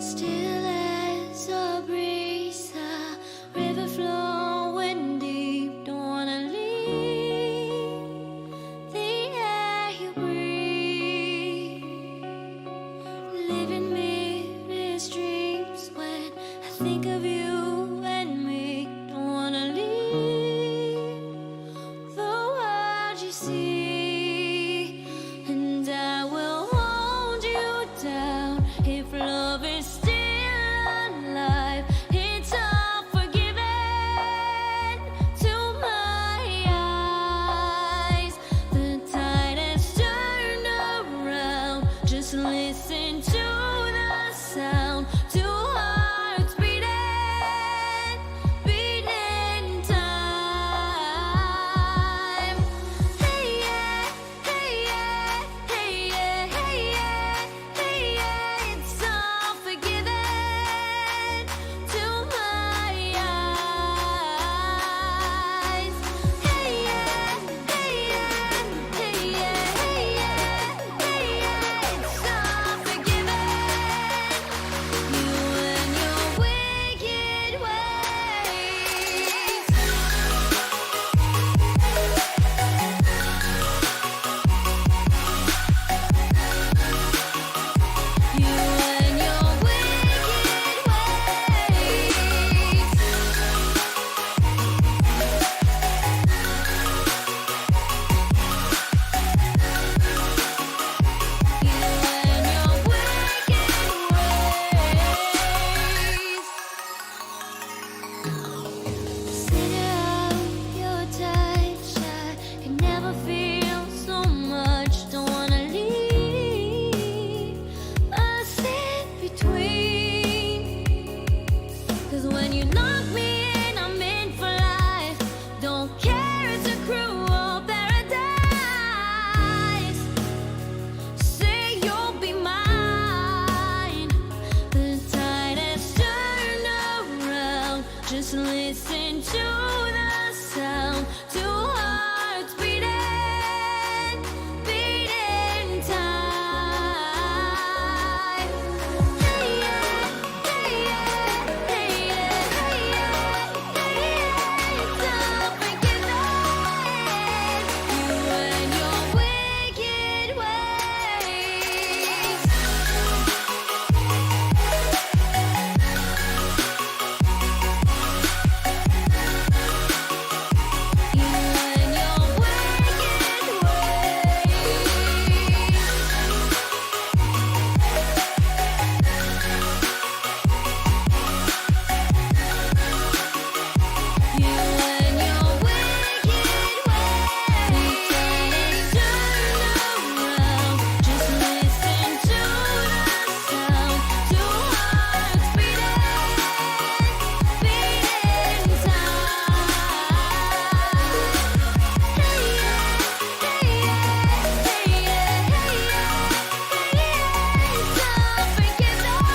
Still as a breeze, a river flowing deep. Don't wanna leave the air you breathe. Living mirrors dreams when I think of you and me. Don't wanna leave the world you see, and I will hold you down if love is still alive. It's all forgiven to my eyes. The tide has turned around. Just listen to the sound. Two hearts beating, beating time. Hey yeah, hey yeah, hey yeah, hey yeah, hey yeah. It's all forgiven to my eyes. Hey yeah, hey yeah, hey yeah, hey yeah, hey yeah. It's all forgiven. You and your wicked ways. You and your wicked ways. You and your wicked ways. Consider your touch. I can never feel so much. Don't wanna leave us in between. 'Cause when you lock me in, I'm in for life. Don't care, it's a cruel paradise. Say you'll be mine. The tide has turned around. Just listen to the sound. Two hearts beating, beating time. Hey yeah, hey yeah, hey yeah, hey yeah, hey yeah. It's all forgiven. You and your wicked ways. You and your wicked ways. You and your wicked ways. Turn around. Just listen to the sound. Two hearts beating, beating time. Hey yeah, hey yeah, hey yeah, hey yeah, hey yeah. It's all forgiven.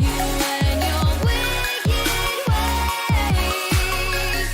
You and your wicked ways.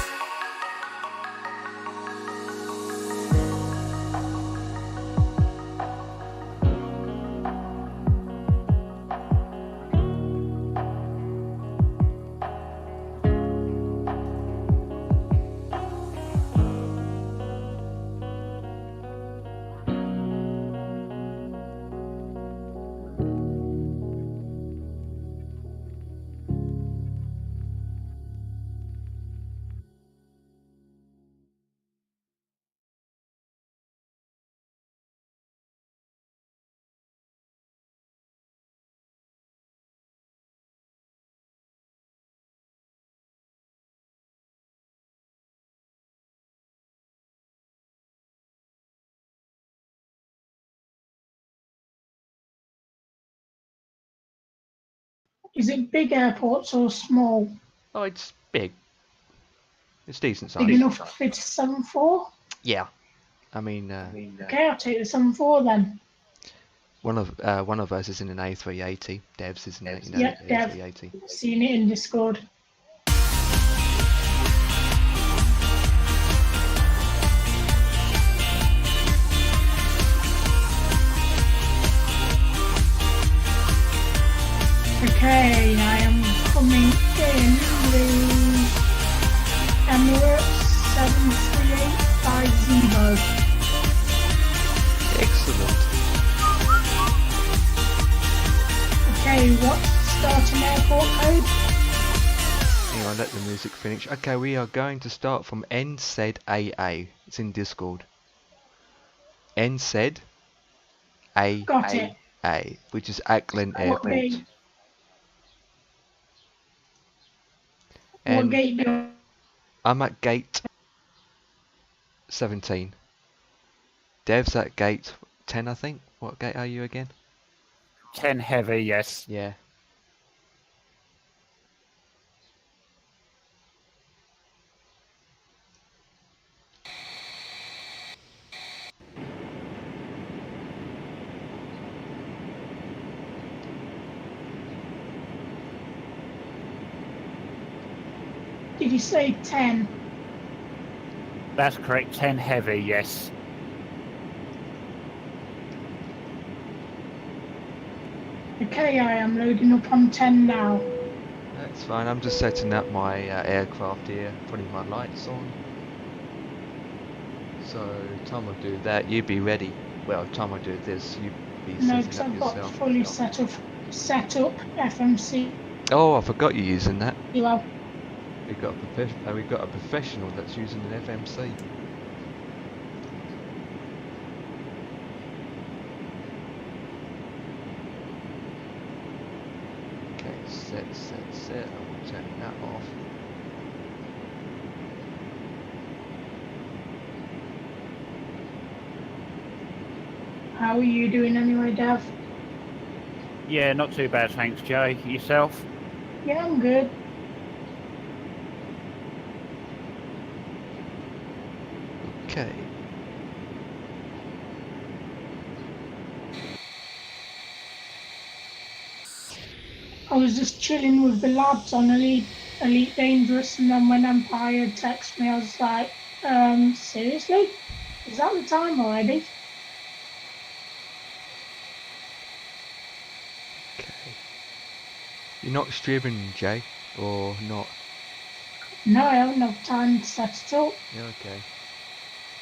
Is it big airports or small? Oh, it's big. It's decent Big size. enough to fit a 747? Yeah. I mean, Okay, I'll take the 747 then. one of us is in an A380. Dev's is in an Yeah, Dev. A380. Seen it in Discord. Okay, I am coming in with Emirates 73850. Excellent. Okay, what's the starting airport code? Hang on, let the music finish. Okay, we are going to start from NZAA. It's in Discord. NZAA, Got it. which is Auckland What Airport. gate? What And gate do I'm at gate 17. Dev's at gate 10, I think. What gate are you again? 10 heavy, yes. Yeah. Did you say 10? That's correct, 10 heavy, yes. Okay, I am loading up on 10 now. That's fine. I'm just setting up my aircraft here, putting my lights on. So, time I do that, you be ready. Well, time I do this, you be No, setting because up I've got yourself. fully set up FMC. Oh, I forgot you're using that. Well, We got a professional that's using an FMC. Okay, set. I will turn that off. how are you doing anyway, Dev? Yeah, not too bad, thanks, Jay. Yourself? Yeah, I'm good. Okay. I was just chilling with the lads on Elite Dangerous, and then when Empire texted me, I was like, seriously? Is that the time already? Okay. You're not streaming, Jay, or not? No, I haven't enough time to set it up. Yeah, okay.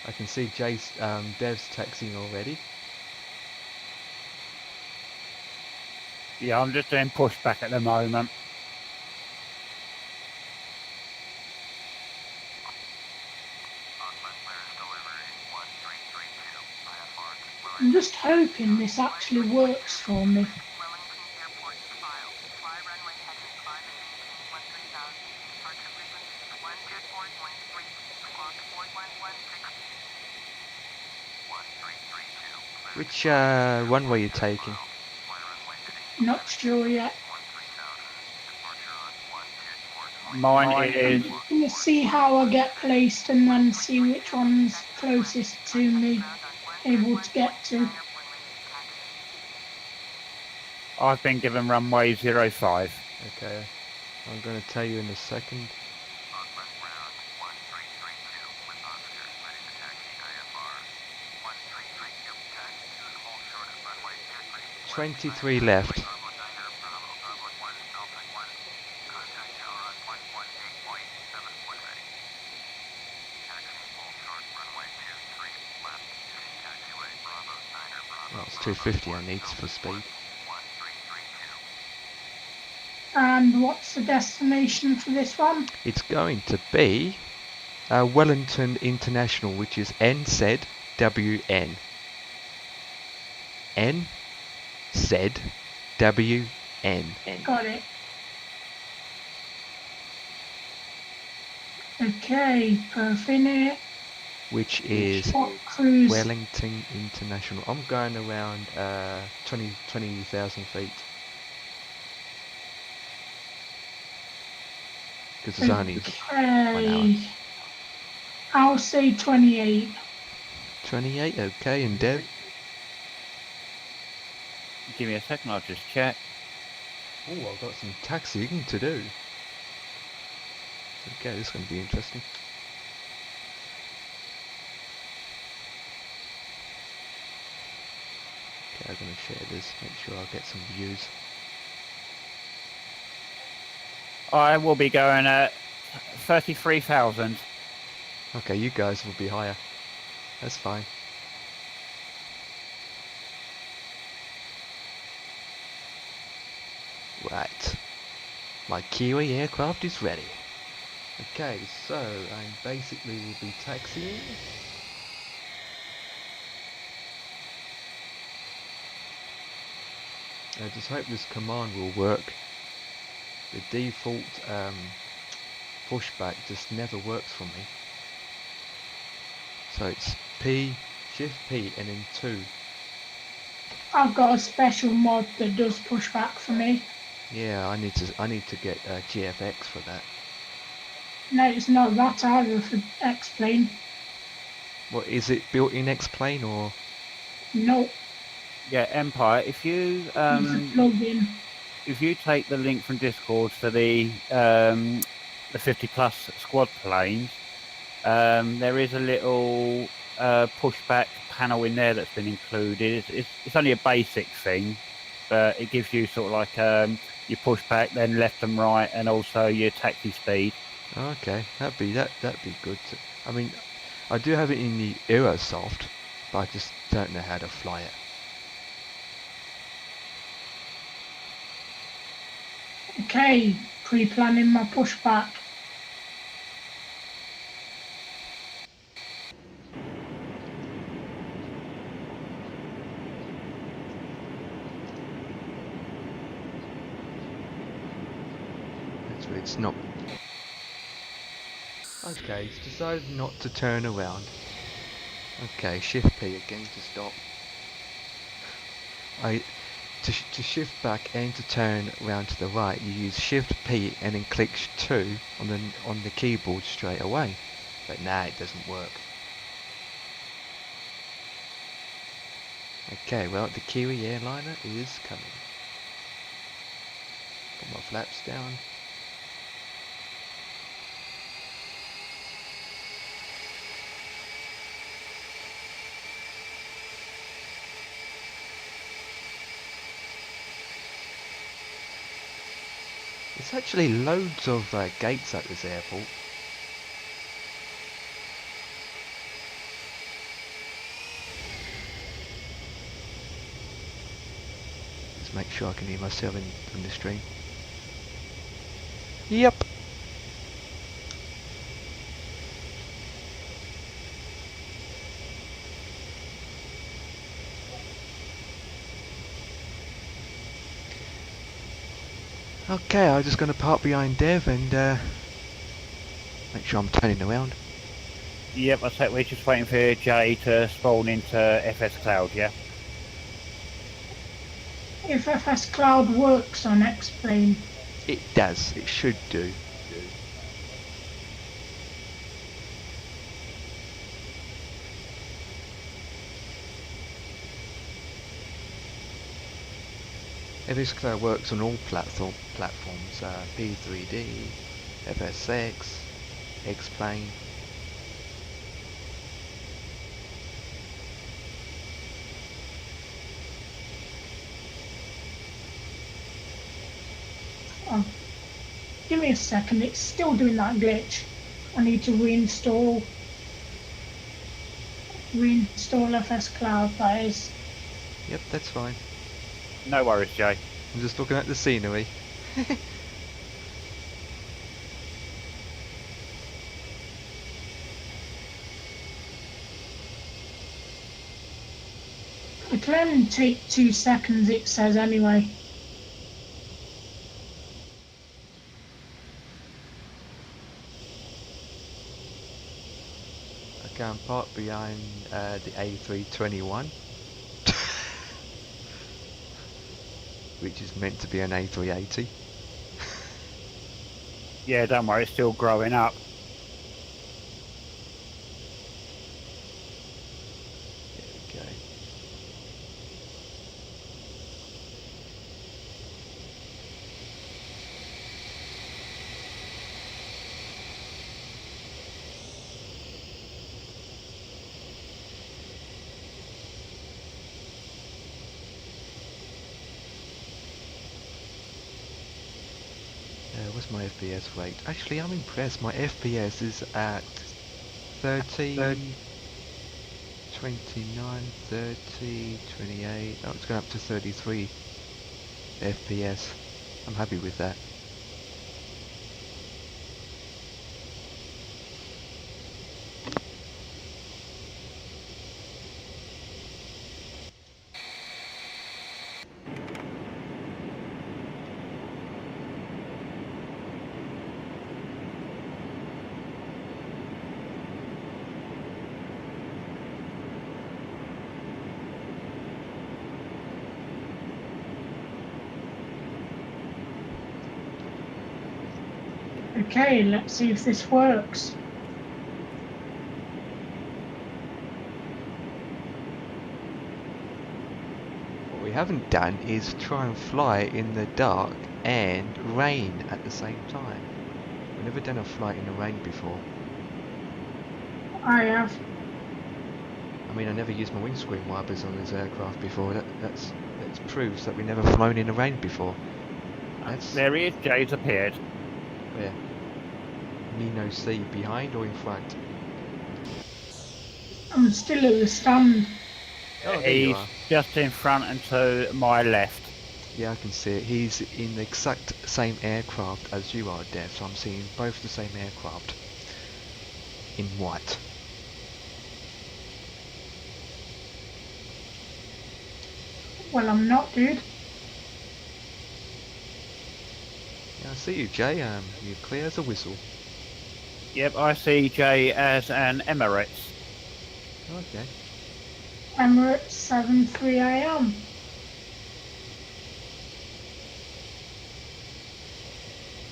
I can see Dev's texting already. Yeah, I'm just doing pushback at the moment. I'm just hoping this actually works for me. Which runway you taking? Not sure yet. Mine is... I'm gonna see how I get placed and then see which one's closest to me, able to get to. I've been given runway 05. Okay. I'm going to tell you in a second. 23 left. Well, it's 250 I need for speed. And what's the destination for this one? It's going to be Wellington International, which is NZWN. NZWN. Got it. Okay, perfect. Which is What cruise? Wellington International. I'm going around 20,000 feet. Because it's only 1 hour. Okay. I'll say 28. 28, okay, and Dev? Give me a second, I'll just check. Oh, I've got some taxiing to do. Okay, this is going to be interesting. Okay, I'm going to share this, make sure I get some views. I will be going at 33,000. Okay, you guys will be higher. That's fine. Right. My KIWI aircraft is ready. Okay, so I basically will be taxiing. I just hope this command will work. The default pushback just never works for me. So it's P, Shift P, and then 2. I've got a special mod that does pushback for me. Yeah, I need to get GFX for that. No, it's not that either for X-Plane. What is it, built in X-Plane or? No, Yeah, Empire. If you it's a plug-in. if you take the link from Discord for the 50 plus squad planes, there is a little pushback panel in there that's been included. It's only a basic thing, but it gives you sort of like your pushback, then left and right, and also your taxi speed. Okay, that'd be good. I mean, I do have it in the Aerosoft, but I just don't know how to fly it. Okay, pre-planning my pushback. That's where it's not. Okay, it's decided not to turn around. Okay, Shift P again to stop. To shift back and to turn around to the right, you use Shift P and then click 2 on the keyboard straight away. But now it doesn't work. Okay, well the KIWI airliner is coming. Put my flaps down. There's actually loads of gates at this airport. Just make sure I can hear myself in the stream. Yep. Okay, I'm just going to park behind Dev and make sure I'm turning around. Yep, I think we're just waiting for Jay to spawn into FS Cloud. Yeah. If FS Cloud works on X-Plane, It does, it should do. FS Cloud works on all platforms, P3D, FSX, X-Plane. oh, give me a second, it's still doing that glitch. I need to reinstall FS Cloud, that is. Yep, that's fine. No worries, Jay. I'm just looking at the scenery. It can only take 2 seconds, it says anyway. Okay, I'm parked behind the A321. Which is meant to be an A380. Yeah, don't worry, it's still growing up. There we go. What's my FPS rate? Actually, I'm impressed. My FPS is at 30, 29, 30, 28. Oh, it's going up to 33 FPS. I'm happy with that. Okay, let's see if this works. What we haven't done is try and fly in the dark and rain at the same time. We've never done a flight in the rain before. I have. I mean, I never used my windscreen wipers on this aircraft before. That's proves that we've never flown in the rain before. That's There he is. Jay's appeared. where Nino C, behind or in front? I'm still at the stand. Oh, there you He's are. just in front and to my left. Yeah, I can see it. He's in the exact same aircraft as you are, Dev, so I'm seeing both the same aircraft in white. Well, I'm not, dude. Yeah, I see you, Jay. You're clear as a whistle. Yep, I see Jay as an Emirates. Okay. Emirates 73 I am.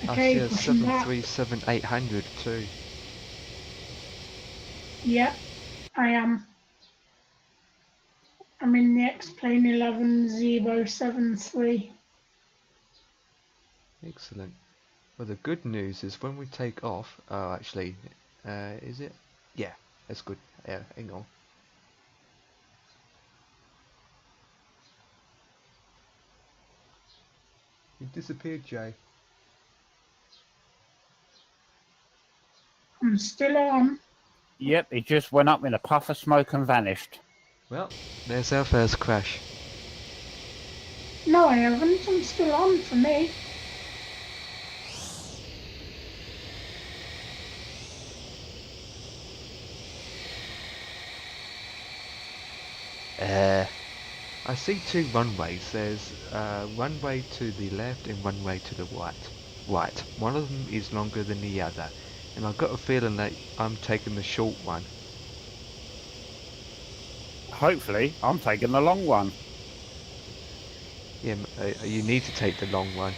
I see Okay, a pushing back. 737-800 too. Yep, I am. I'm in the X-Plane 11073. Excellent. Well, the good news is when we take off. Oh, actually, is it? Yeah, that's good. Yeah, hang on. You disappeared, Jay. I'm still on. Yep, he just went up in a puff of smoke and vanished. Well, there's our first crash. No, I haven't. I'm still on for me. I see two runways. There's runway to the left and runway to the right. One of them is longer than the other, and I've got a feeling that I'm taking the short one. Hopefully, I'm taking the long one. Yeah, you need to take the long one.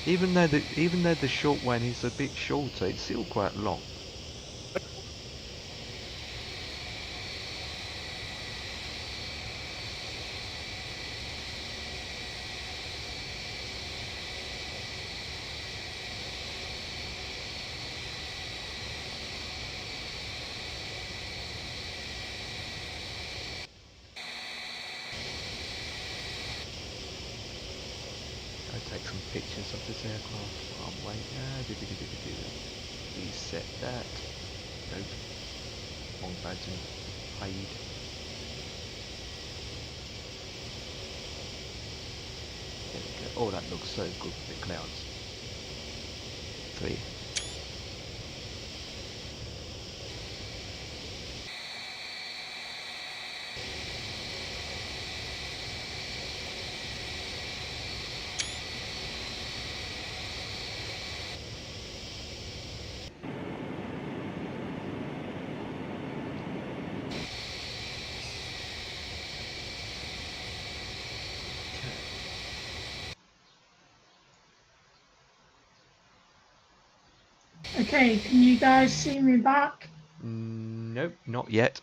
Even though the short one is a bit shorter, it's still quite long. Take some pictures of this aircraft. Oh wait, reset that. Nope. Wrong button. Hide. There we go. Oh, that looks so good with the clouds. 3. Okay, can you guys see me back? Nope, not yet.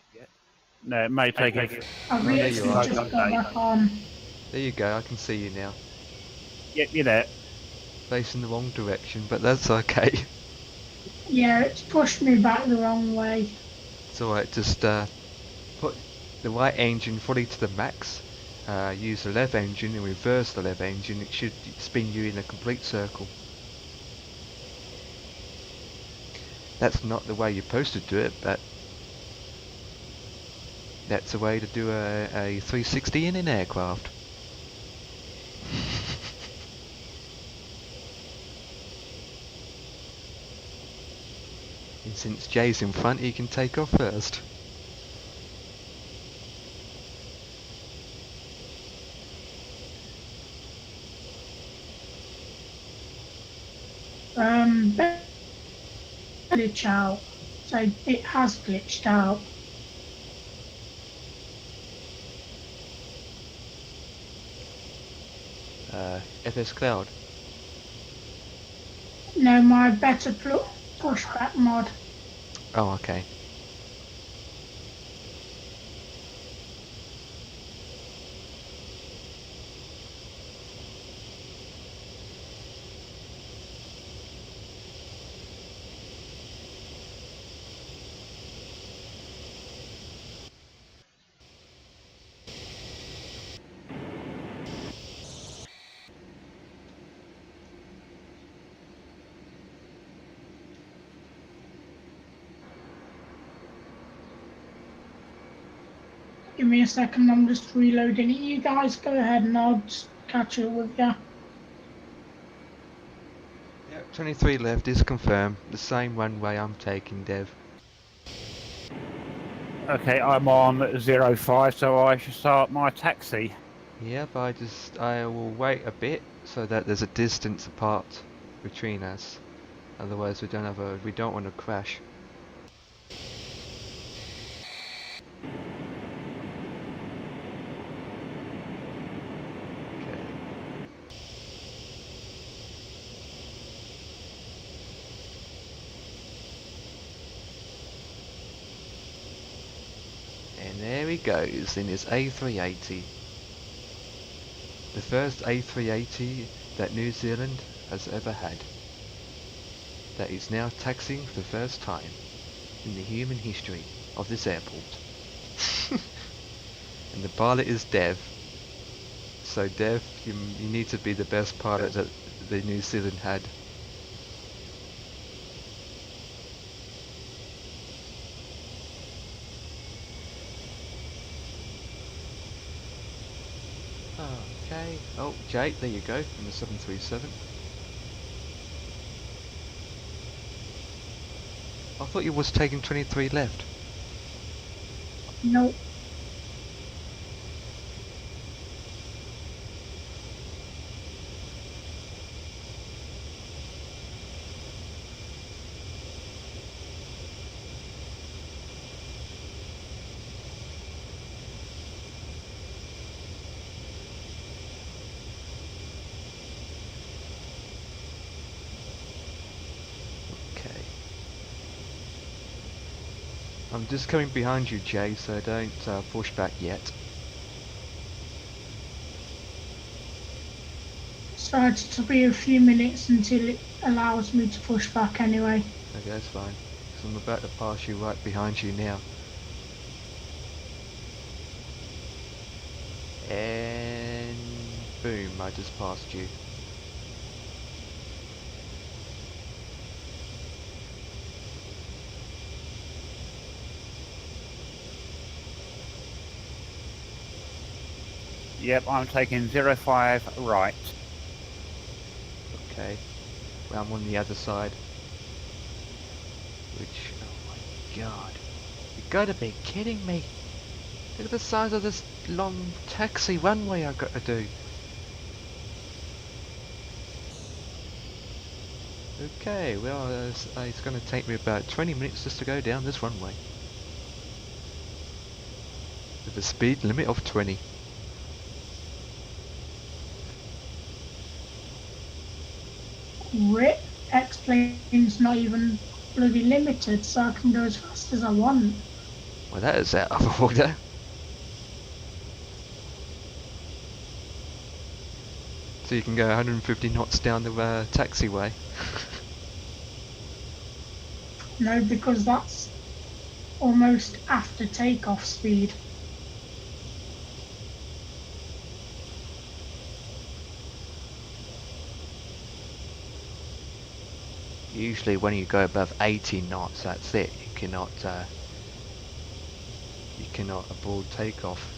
No, it may take a I've Oh, there you literally are. just got back on. There you go, I can see you now. Yep, you're there. Facing the wrong direction, but that's okay. Yeah, it's pushed me back the wrong way. It's alright, just put the right engine fully to the max use the left engine and reverse the left engine, it should spin you in a complete circle. That's not the way you're supposed to do it, but that's a way to do a 360 in an aircraft. And since Jay's in front, he can take off first. Glitch out. So it has glitched out. FS Cloud. No, my better pushback mod. Oh, okay. Give me a second, I'm just reloading it. You guys go ahead and I'll just catch up with you. Yep, 23 left is confirmed. The same runway I'm taking, Dev. Okay, I'm on 05, so I should start my taxi. Yep, I will wait a bit so that there's a distance apart between us. Otherwise we don't want to crash. Okay. And there he goes in his A380. The first A380 that New Zealand has ever had. That is now taxiing for the first time in the human history of this airport. And the pilot is Dev. So Dev, you need to be the best pilot that the New Zealand had. Okay. Oh, Jake, there you go, in the 737. I thought you was taking 23 left. Nope. Okay. I'm just coming behind you, Jay, so don't push back yet. So it's to be a few minutes until it allows me to push back anyway. Okay, that's fine. 'Cause I'm about to pass you right behind you now. And boom, I just passed you. Yep, I'm taking 05 right. Okay. Well, I'm on the other side. Which, oh my god. You gotta be kidding me. Look at the size of this long taxi runway I've got to do. Okay, well, it's going to take me about 20 minutes just to go down this runway. With a speed limit of 20. RIP, X-Plane's not even bloody limited, so I can go as fast as I want. Well, that is out of order. So you can go 150 knots down the taxiway. No, because that's almost after takeoff speed. Usually when you go above 80 knots, that's it. You cannot abort takeoff.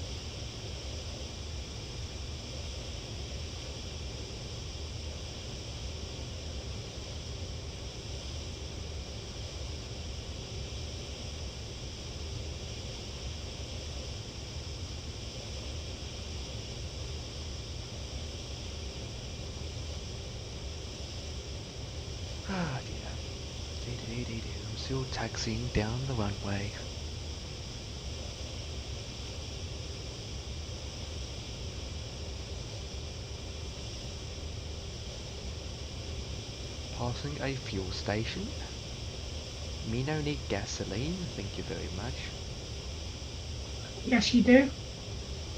Ah dear. I'm still taxiing down the runway. Passing a fuel station. Me no need gasoline, thank you very much. Yes, you do.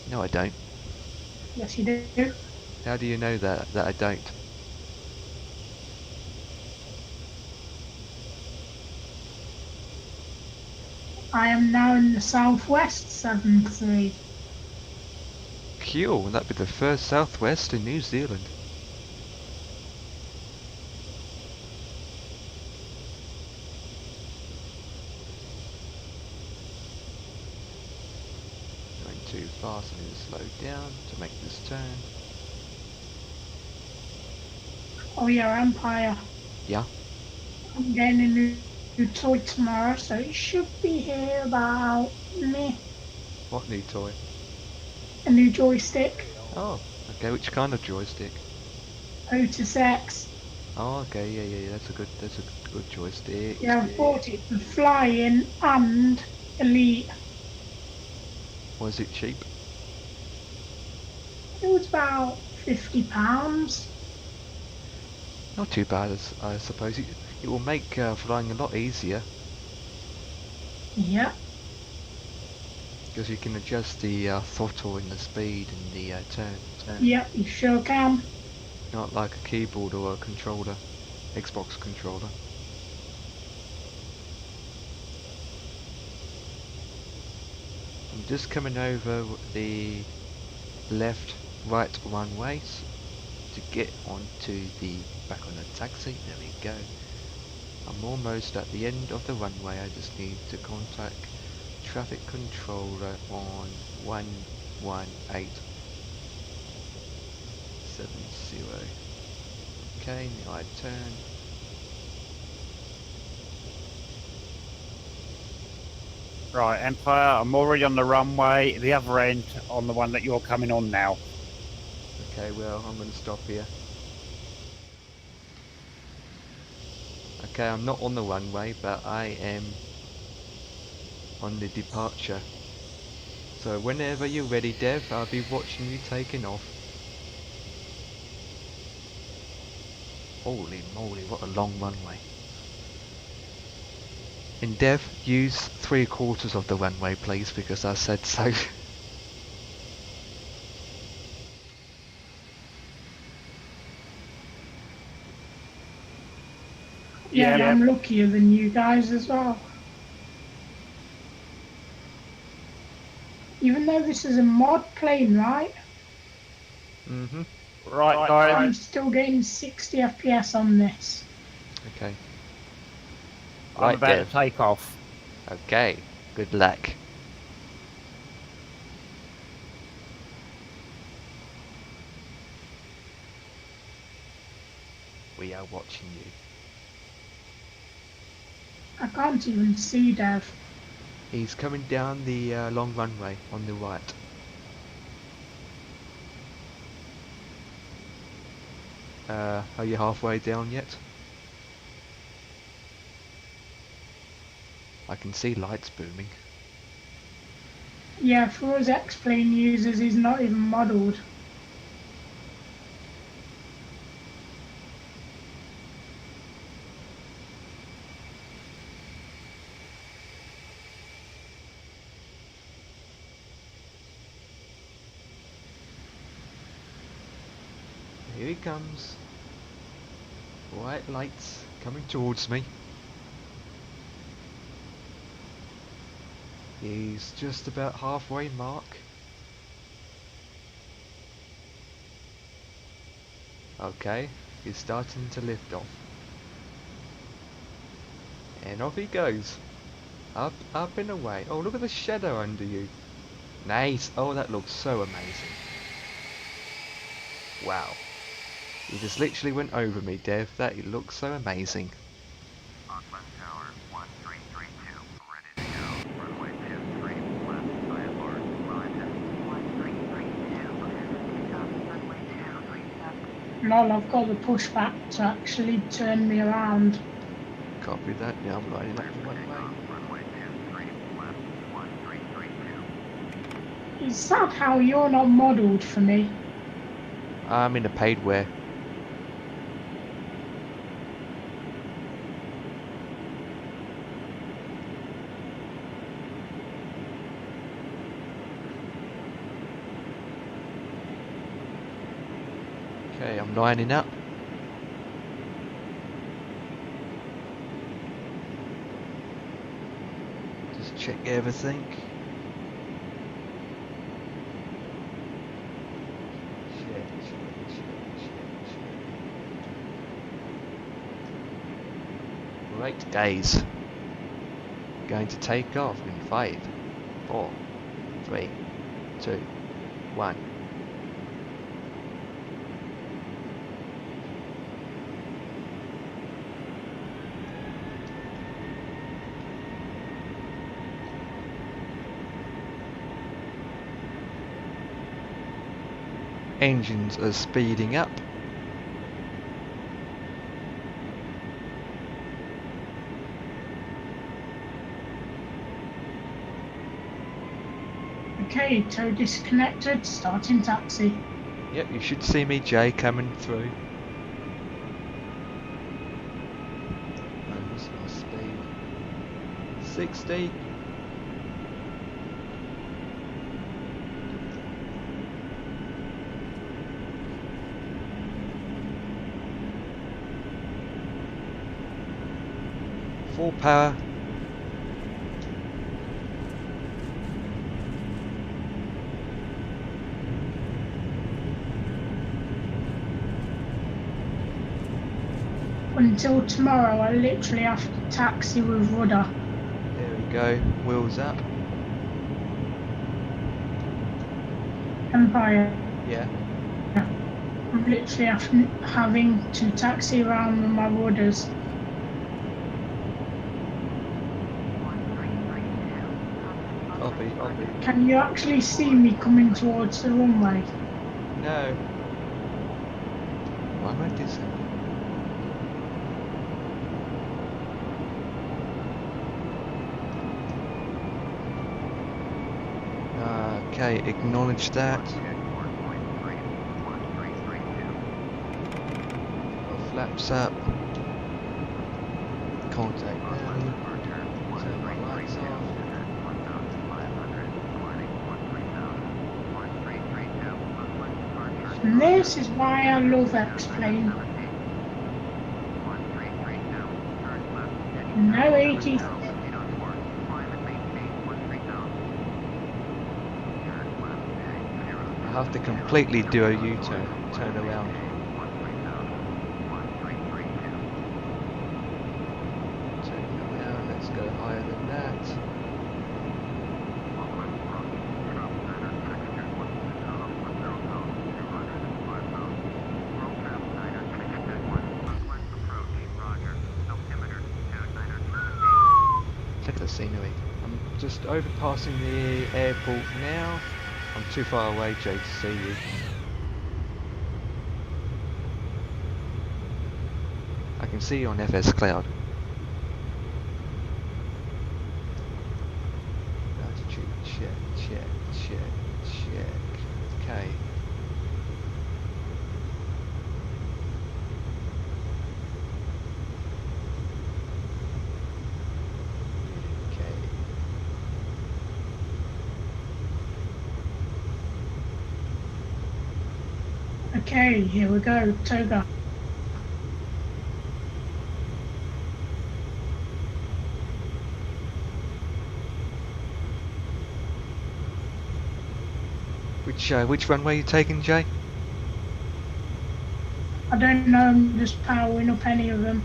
No I don't. Yes, you do. How do you know that I don't? I am now in the southwest 7-3. Cool, that'd be the first southwest in New Zealand. Going too fast, I need to slow down to make this turn. Oh yeah, Empire. Yeah. I'm getting a new toy tomorrow, so it should be here about What new toy? a new joystick. Oh, okay, which kind of joystick? Otis X. Oh, okay, yeah, that's a good joystick. Yeah, I bought it for flying and elite. Was it cheap? It was about £50. Not too bad, I suppose. It will make flying a lot easier Yeah, because you can adjust the throttle and the speed and the turn. yeah, you sure can. Not like a keyboard or a controller, Xbox controller. I'm just coming over the left, right runways to get onto the back on the taxi. There we go. I'm almost at the end of the runway. I just need to contact traffic controller on 11870. Okay, now I turn. Right, Empire, I'm already on the runway, the other end on the one that you're coming on now. Okay, well, I'm going to stop here. Okay, I'm not on the runway, but I am on the departure. So whenever you're ready, Dev, I'll be watching you taking off. Holy moly, what a long runway. And Dev, use 3/4 of the runway, please, because I said so. Yeah, Yeah. I'm luckier than you guys as well. Even though this is a mod plane, right? Mm-hmm. Right, I'm guys. still getting 60 FPS on this. Okay. I'm Right, about Dev. to take off. Okay. Good luck. We are watching you. I can't even see Dev. He's coming down the long runway on the right. Are you halfway down yet? I can see lights booming. Yeah, for us X-Plane users, he's not even modelled. Here he comes. White lights coming towards me. He's just about halfway mark. Okay, he's starting to lift off. And off he goes. Up, up and away. Oh, look at the shadow under you. Nice. Oh, that looks so amazing. Wow. You just literally went over me, Dev. That looks so amazing. Auckland Tower 1332, ready to go. Runway 23, left, IFR, relative. 1332, runway 23 left. Lol, I've got the pushback to actually turn me around. Copy that. Now I'm lining up in one way. Runway 23, left, 1332. Is that how you're not modelled for me? I'm in a paid wear. Okay, I'm lining up. Just check everything. Right, guys. Going to take off in 5, 4, 3, 2, 1. Engines are speeding up. Okay, tow disconnected, starting taxi. Yep, you should see me, Jay, coming through. What's my speed? 60. Full power. Until tomorrow, I literally have to taxi with rudder. There we go. Wheels up. Empire. Yeah. I'm literally having to taxi around with my rudders. Copy, copy. Can you actually see me coming towards the runway? No. Why am I this? Okay, acknowledge that. Flaps up. Contact now. Turn my lights off. And this is why I love X-Plane. No 80. I have to completely do a U-turn, turn around. Turn around, let's go higher than that. Look at the scenery. I'm just overpassing the airport now. I'm too far away, Jay, to see you. I can see you on FS Cloud. Altitude check, check, check, check. Okay. Okay, here we go, Toga. Which runway are you taking, Jay? I don't know, I'm just powering up any of them.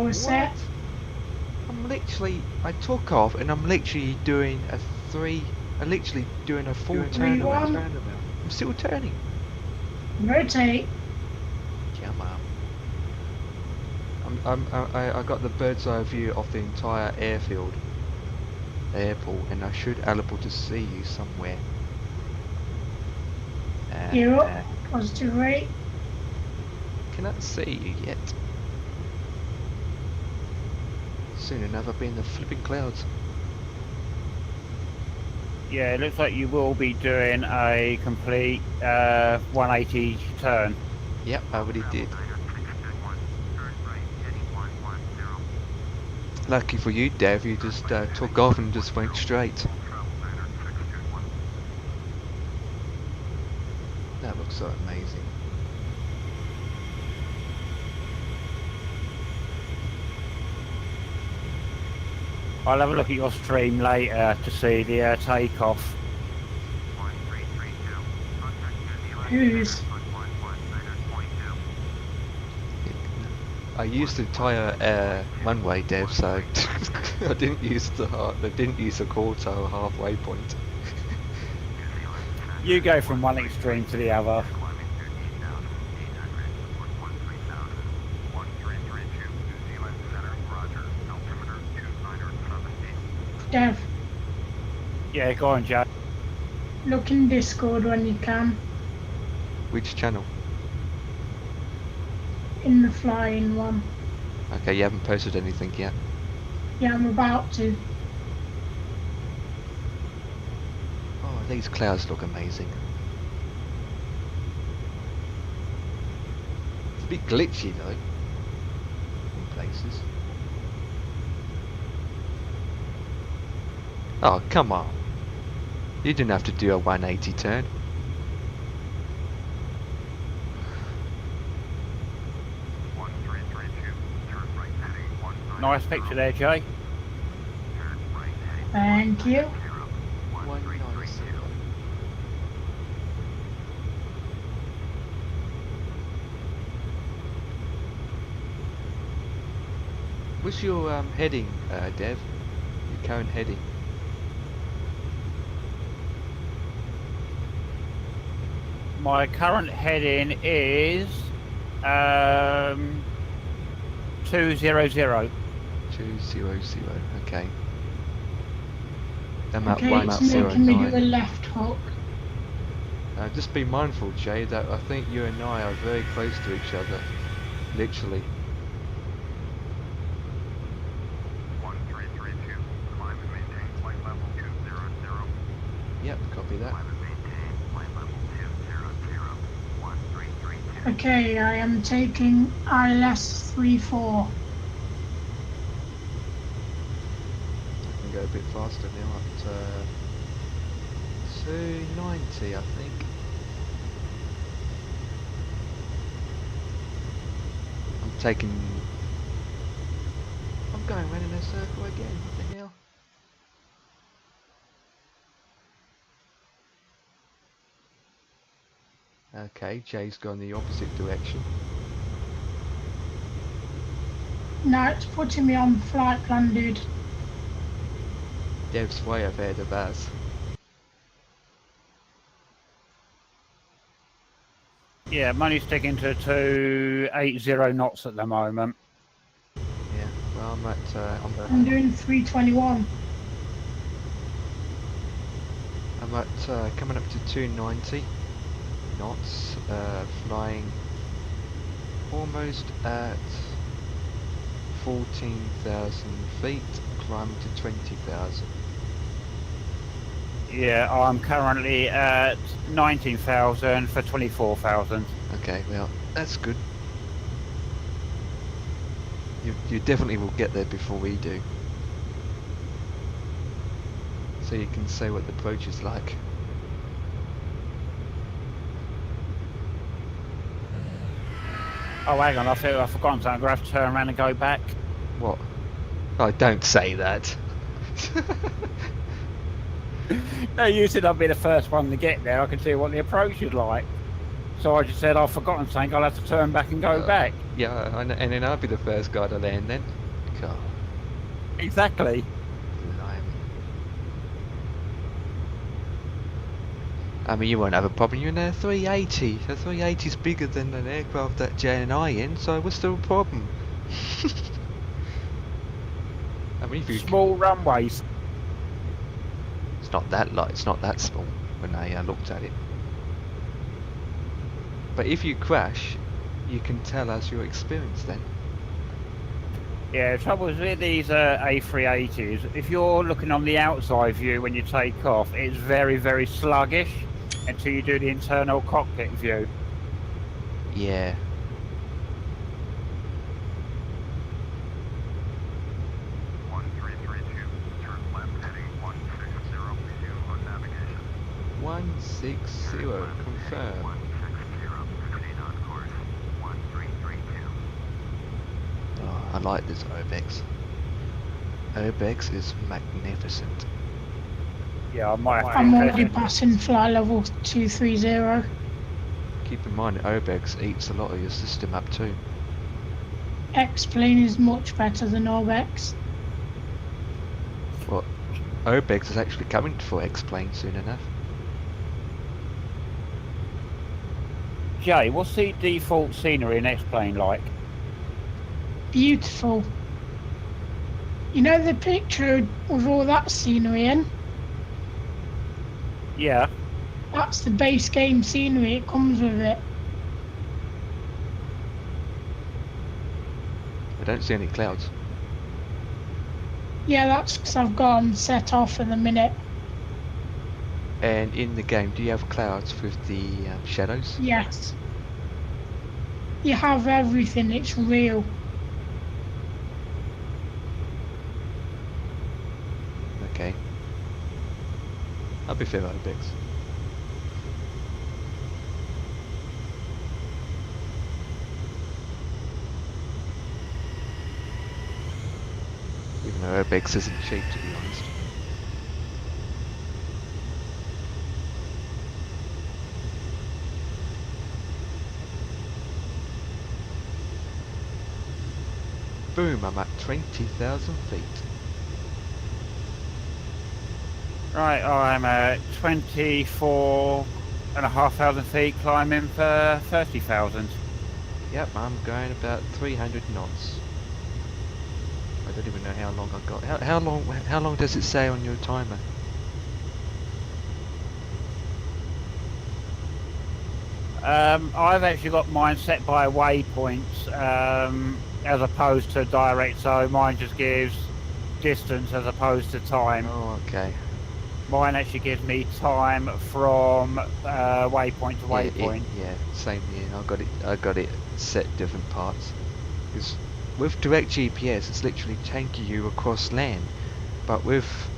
power set. I took off and I'm literally doing a full Three, turnaround. one. I'm still turning. Rotate. Come on. I got the bird's eye view of the entire airport, and I should be able to see you somewhere. Gear up. Positive rate. Cannot see you yet. Soon enough, I'll be in the flipping clouds. Yeah, it looks like you will be doing a complete 180 turn. Yep, I already did. Lucky for you, Dev, you just took off and just went straight. That looks so amazing. I'll have a look at your stream later to see the takeoff. Who's? I used the tyre one-way, Dev, so I didn't use the quarter or halfway point. You go from one extreme to the other. Dev, Yeah, go on, Joe. look in Discord when you can. Which channel? In the flying one. Okay, you haven't posted anything yet. Yeah, I'm about to. Oh, these clouds look amazing. It's a bit glitchy though, in places. Oh, come on. You didn't have to do a 180 turn. Nice picture there, Jay. Thank you. 190. What's your heading, Dev? Your current heading? My current heading is 200. 200. Okay. I'm at Okay, it's making me do a 109. left hook. Just be mindful, Jay, that I think you and I are very close to each other. Literally. 1332, climb and maintain flight level 200. Yep, copy that. Climb and maintain flight level 200, 1332. Okay, I am taking ILS 34. I can go a bit faster now at 290, I think. I'm going round in a circle again, what the hell? Okay, Jay's gone the opposite direction. Now it's putting me on flight plan, dude. Dev's way ahead of us. Yeah, I'm only sticking to 280 knots at the moment. Yeah, well I'm at, I'm doing 321. I'm at coming up to 290 knots, flying almost at 14,000 feet, climbing to 20,000. Yeah, I'm currently at 19,000 for 24,000. Okay, well, that's good. You definitely will get there before we do. So you can say what the approach is like. Oh, hang on, I feel I've forgotten something. I'm going to have to turn around and go back. What? Oh, don't say that. No, you said I'd be the first one to get there. I can see what the approach is like. So I just said I've forgotten something. I'll have to turn back and go back. Yeah, and then I'll be the first guy to land then. God, Exactly. blimey. I mean, you won't have a problem. You're in a 380. A 380 is bigger than an aircraft that J and I in, so what's the problem? I mean, if you, Small runways. it's not that light. It's not that small when I looked at it. But if you crash, you can tell us your experience then. Yeah, the trouble is with these A380s, if you're looking on the outside view when you take off, it's very, very sluggish until you do the internal cockpit view. Yeah. One three three two. Turn left heading 160 on navigation. 160, confirm. 160. Proceed on course. 1332. Oh, I like this Obex. Obex is magnificent. Yeah, I might have to I'm invest already in- passing flight level 230. Keep in mind, Obex eats a lot of your system up too. X-Plane is much better than Orbex. Well, Obex is actually coming for X-Plane soon enough. Jay, what's the default scenery in X-Plane like? Beautiful. You know the picture with all that scenery in? Yeah. That's the base game scenery, it comes with it. I don't see any clouds. Yeah, that's because I've got them set off at the minute. And in the game, do you have clouds with the shadows? Yes. You have everything, it's real. Okay. I'll be fair, Obex. Even though Obex isn't cheap, to be honest. Boom, I'm at 20,000 feet. Right, I'm at 24,500 feet, climbing for 30,000. Yep, I'm going about 300 knots. I don't even know how long I got. How long does it say on your timer? I've actually got mine set by waypoints as opposed to direct, so mine just gives distance as opposed to time. Oh, okay. Mine actually gives me time from waypoint to Yeah, waypoint. yeah, same here. I got it set different parts. Because with direct GPS, it's literally taking you across land. But if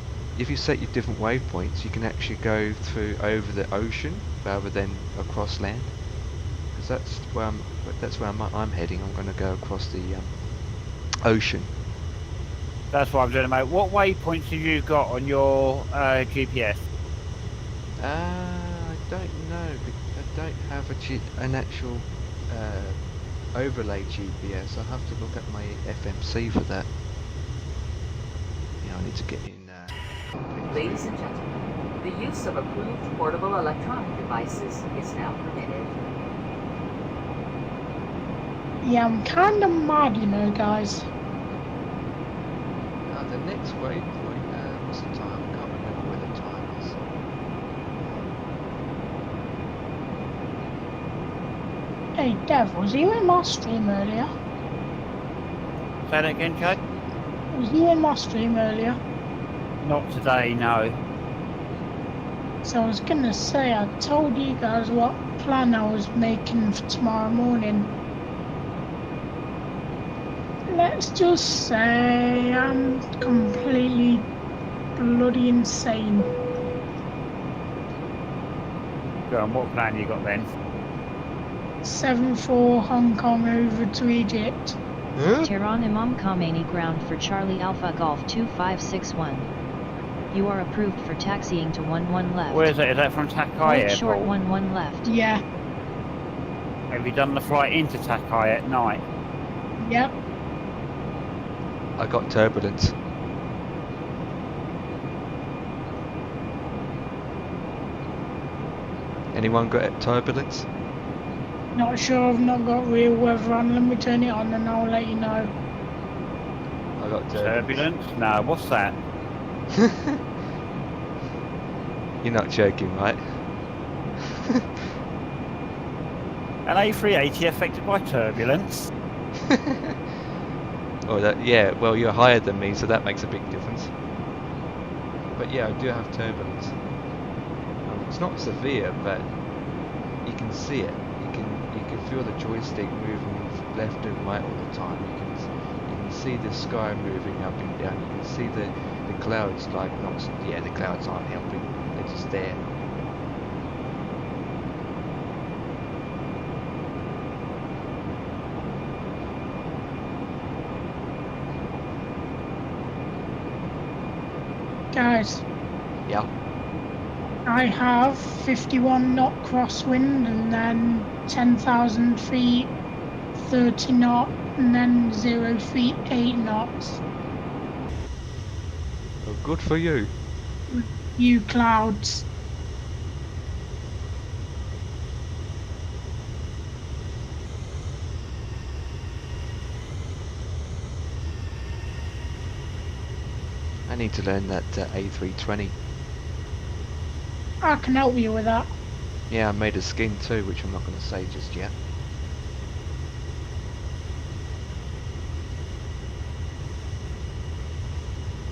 you set your different waypoints, you can actually go through over the ocean rather than across land. Because that's where I'm heading. I'm going to go across the ocean. That's what I'm doing, mate. What waypoints have you got on your GPS? I don't know. I don't have an actual overlay GPS. I'll have to look at my FMC for that. Yeah, I need to get in. Ladies and gentlemen, the use of approved portable electronic devices is now permitted. Yeah, I'm kinda mad, you know, guys. The next waypoint, what's the time? I can't remember where the time is. Hey, Dev, was you in my stream earlier? Say that again, Jay? Was you in my stream earlier? Not today, no. So I was gonna say, I told you guys what plan I was making for tomorrow morning. Let's just say I'm completely bloody insane. Go on, what plan you got then? 7-4 Hong Kong over to Egypt. Tehran Imam Khomeini ground for Charlie Alpha Golf 2561. You are approved for taxiing to 11 left. Where is it? Is that from Takai Hold Airport? short 11 left. Yeah, Have you done the flight into Takai at night? Yep. I got turbulence. Anyone got turbulence? Not sure. I've not got real weather on. Let me turn it on and I'll let you know. I got turbulence. Turbulence? No, what's that? You're not joking, right? An A380 affected by turbulence? Oh, yeah. Well, you're higher than me, so that makes a big difference. But yeah, I do have turbulence. It's not severe, but you can see it. You can feel the joystick moving left and right all the time. You can see the sky moving up and down. You can see the clouds, like not yeah, the clouds aren't helping. They're just there. Guys, Yeah. I have 51 knot crosswind and then 10,000 feet, 30 knot, and then 0 feet, 8 knots. Well, good for you. You clouds. I need to learn that A320. I can help you with that. Yeah, I made a skin too, which I'm not going to say just yet.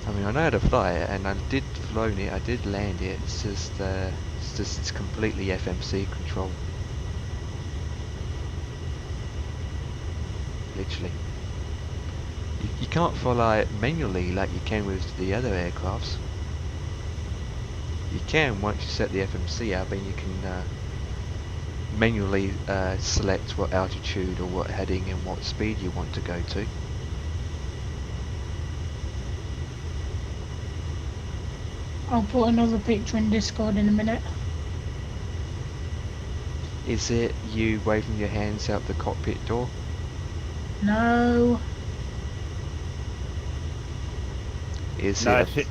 I mean, I know how to fly it, and I did flown it, I did land it. It's just completely FMC control. Literally. You can't fly it manually like you can with the other aircrafts. You can once you set the FMC up, and you can manually select what altitude or what heading and what speed you want to go to. I'll put another picture in Discord in a minute. Is it you waving your hands out the cockpit door? No. Is No, it?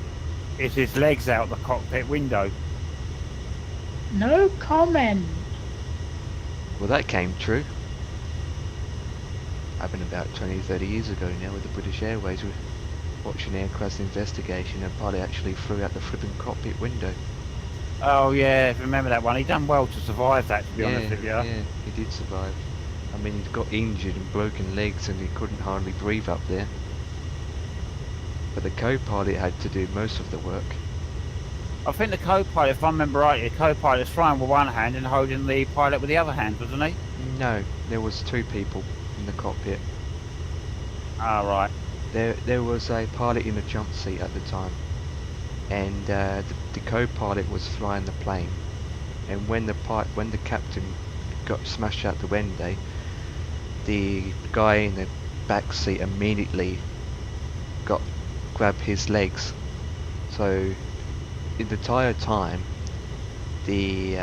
it's his legs out the cockpit window. No comment. Well, that came true. Happened about 20-30 years ago now with the British Airways. We were watching air crash investigation, and pilot actually flew out the flipping cockpit window. Oh yeah, remember that one? He done well to survive that, to be honest with you. Yeah, he did survive. I mean, he'd got injured and broken legs, and he couldn't hardly breathe up there. But the co-pilot had to do most of the work. I think the co-pilot, if I remember right, the co-pilot's flying with one hand and holding the pilot with the other hand, wasn't he? No, there was two people in the cockpit. Ah, right. There was a pilot in a jump seat at the time, and the co-pilot was flying the plane. And when the captain got smashed out the window, the guy in the back seat immediately grabbed his legs. So in the entire time, the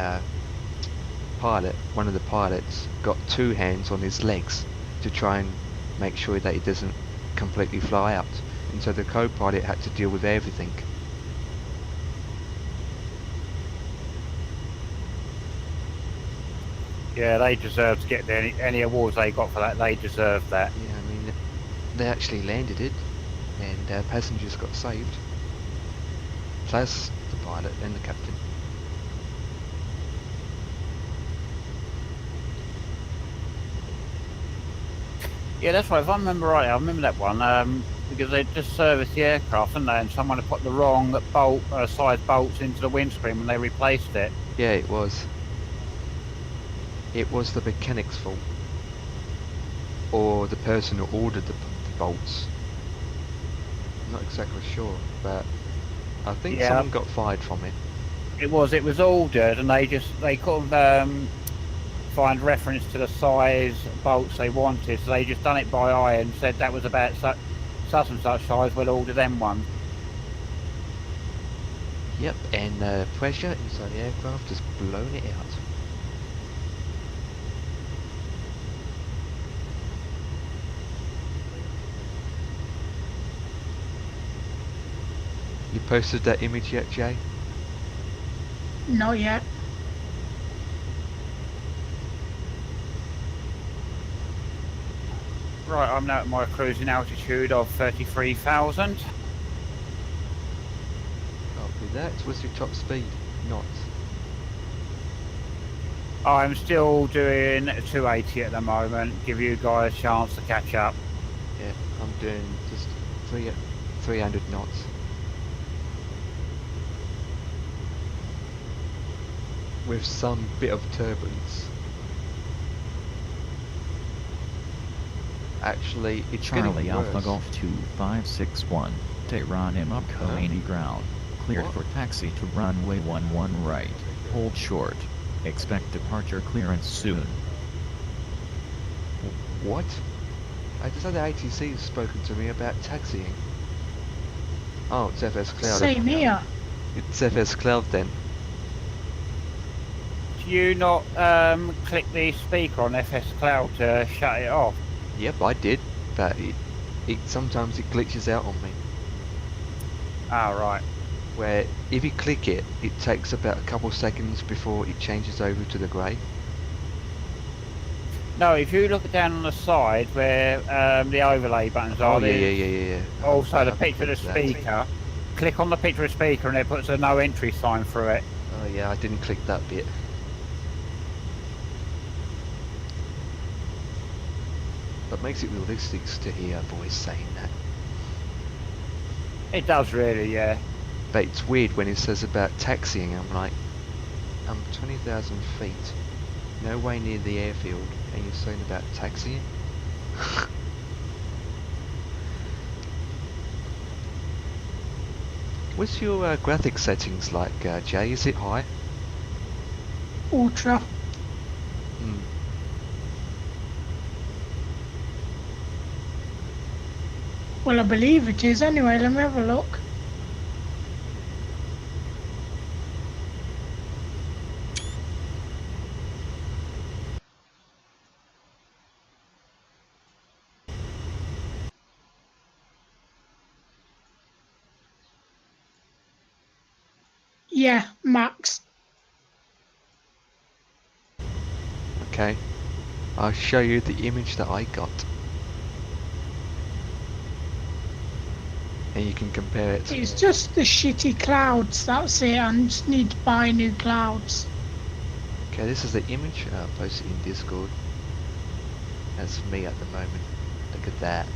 one of the pilots, got two hands on his legs to try and make sure that he doesn't completely fly out. And so the co-pilot had to deal with everything. Yeah, they deserve to get any awards they got for that. They deserve that. Yeah, I mean, they actually landed it, and passengers got saved. Plus the pilot and the captain. Yeah, that's right. If I remember right, I remember that one because they just serviced the aircraft, didn't they? And someone had put the wrong size bolts into the windscreen when they replaced it. Yeah, it was. It was the mechanic's fault, or the person who ordered the bolts. I'm not exactly sure, but I think someone got fired from it. It was ordered, and they couldn't find reference to the size bolts they wanted, so they just done it by eye and said that was about such and such size. We'll order them one. Yep, and pressure inside the aircraft has blown it out. You posted that image yet, Jay? Not yet. Right, I'm now at my cruising altitude of 33,000. Copy that. What's your top speed? Knots. I'm still doing 280 at the moment. Give you guys a chance to catch up. Yeah, I'm doing just 300 knots. With some bit of turbulence. Actually, it's Charlie getting Alpha worse. Golf 2561, Tehran Imam Khomeini ground, cleared What? for taxi to runway 11 right, hold short, expect departure clearance soon. What? I just had the ATC has spoken to me about taxiing. Oh, it's FS Cloud. Same here. It's FS Cloud then. Do you not click the speaker on FS Cloud to shut it off? Yep, I did, but it sometimes it glitches out on me. Ah, right. Where if you click it, it takes about a couple seconds before it changes over to the grey. No, if you look down on the side where the overlay buttons are, Oh yeah, there's yeah. also I the haven't picture of the clicked that. speaker. Click on the picture of the speaker and it puts a no entry sign through it. Oh yeah, I didn't click that bit. That makes it realistic to hear a voice saying that. It does really, yeah. But it's weird when it says about taxiing. I'm like, I'm 20,000 feet, no way near the airfield, and you're saying about taxiing? What's your graphic settings like, Jay? Is it high? Ultra. Hmm. Well, I believe it is anyway. Let me have a look. Yeah, max. Okay. I'll show you the image that I got. And you can compare it. It's just the shitty clouds, that's it. I just need to buy new clouds. Okay, this is the image. I'll post it in Discord. That's me at the moment. Look at that.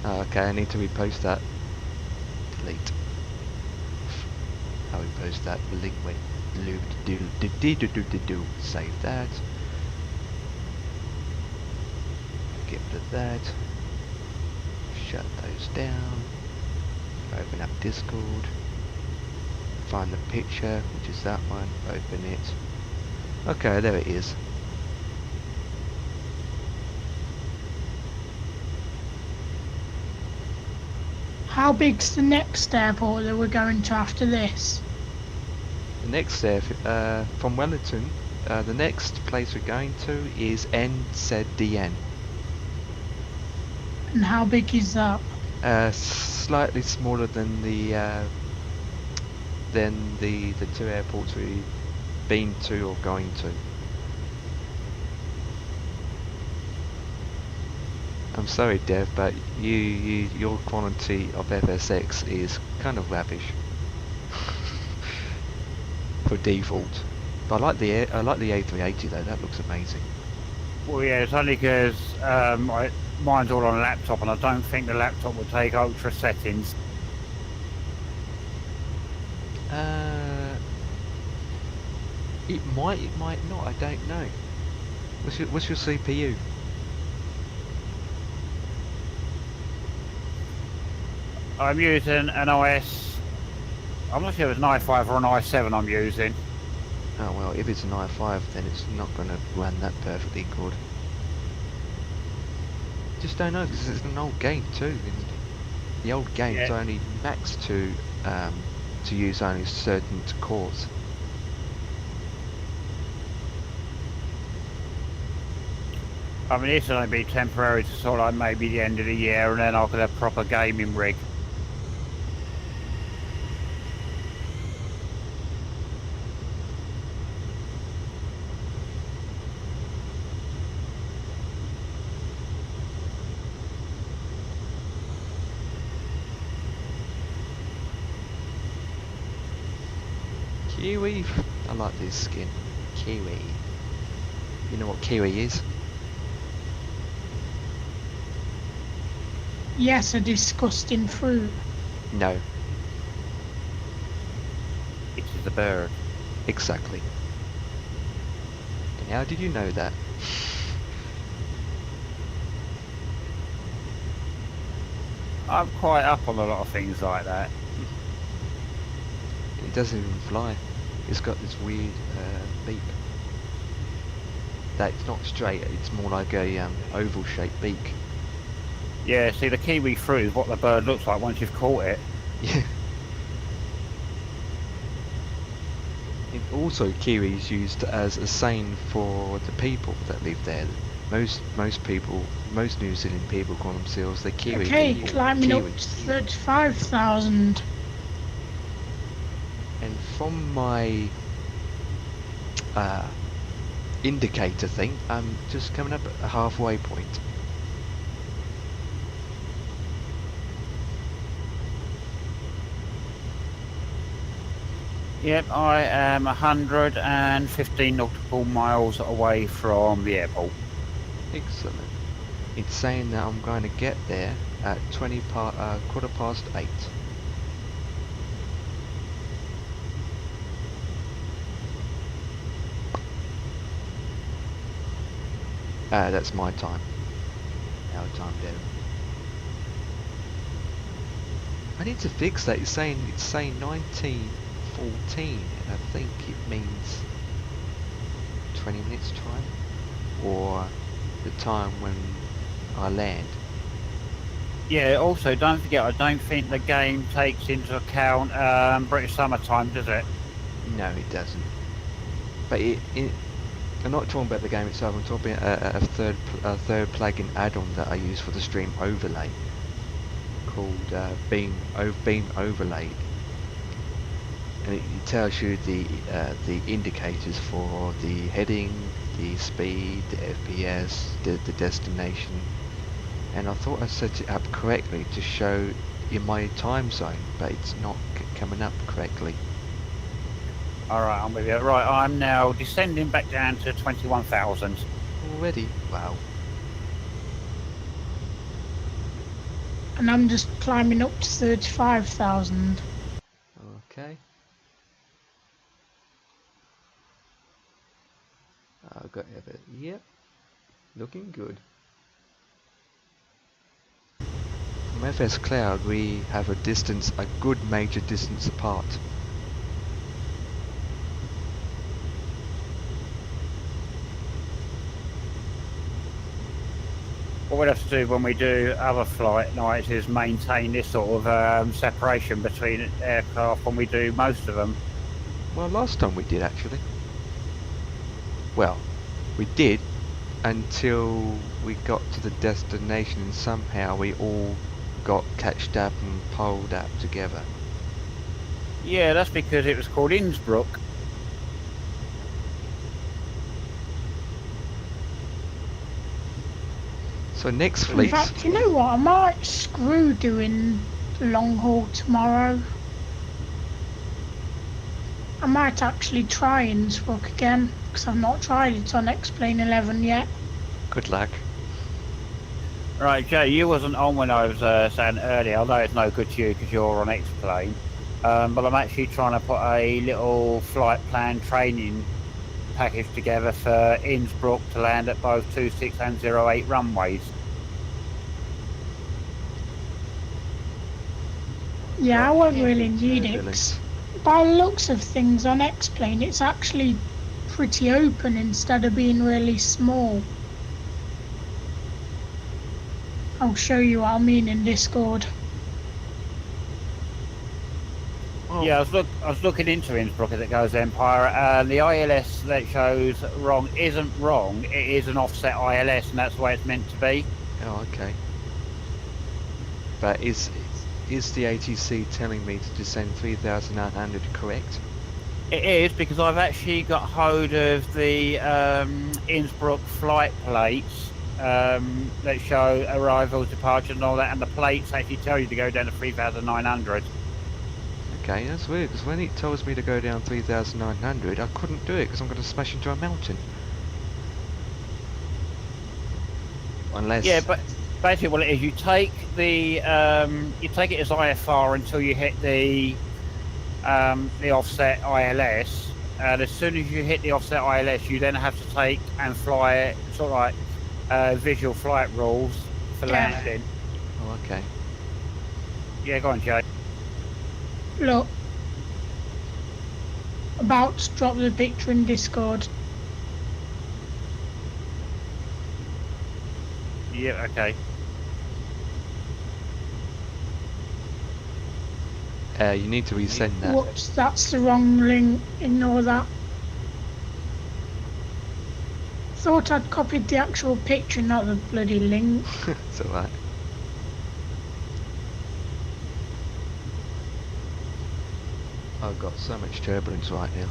Oh, okay, I need to repost that. Delete. I'll repost that. The link went do. Save that. Get rid of that. Shut those down. Open up Discord. Find the picture, which is that one. Open it. Okay, there it is. How big's the next airport that we're going to after this? The next from Wellington, the next place we're going to is NZDN. And how big is that? Slightly smaller than the two airports we've been to or going to. I'm sorry, Dev, but your quantity of FSX is kind of rubbish for default. But I like the A380 though. That looks amazing. Well, yeah, it's only because mine's all on a laptop and I don't think the laptop will take ultra settings. It might not. I don't know. What's your CPU? I'm using an OS. I'm not sure if it's an i5 or an i7 I'm using. Oh well, if it's an i5, then it's not going to run that perfectly good. Just don't know because it's an old game too. And the old games Yeah. only max to use only certain cores. I mean, this will only be temporary to sort of like maybe the end of the year, and then I'll get a proper gaming rig. Kiwi. I like this skin. Kiwi. You know what Kiwi is? Yes, a disgusting fruit. No, It is a bird. exactly. And how did you know that? I'm quite up on a lot of things like that. It doesn't even fly. It's got this weird beak. That it's not straight. It's more like a oval-shaped beak. Yeah, see, the kiwi fruit is what the bird looks like once you've caught it. Yeah. Also, kiwi is used as a sign for the people that live there. Most New Zealand people call themselves the Kiwi Okay, people. climbing up Kiwis. to 35,000. And from my indicator thing, I'm just coming up at a halfway point. Yep, I am 115 nautical miles away from the airport. Excellent. It's saying that I'm going to get there at 8:15. That's my time. Our time there. I need to fix that. It's saying 19:14, and I think it means 20 minutes time, or the time when I land. Yeah, also, don't forget, I don't think the game takes into account British summertime, does it? No, it doesn't. But I'm not talking about the game itself. I'm talking about a third plugin add-on that I use for the stream overlay, called Beam Overlay, and it tells you the indicators for the heading, the speed, the FPS, the destination. And I thought I set it up correctly to show in my time zone, but it's not coming up correctly. Alright, I'm with you. Right, I'm now descending back down to 21,000. Already? Wow. And I'm just climbing up to 35,000. Okay. I've got it. Yep. Looking good. From FS Cloud we have a good major distance apart. What we'll have to do when we do other flight nights is maintain this sort of separation between aircraft when we do most of them. Well, last time we did actually. Well, we did until we got to the destination and somehow we all got catched up and pulled up together. Yeah, that's because it was called Innsbruck. So next In fleet. fact, you know what? I might screw doing long haul tomorrow. I might actually try Innsbruck again, because I've not tried it on X-Plane 11 yet. Good luck. Right, Joe, you wasn't on when I was saying earlier. I know it's no good to you because you're on X-Plane, but I'm actually trying to put a little flight plan training package together for Innsbruck to land at both 26 and 08 runways. Yeah, I won't really need it. Brilliant. 'Cause by the looks of things on X-Plane, it's actually pretty open instead of being really small. I'll show you what I mean in Discord. Oh, Yeah, I was looking into Innsbruck as it goes Empire, and the ILS that shows wrong isn't wrong. It is an offset ILS, and that's the way it's meant to be. Oh, okay. But is the ATC telling me to descend 3,900 correct? It is, because I've actually got hold of the Innsbruck flight plates that show arrivals, departures, and all that, and the plates actually tell you to go down to 3,900. Okay, that's weird, because when it tells me to go down 3,900, I couldn't do it because I'm going to smash into a mountain. Unless... Yeah, but basically what it is, you take the you take it as IFR until you hit the offset ILS, and as soon as you hit the offset ILS, you then have to take and fly it, sort of like visual flight rules for landing. Oh, okay. Yeah, go on, Jay. Look. About to drop the picture in Discord. Yeah, okay. You need to resend that. Whoops, that's the wrong link. Ignore that. Thought I'd copied the actual picture, not the bloody link. It's alright. I've got so much turbulence right now.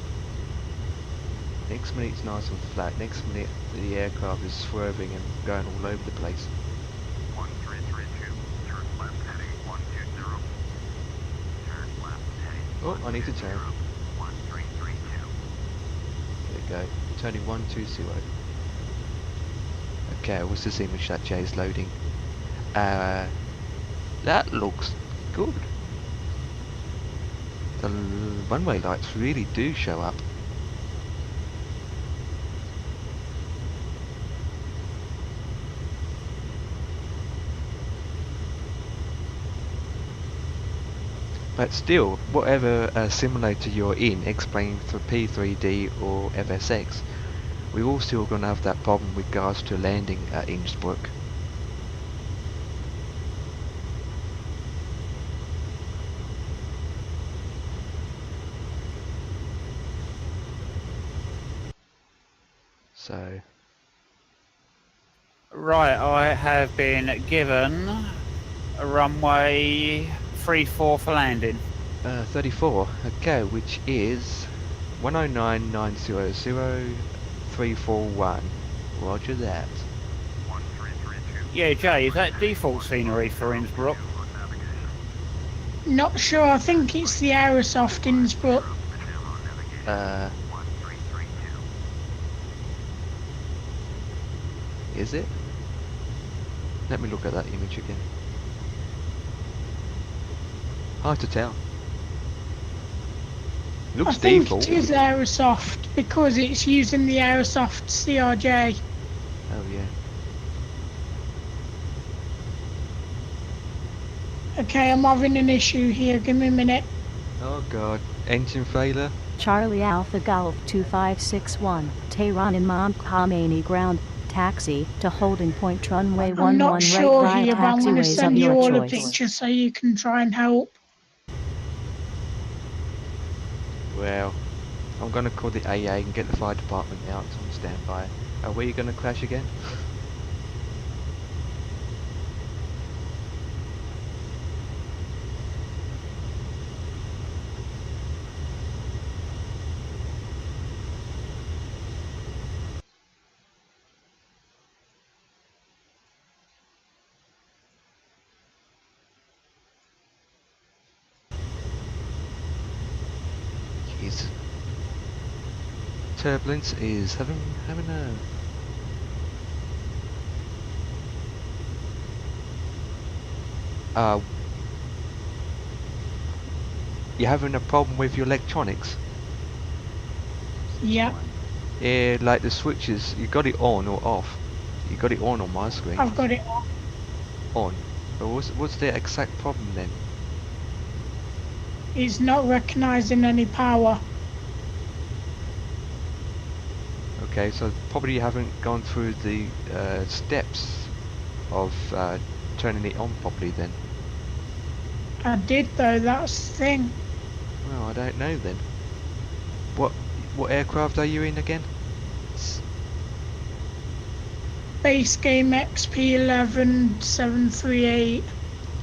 Next minute it's nice and flat, next minute the aircraft is swerving and going all over the place. 1332, turn left heading 120. Turn left heading Oh, I need to turn. 1332. There we go. Turning 120. Okay, what's this image that Jay's loading? That looks good. The runway lights really do show up. But still, whatever simulator you're in, X-Plane for P3D or FSX, we're all still going to have that problem with regards to landing at Innsbruck. So, Right, I have been given a runway 34 for landing. 34, okay, which is 109,900,341. Roger that. 1332. Yeah, Jay, is that default scenery for Innsbruck? Not sure, I think it's the Aerosoft Innsbruck. 1332. Is it? Let me look at that image again. Hard to tell. Looks I think default. it is Aerosoft because it's using the Aerosoft CRJ. Oh yeah. Okay, I'm having an issue here, give me a minute. Oh god. Engine failure? Charlie Alpha Golf 2561, Tehran Imam Khomeini ground, taxi to holding point runway I'm 11 not sure right here, but I'm going to taxiways of send you your all a choice. picture so you can try and help. Well, I'm gonna call the AA and get the fire department out on standby. Were you gonna crash again? Jeez. Turbulence is having a... You're having a problem with your electronics? Yeah, Yeah, like the switches, you got it on or off? You got it on my screen. I've got it on. On. But what's the exact problem then? It's not recognising any power. Okay, so probably you haven't gone through the steps of turning it on properly then. I did though, that's the thing. Well, I don't know then. What aircraft are you in again? Base game XP 11738.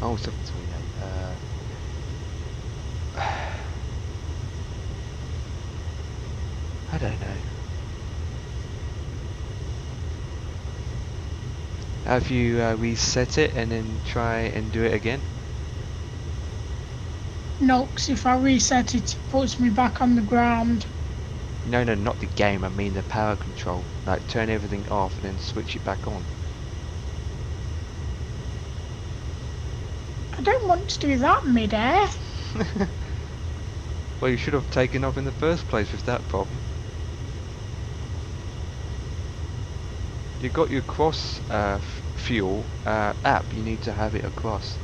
Oh, 738. I don't know. Have you reset it and then try and do it again? No, 'cause if I reset it, it puts me back on the ground. No, not the game. I mean the power control. Like turn everything off and then switch it back on. I don't want to do that mid-air. Well, you should have taken off in the first place with that problem. You got your cross fuel app. You need to have it across.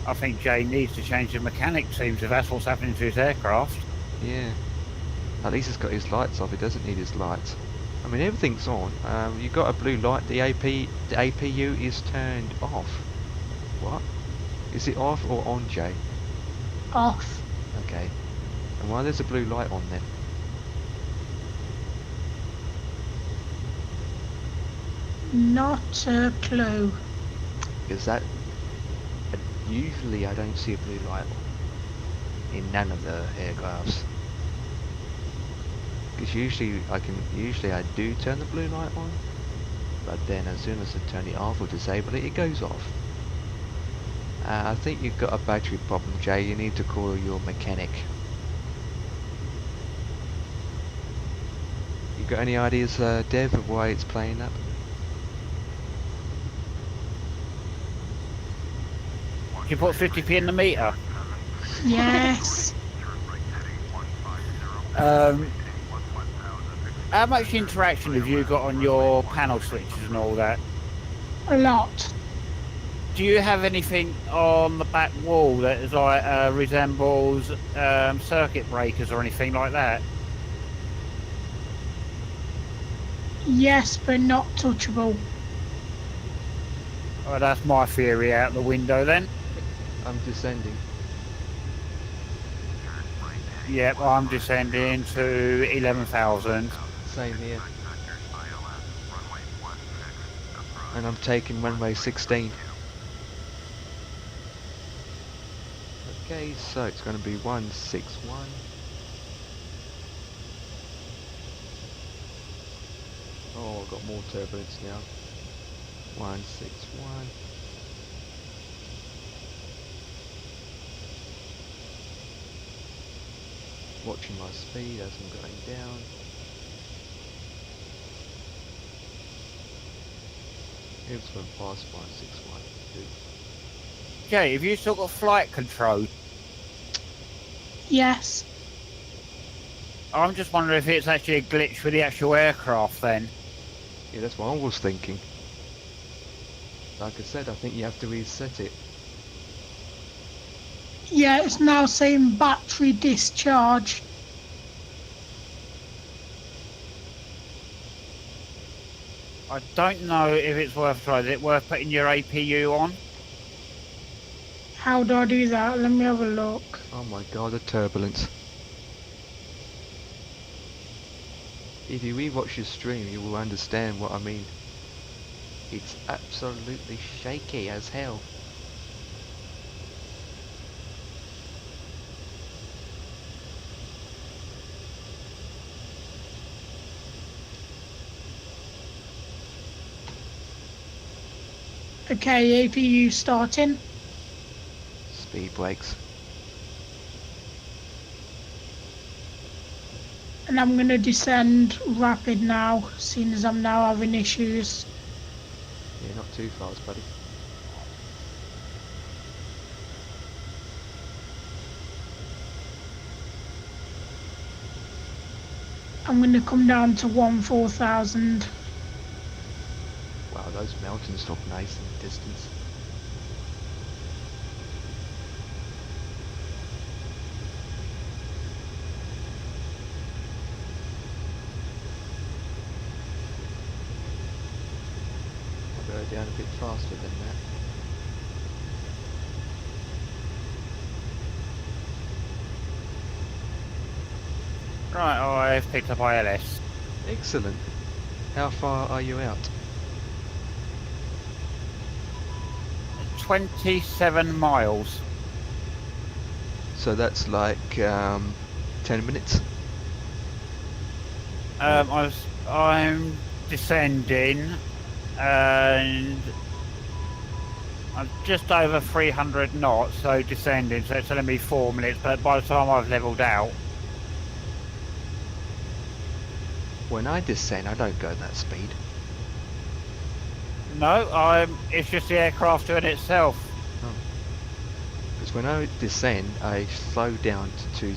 I think Jay needs to change the mechanic teams if that's what's happening to his aircraft. Yeah. At least it's got his lights off. It doesn't need his lights. I mean, everything's on. You got a blue light. The APU is turned off. What? Is it off or on, Jay? Off. Okay. And why there's a blue light on then? Not a clue. Is that... usually I don't see a blue light in none of the aircrafts. Because usually I do turn the blue light on, but then as soon as I turn it off or disable it, it goes off. I think you've got a battery problem, Jay. You need to call your mechanic. You got any ideas, Dev, of why it's playing up? You put 50p in the meter. Yes. How much interaction have you got on your panel switches and all that? A lot. Do you have anything on the back wall that is like resembles circuit breakers or anything like that? Yes, but not touchable. Oh, that's my theory out the window then. I'm descending. Yep, I'm descending to 11,000. Same here. And I'm taking runway 16. Okay, so it's going to be 161. Oh, I've got more turbulence now. 161. Watching my speed as I'm going down. It went past 161. Good. Jay, have you still got flight control? Yes. I'm just wondering if it's actually a glitch for the actual aircraft then. Yeah, that's what I was thinking. Like I said, I think you have to reset it. Yeah, it's now saying battery discharge. I don't know if it's worth trying. Is it worth putting your APU on? How do I do that? Let me have a look. Oh my god, the turbulence. If you rewatch your stream, you will understand what I mean. It's absolutely shaky as hell. Okay, APU starting. Speed brakes. And I'm going to descend rapid now, seeing as I'm now having issues. Yeah, not too fast, buddy. I'm going to come down to 14,000. Wow, those mountains look nice in the distance. I'll go down a bit faster than that. Right, I've picked up ILS. Excellent. How far are you out? 27 miles. So that's like 10 minutes. I'm descending, and I'm just over 300 knots, so descending, so it's telling me 4 minutes, but by the time I've levelled out, When I descend, I don't go that speed. no, it's just the aircraft doing itself. Because when I descend, I slow down to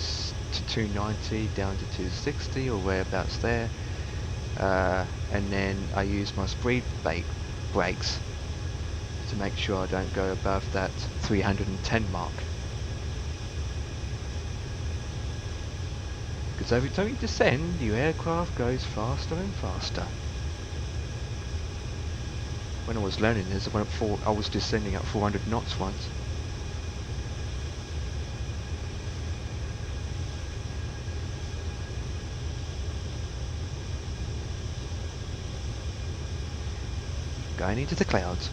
290, down to 260 or whereabouts there. And then I use my speed brakes to make sure I don't go above that 310 mark. Because every time you descend, your aircraft goes faster and faster. When I was learning this, I was descending at 400 knots once. Going into the clouds.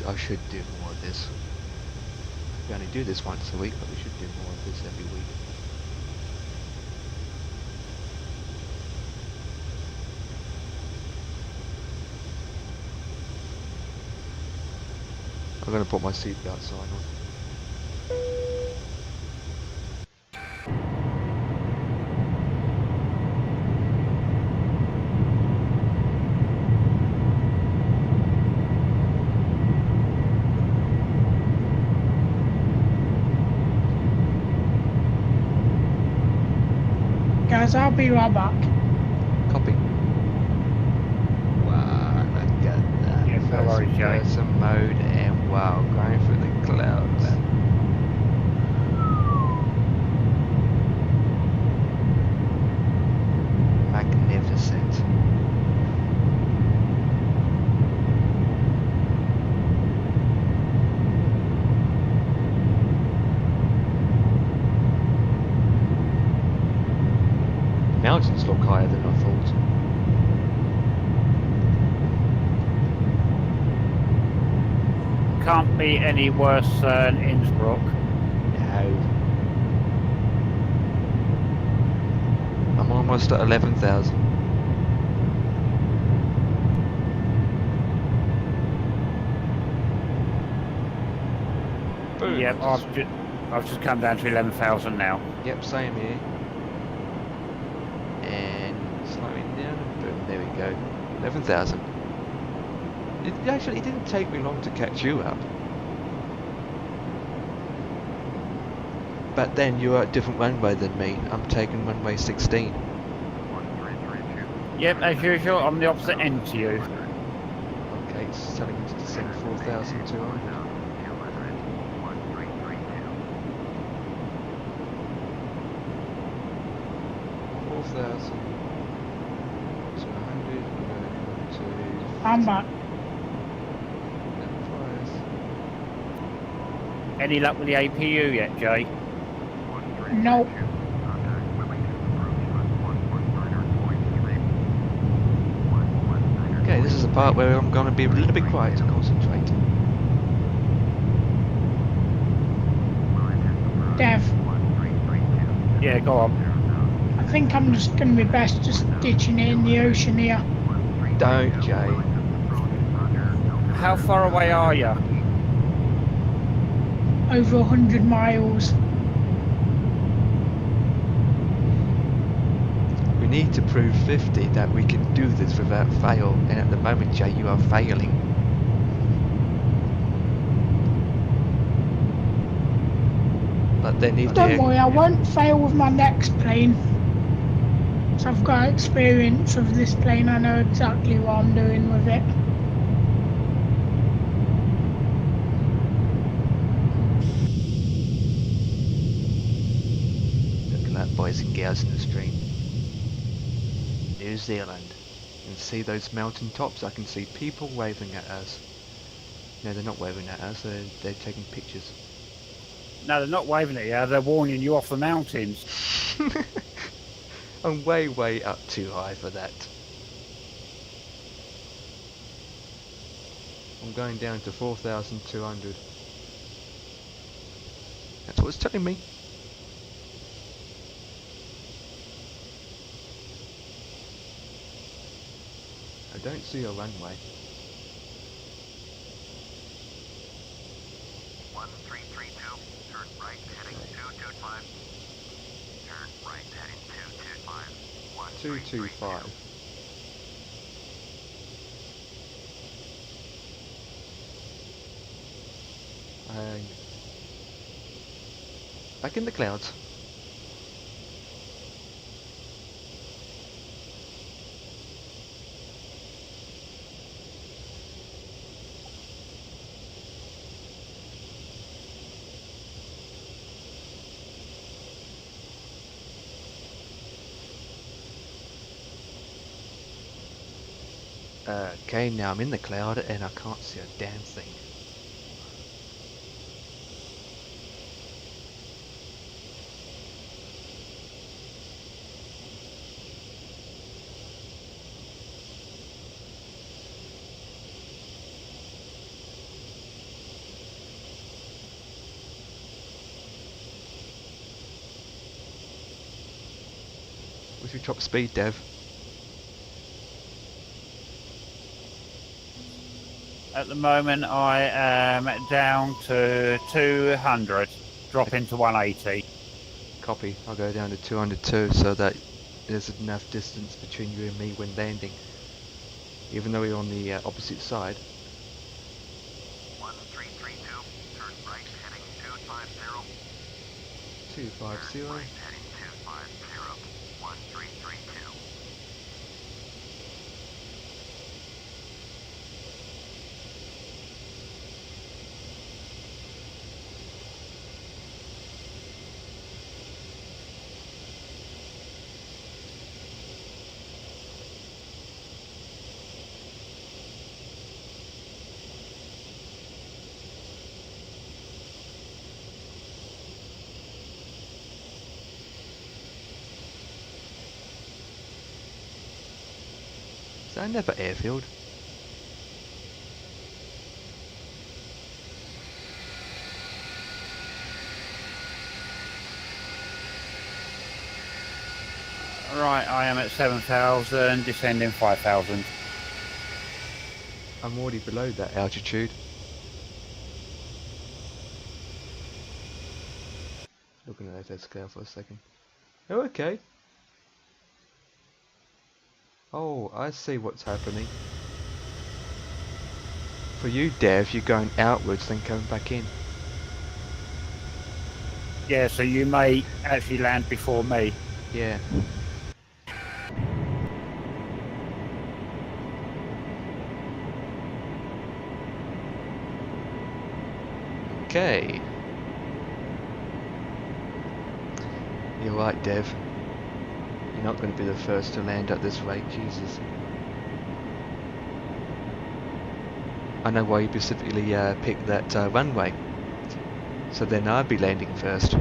I should do more of this. We only do this once a week, but we should do more of this every week. I'm going to put my seatbelt sign on. Guys, I'll be right back. Copy. Wow, look at that. Yeah, no worries, Joey. First person mode and wow, going through the clouds. Magnificent. Mountains look higher than I thought. Can't be any worse than Innsbruck. No. I'm almost at 11,000. Boom. Yep, I've just come down to 11,000 now. Yep, same here. And slowing down, and boom, there we go. 11,000. It didn't take me long to catch you up. But then you're at a different runway than me. I'm taking runway 16. 1332. Yep, as usual, I'm the opposite end to you. Okay, it's telling me to descend 4,200. 4,200. I'm back. Any luck with the APU yet, Jay? No. Okay, this is the part where I'm going to be a little bit quiet to concentrate. Dev, Yeah, go on. I think I'm just going to be best just ditching it in the ocean here. Don't, Jay. How far away are you? Over 100 miles. We need to prove 50 that we can do this without fail, and at the moment, Jay, you are failing. But they need Don't to... worry, I won't fail with my next plane. So I've got experience of this plane, I know exactly what I'm doing with it. Look at that, boys and girls in the stream. New Zealand. And see those mountain tops? I can see people waving at us. No, they're not waving at us, they're taking pictures. No, they're not waving at you, they're warning you off the mountains. I'm way, way up too high for that. I'm going down to 4,200. That's what it's telling me. I don't see a runway. 1332, turn right heading 225. Turn right heading 225. 225. Back in the clouds. Okay, now I'm in the cloud and I can't see a damn thing. What's your top speed, Dev? At the moment, I am down to 200, dropping to 180. Copy. I'll go down to 202 so that there's enough distance between you and me when landing. Even though we're on the opposite side. 1332, turn right heading 250. 250. Turn right heading 250. 1332. Is that never airfield? Right, I am at 7,000, descending 5,000. I'm already below that altitude. Looking at that scale for a second. Oh, okay. Oh, I see what's happening. For you, Dev, you're going outwards then coming back in. Yeah, so you may actually land before me. Yeah. Okay. You're right, Dev. You're not going to be the first to land at this rate, Jesus. I know why you specifically picked that runway. So then I'd be landing first.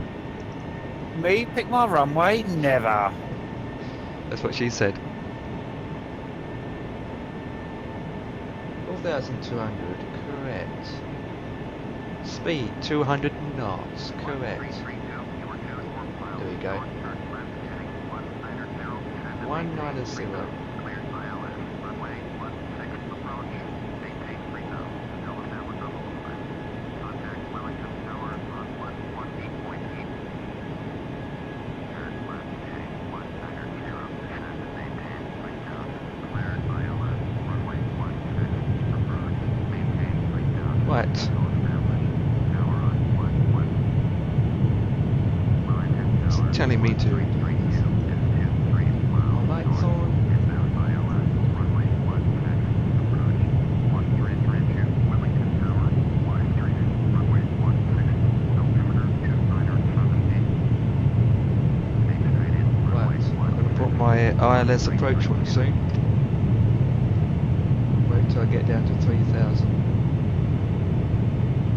Me pick my runway? Never. That's what she said. 4,200, correct. Speed 200 knots, correct. There we go. 190. Cleared by LS, runway 16 approach, maintain 3000, Alabama double flight. Contact Wellington Tower on 118.8. Turn left heading 190, descend and maintain 3000, cleared by LS, runway 16 approach, maintain 3000. What? Tower on 11. Wellington Tower. It's telling me to. Lights on. Right, I'm going to put my ILS approach one soon. Wait till I get down to 3,000.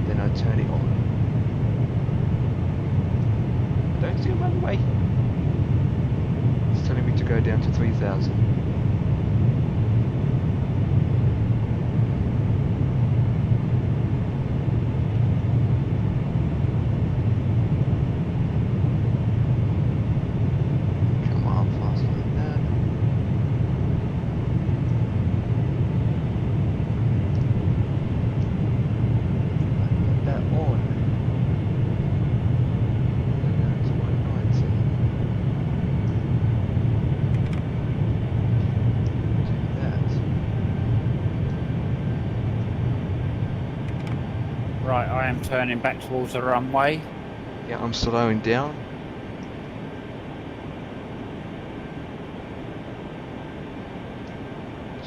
Then I turn it on. I don't see a runway. It's telling me to go down to 3,000. Come on, faster than that. Put that on. Go down to 190. Do that. Right, I am turning back towards the runway. Yeah, I'm slowing down.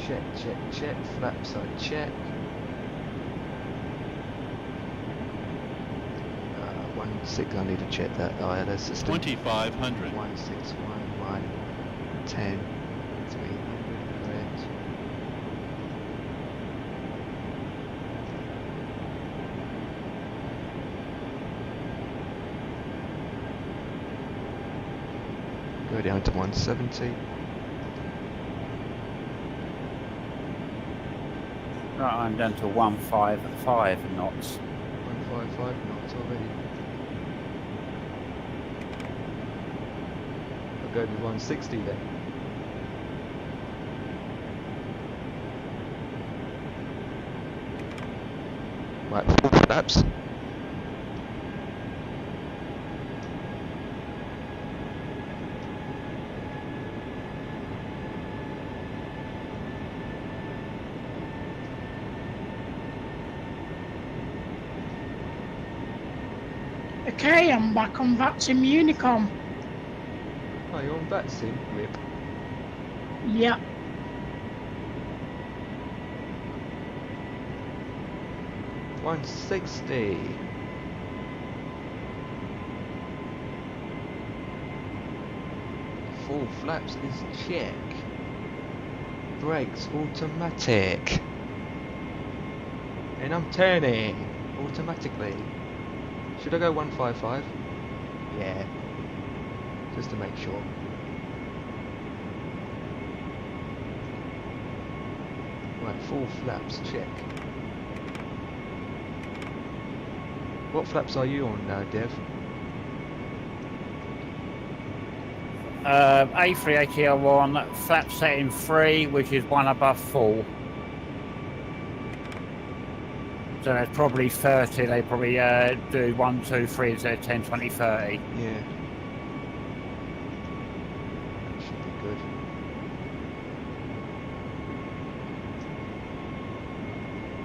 Check, check, check. Flaps I check. 16, I need to check that ILS system. 2500. 1611 10 300 correct. Go down to 170. Right, I'm down to 155 knots. 155 knots already. I'll go with 160 then. Right, 4 flaps. Okay, I'm back on VATSIM Unicom. Oh, you're on VATSIM? Whip. Yeah. $160. Full flaps is check. Brakes automatic. And I'm turning automatically. Should I go 155? Yeah. Just to make sure. Right, full flaps, check. What flaps are you on now, Dev? A380L1, flap setting 3, which is one above full. So there's probably 30, they probably do 1, 2, 3 instead of 10, 20, 30. Yeah. That should be good.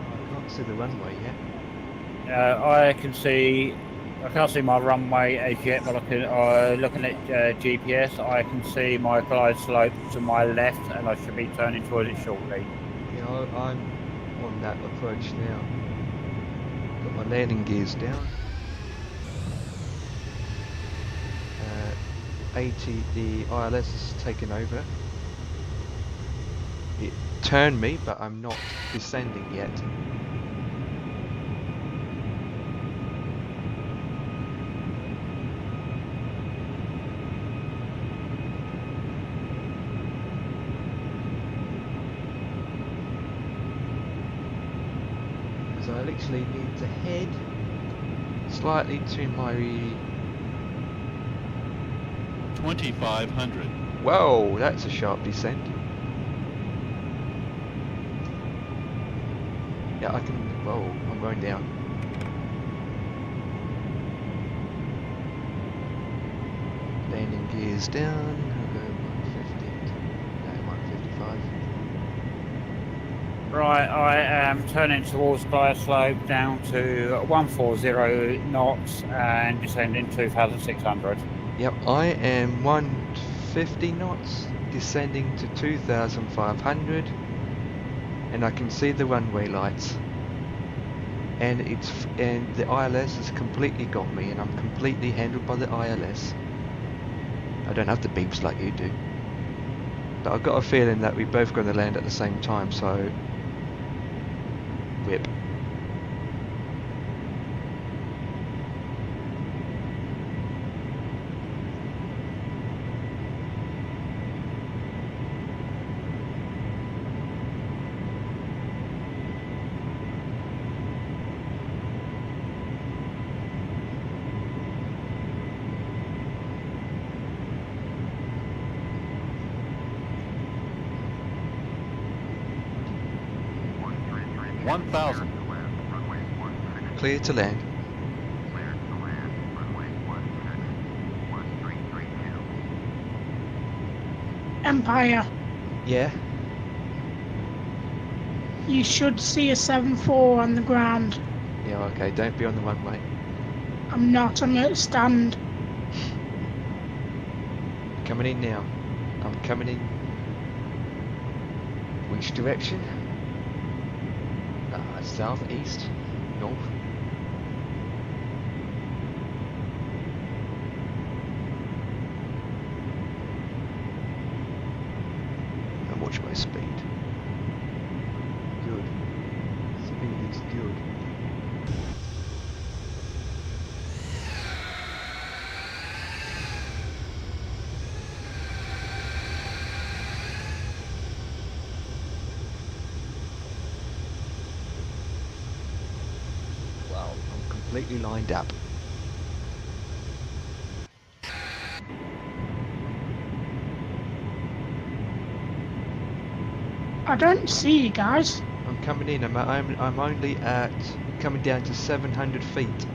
Oh, I can't see the runway yet. I can't see my runway as yet, but I can, looking at GPS, I can see my glide slope to my left, and I should be turning towards it shortly. Yeah, I'm on that approach now. Got my landing gears down. 80, the ILS is taken over. It turned me, but I'm not descending yet. So I literally need to head slightly to my... 2500. Whoa, that's a sharp descent. Yeah, I can... Whoa, I'm going down. Landing gears down. I'll go 150. No, 155. Right, I am turning towards glide slope down to 140 knots and descending 2,600. Yep, I am 150 knots, descending to 2,500, and I can see the runway lights. And the ILS has completely got me, and I'm completely handled by the ILS. I don't have the beeps like you do. But I've got a feeling that we're both going to land at the same time, so... Whip. One 1,000. runway 16, Clear to land. clear to land, runway 16, 1332. Empire, Yeah. you should see a 7-4 on the ground. Yeah, okay, don't be on the runway. I'm not, I'm at stand. Coming in now. I'm coming in. Which direction? South, east, north. And watch my speed. Good. Speed is good. Wow, I'm completely lined up. I don't see you guys. I'm coming in. I'm only at coming down to 700 feet.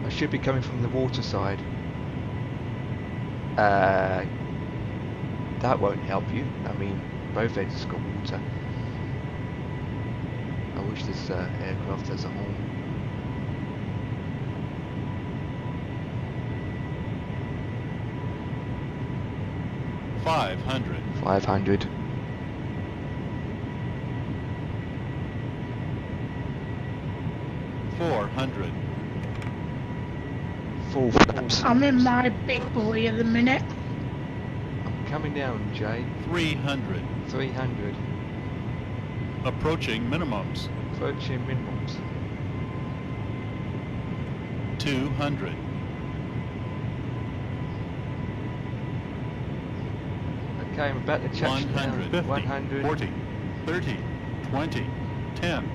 I should be coming from the water side. That won't help you. I mean, both ends got water. I wish this aircraft has a home. Five hundred. 500. Four hundred. Full flaps. I'm in my big boy at the minute. I'm coming down, Jay. 300. 300. Approaching minimums. Approaching minimums. 200. Okay, I'm about to touch 150. down. 100. 40. 30. 20. 10.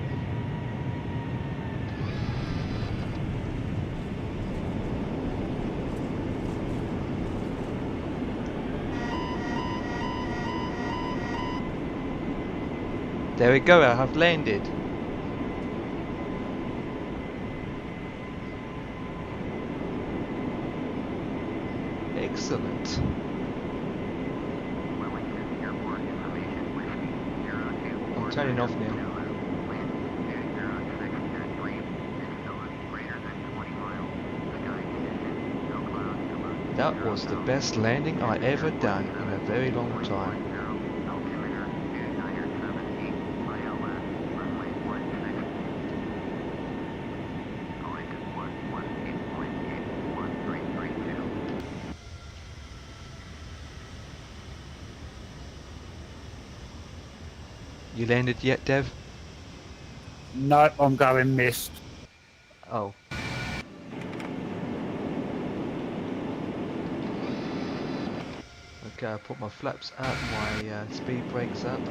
There we go, I have landed. Excellent. Wellington Airport Information Whiskey 024. I'm turning off now. Wind at 06 and visibility greater than 20 miles. Sky conditions, no clouds, alert. That was the best landing I ever done in a very long time. Altimeter at 978 ILS, runway 16. Going to 118.81332. You landed yet, Dev? Nope, I'm going missed. Oh. Okay, I put my flaps up, my speed brakes up.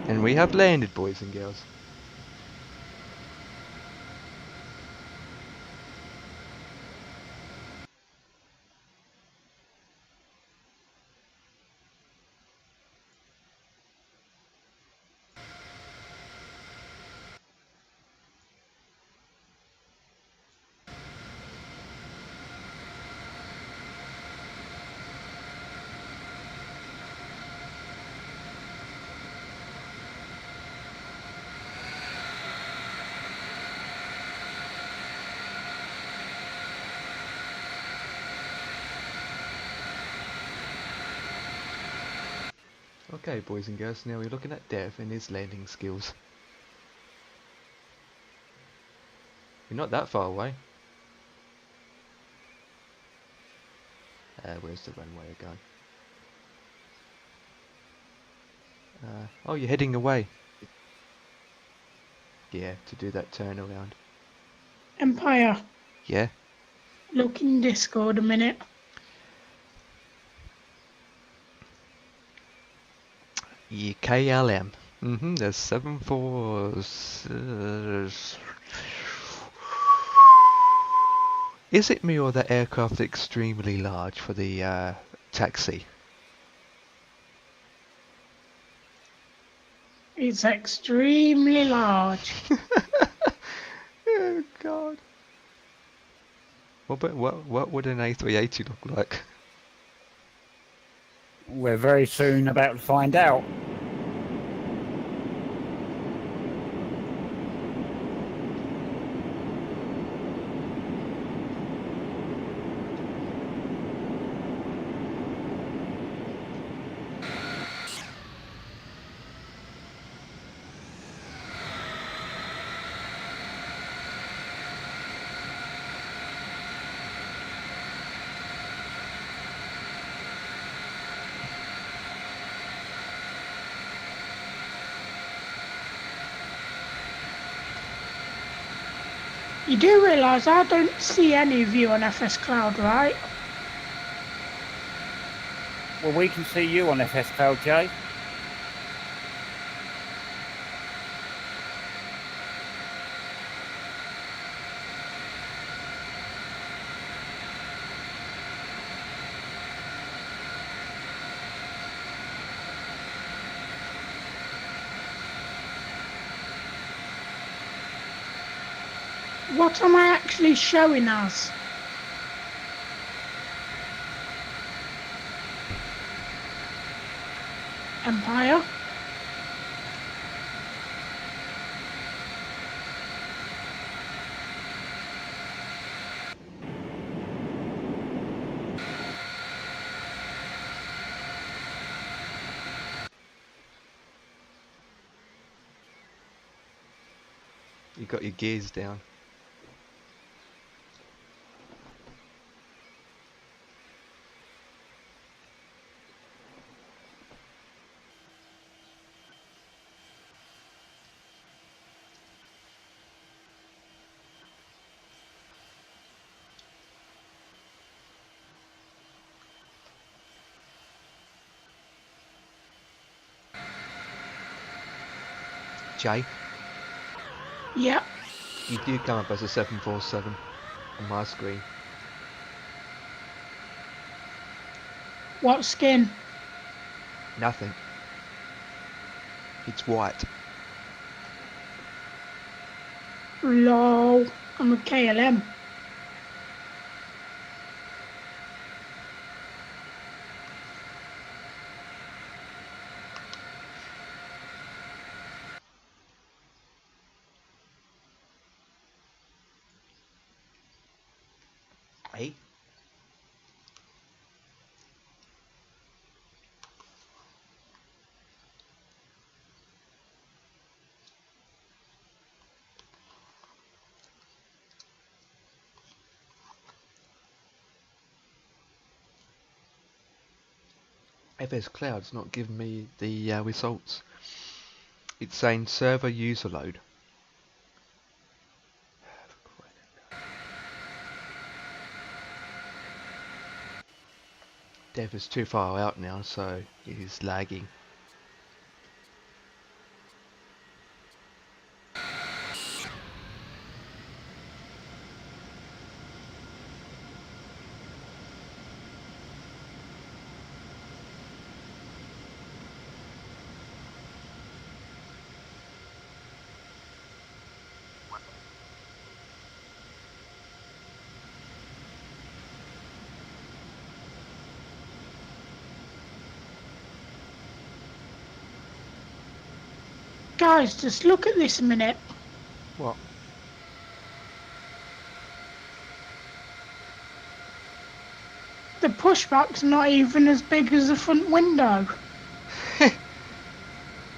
And we have landed, boys and girls. Okay, boys and girls, now we're looking at Dev and his landing skills. You're not that far away. Where's the runway again? Oh, you're heading away. Yeah, to do that turnaround. Empire, Yeah. look in Discord a minute. Yeah, KLM. There's 7-4s. Is it me or that aircraft extremely large for the taxi? It's extremely large. Oh God. What would an A380 look like? We're very soon about to find out. You do realise I don't see any of you on FS Cloud, right? Well, we can see you on FS Cloud, Jay. What am I actually showing as? Empire? You got your gears down. Jay, Yep. you do come up as a 747 on my screen. What skin? Nothing. It's white. Lol. I'm a KLM. Hey? FS Cloud's not giving me the results. It's saying server user load. Dev is too far out now, so it is lagging. Guys, just look at this a minute. What? The pushback's not even as big as the front window.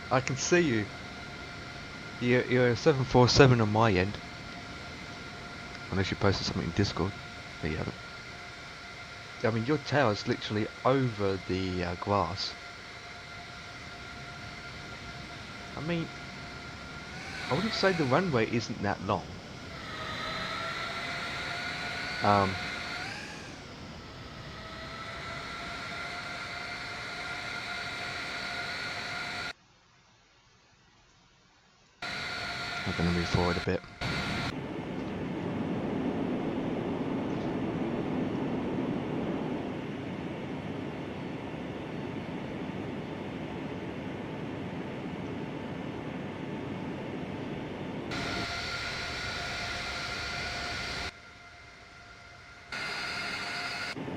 I can see you. You're a 747 on my end. Unless you posted something in Discord. There you have it. I mean, your tower's literally over the grass. I mean, I wouldn't say the runway isn't that long. I'm going to move forward a bit.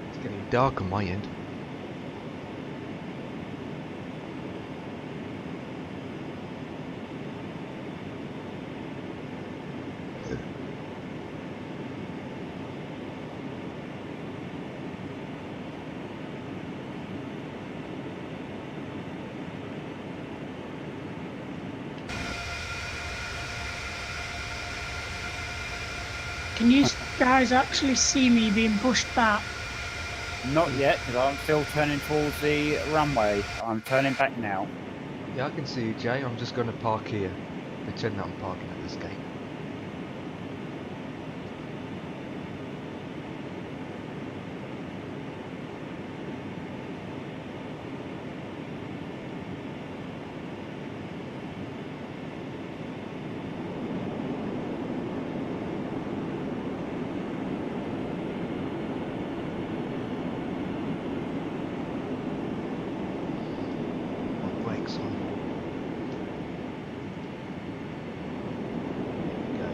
It's getting dark on my end. Can you guys actually see me being pushed back? Not yet, because I'm still turning towards the runway. I'm turning back now. Yeah, I can see you, Jay. I'm just going to park here. Pretend that I'm parking at this gate. Brakes on. There we go.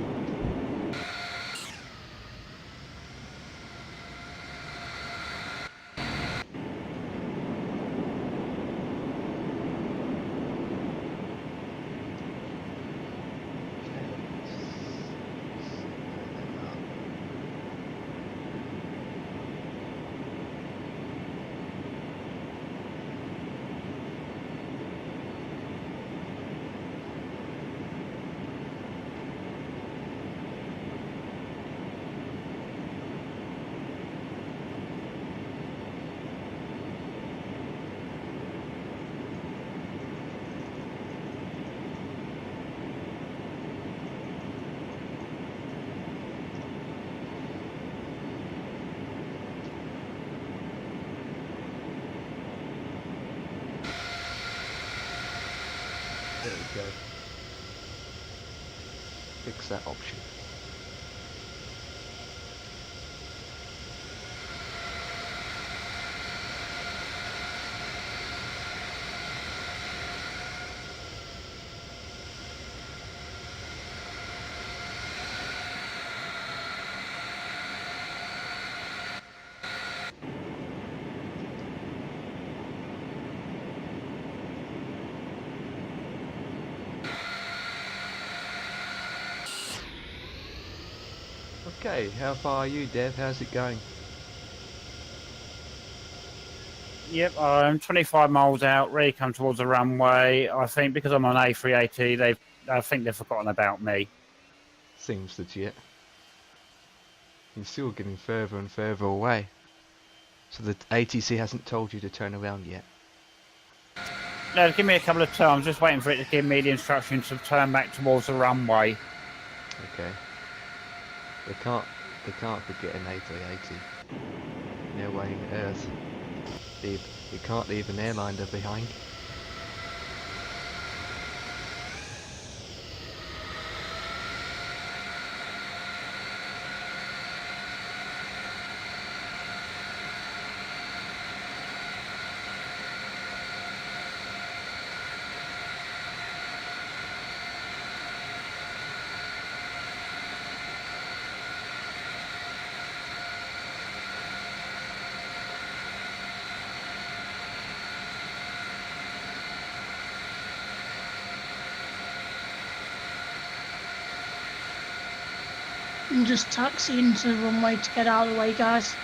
There we go. Fix that option. Okay, how far are you, Dev? How's it going? Yep, I'm 25 miles out, ready to come towards the runway. I think because I'm on A380, I think they've forgotten about me. Seems legit. You're still getting further and further away. So the ATC hasn't told you to turn around yet. No, give me a couple of times, just waiting for it to give me the instruction to turn back towards the runway. Okay. They can't forget an A380. No way on earth. You can't leave an airliner behind. I'm just taxiing to the runway to get out of the way, guys.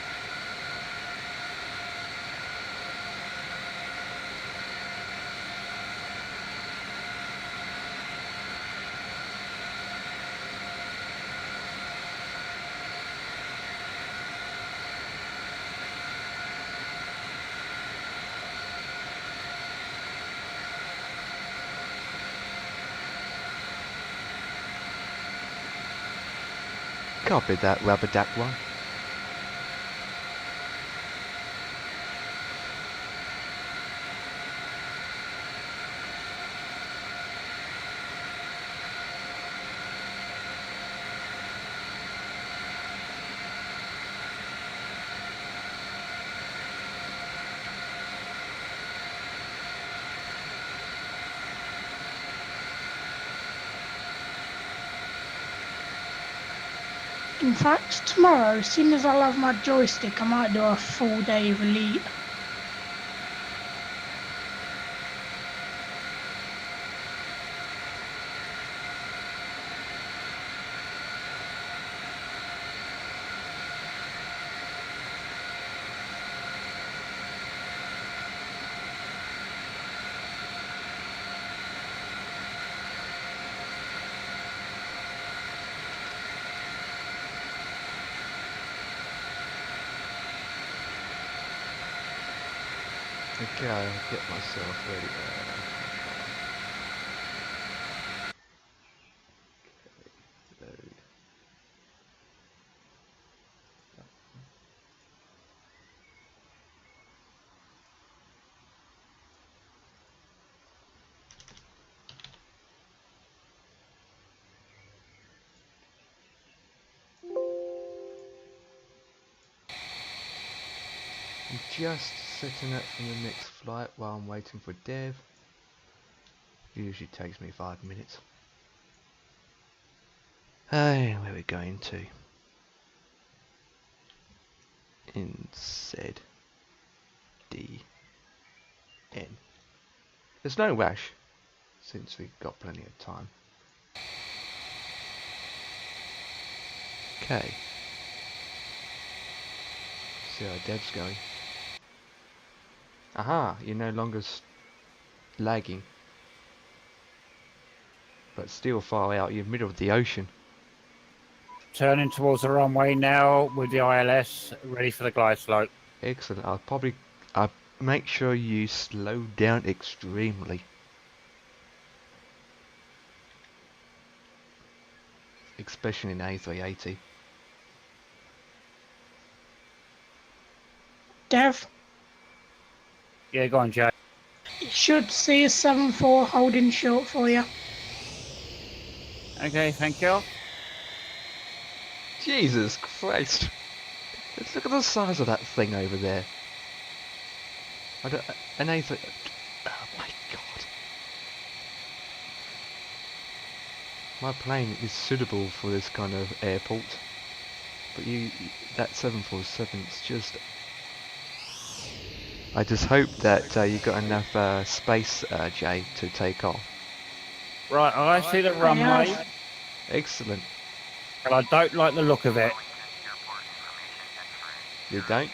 Copy that, Rubber Duck One. In fact, tomorrow, as soon as I'll have my joystick, I might do a full day of Elite. Okay, I'll get myself ready. Load. I'm just setting up for the next flight while I'm waiting for Dev. Usually takes me 5 minutes. Hey, where are we going to? NZDN. There's no rush, since we've got plenty of time. Okay. See how Dev's going. Aha, you're no longer lagging. But still far out, you're middle of the ocean. Turning towards the runway now with the ILS ready for the glide slope. Excellent. I'll make sure you slow down extremely. Especially in A380. Dev, Yeah, go on, Jay. you should see a 7-4 holding short for you. Okay, thank you. Jesus Christ. Let's look at the size of that thing over there. An A3... Oh my god. My plane is suitable for this kind of airport. But that 747's just... I just hope that you got enough space, Jay, to take off. Right, I see the runway, Excellent. but I don't like the look of it. You don't?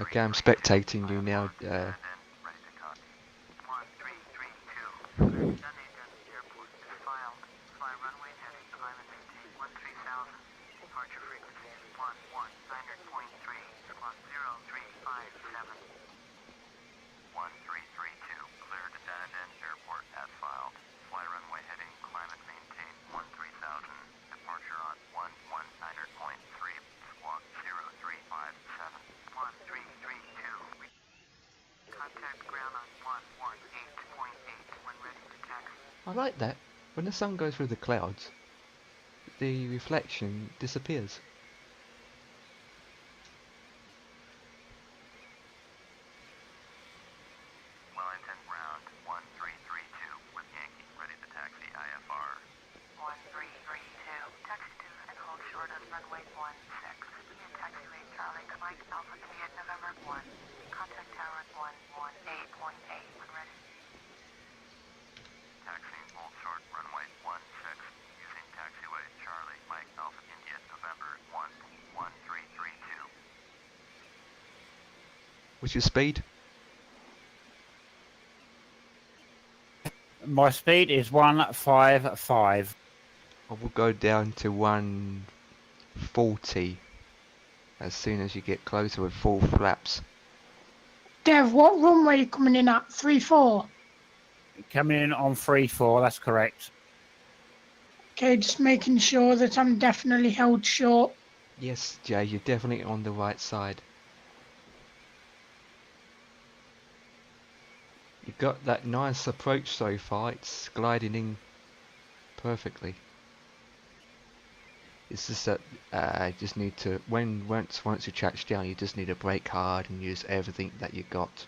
Okay, I'm spectating you now. I like that. When the sun goes through the clouds, the reflection disappears. Wellington ground 1332 with Yankee ready to taxi IFR. 1332, taxi to and hold short on runway 16. Begin taxiway Charlie, Mike Alpha Juliet November 1. Contact tower at 118.8 when ready. Taxiing hold short runway 16 using taxiway Charlie, Mike Alpha India November 11332. What's your speed? My speed is 155. I will go down to 140 as soon as you get closer with full flaps. Dev, what runway are you coming in at? 3-4? Coming in on 3-4, that's correct. Okay, just making sure that I'm definitely held short. Yes, Jay, you're definitely on the right side. You've got that nice approach so far. It's gliding in perfectly. It's just that you just need to, once you touch down, you just need to brake hard and use everything that you got,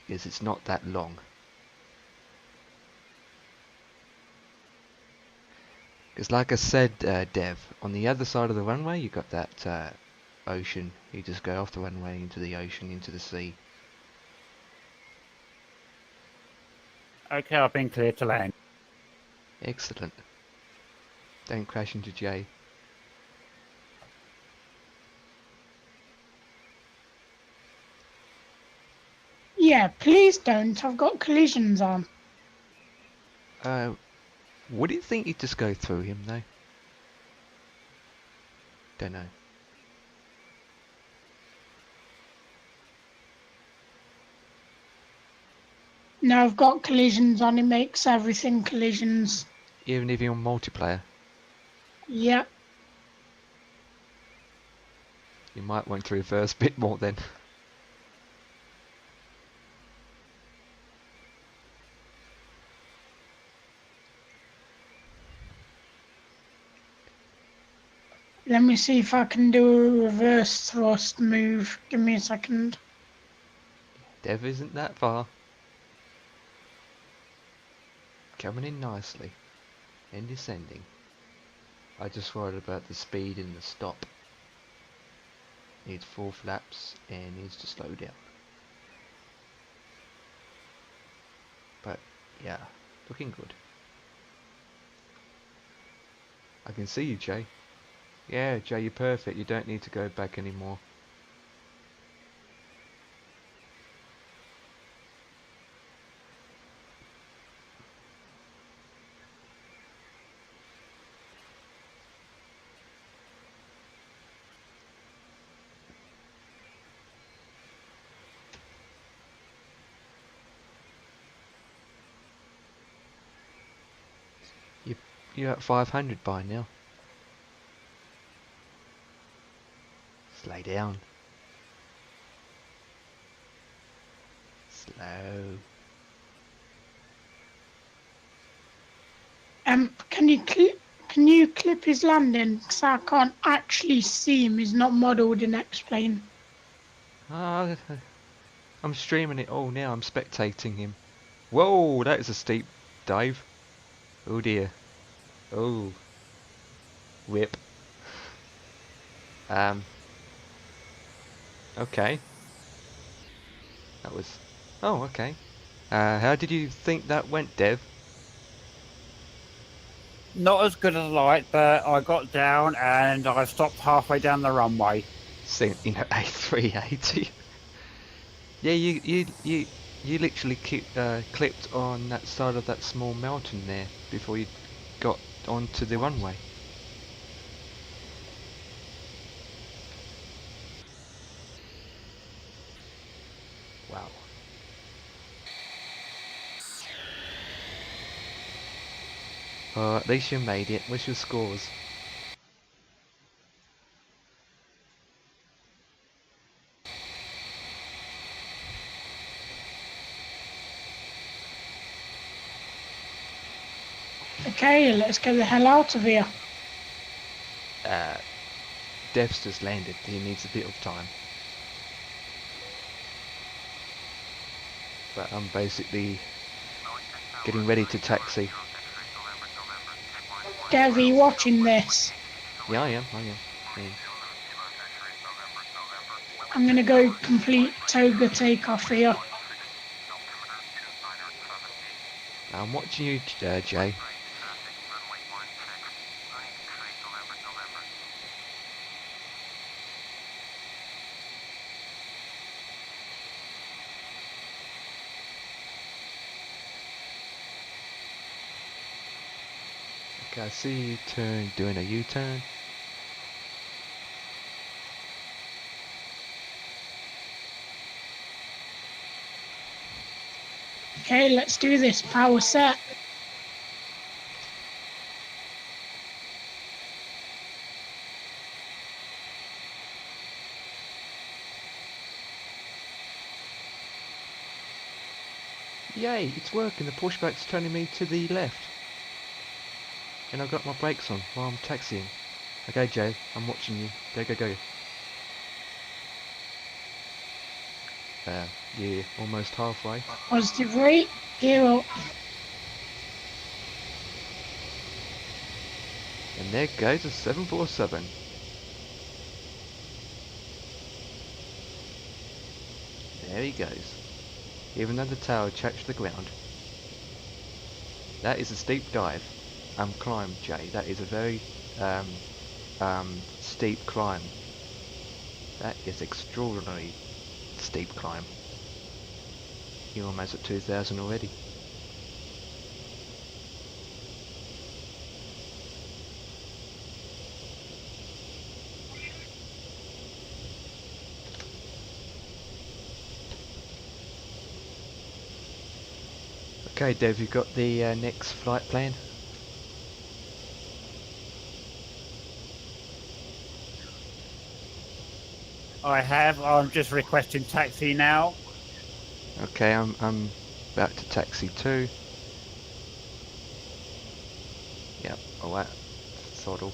because it's not that long. Because like I said, Dev, on the other side of the runway, you got that ocean. You just go off the runway into the ocean, into the sea. Okay, I've been cleared to land. Excellent. Don't crash into Jay. Yeah, please don't. I've got collisions on. Would you think you'd just go through him though? Don't know. No, I've got collisions on. It makes everything collisions. Even if you're on multiplayer, Yep. you might want to reverse a bit more then. Let me see if I can do a reverse thrust move. Give me a second. Dev isn't that far. Coming in nicely. And descending. I just worried about the speed and the stop. Needs 4 flaps and needs to slow down. But yeah, looking good. I can see you, Jay. Yeah, Jay, you're perfect. You don't need to go back anymore. You're at 500 by now. Slow down. Slow. Can you clip his landing? Because I can't actually see him. He's not modelled in X-Plane. Ah, I'm streaming it all now. I'm spectating him. Whoa, that is a steep dive. Oh dear. Oh. Whip. Okay. That was... Oh, okay. How did you think that went, Dev? Not as good as I like, but I got down and I stopped halfway down the runway. You know, A380. Yeah, you literally clipped on that side of that small mountain there before you got onto the runway. Wow. At least you made it. What's your scores? Okay, let's get the hell out of here. Dev's just landed. He needs a bit of time. But I'm basically getting ready to taxi. Dev, are you watching this? Yeah, I am. Yeah. I'm going to go complete toga takeoff here. I'm watching you, Jay. Okay, I see you doing a U-turn. Okay, let's do this. Power set. Yay, it's working. The pushback's turning me to the left. And I've got my brakes on while I'm taxiing. Okay, Jay, I'm watching you. Go, go, go. Yeah, almost halfway. Positive rate. Gear up. And there goes a 747. There he goes. Even though the tower touched the ground. That is a steep dive. Climb, Jay. That is a very steep climb. That is extraordinary steep climb. You're almost at 2,000 already. Okay, Dev, you got the next flight plan? I have. I'm just requesting taxi now. Okay, I'm about to taxi too. Yep, alright. Throttle.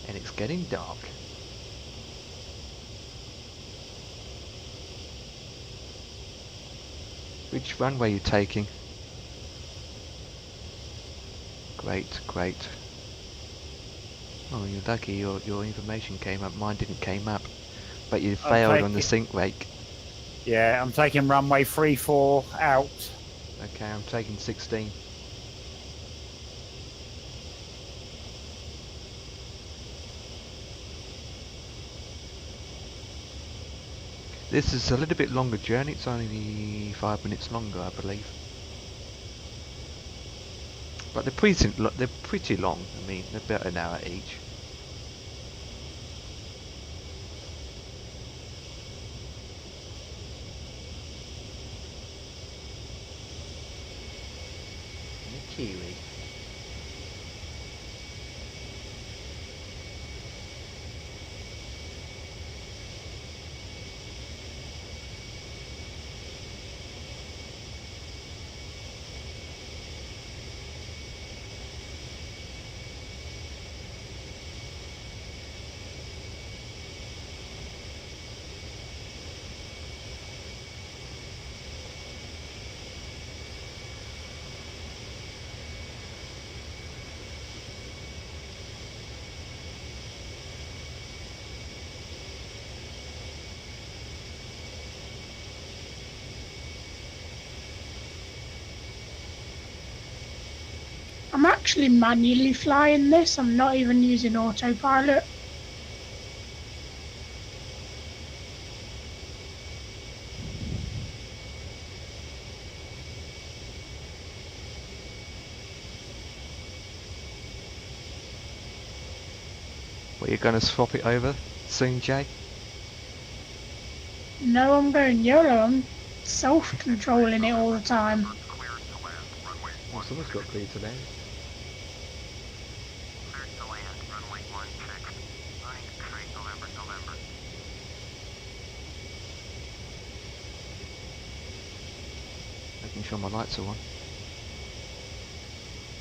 And it's getting dark. Which runway are you taking? Great, great. Oh, you're lucky your information came up. Mine didn't came up. But you failed on the sync rate. Yeah, I'm taking runway 34 out. Okay, I'm taking 16. This is a little bit longer journey. It's only 5 minutes longer, I believe. But they're pretty long. I mean, they're about an hour each. And a KIWI. I'm actually manually flying this. I'm not even using autopilot. Well, you're going to swap it over soon, Jay? No, I'm going YOLO. I'm self-controlling it all the time. Cleared to land. Runway Oh, someone's got clear to land. cleared to land. Runway 16. Flying straight November, November. Making sure my lights are on.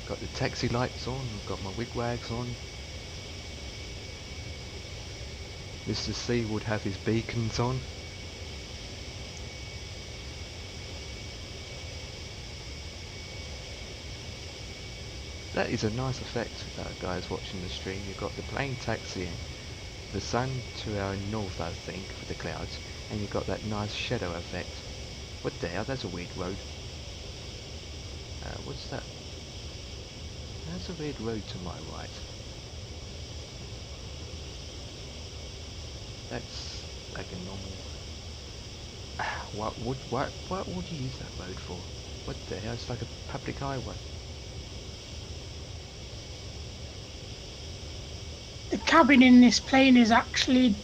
Got the taxi lights on, I've got my wigwags on. Mr. C would have his beacons on. That is a nice effect, guys watching the stream. You've got the plane taxiing, the sun to our north, I think, for the clouds, and you've got that nice shadow effect. What the hell? That's a weird road. What's that? There's a weird road to my right. That's like a normal. What would you use that road for? What the hell? It's like a public highway. The cabin in this plane is actually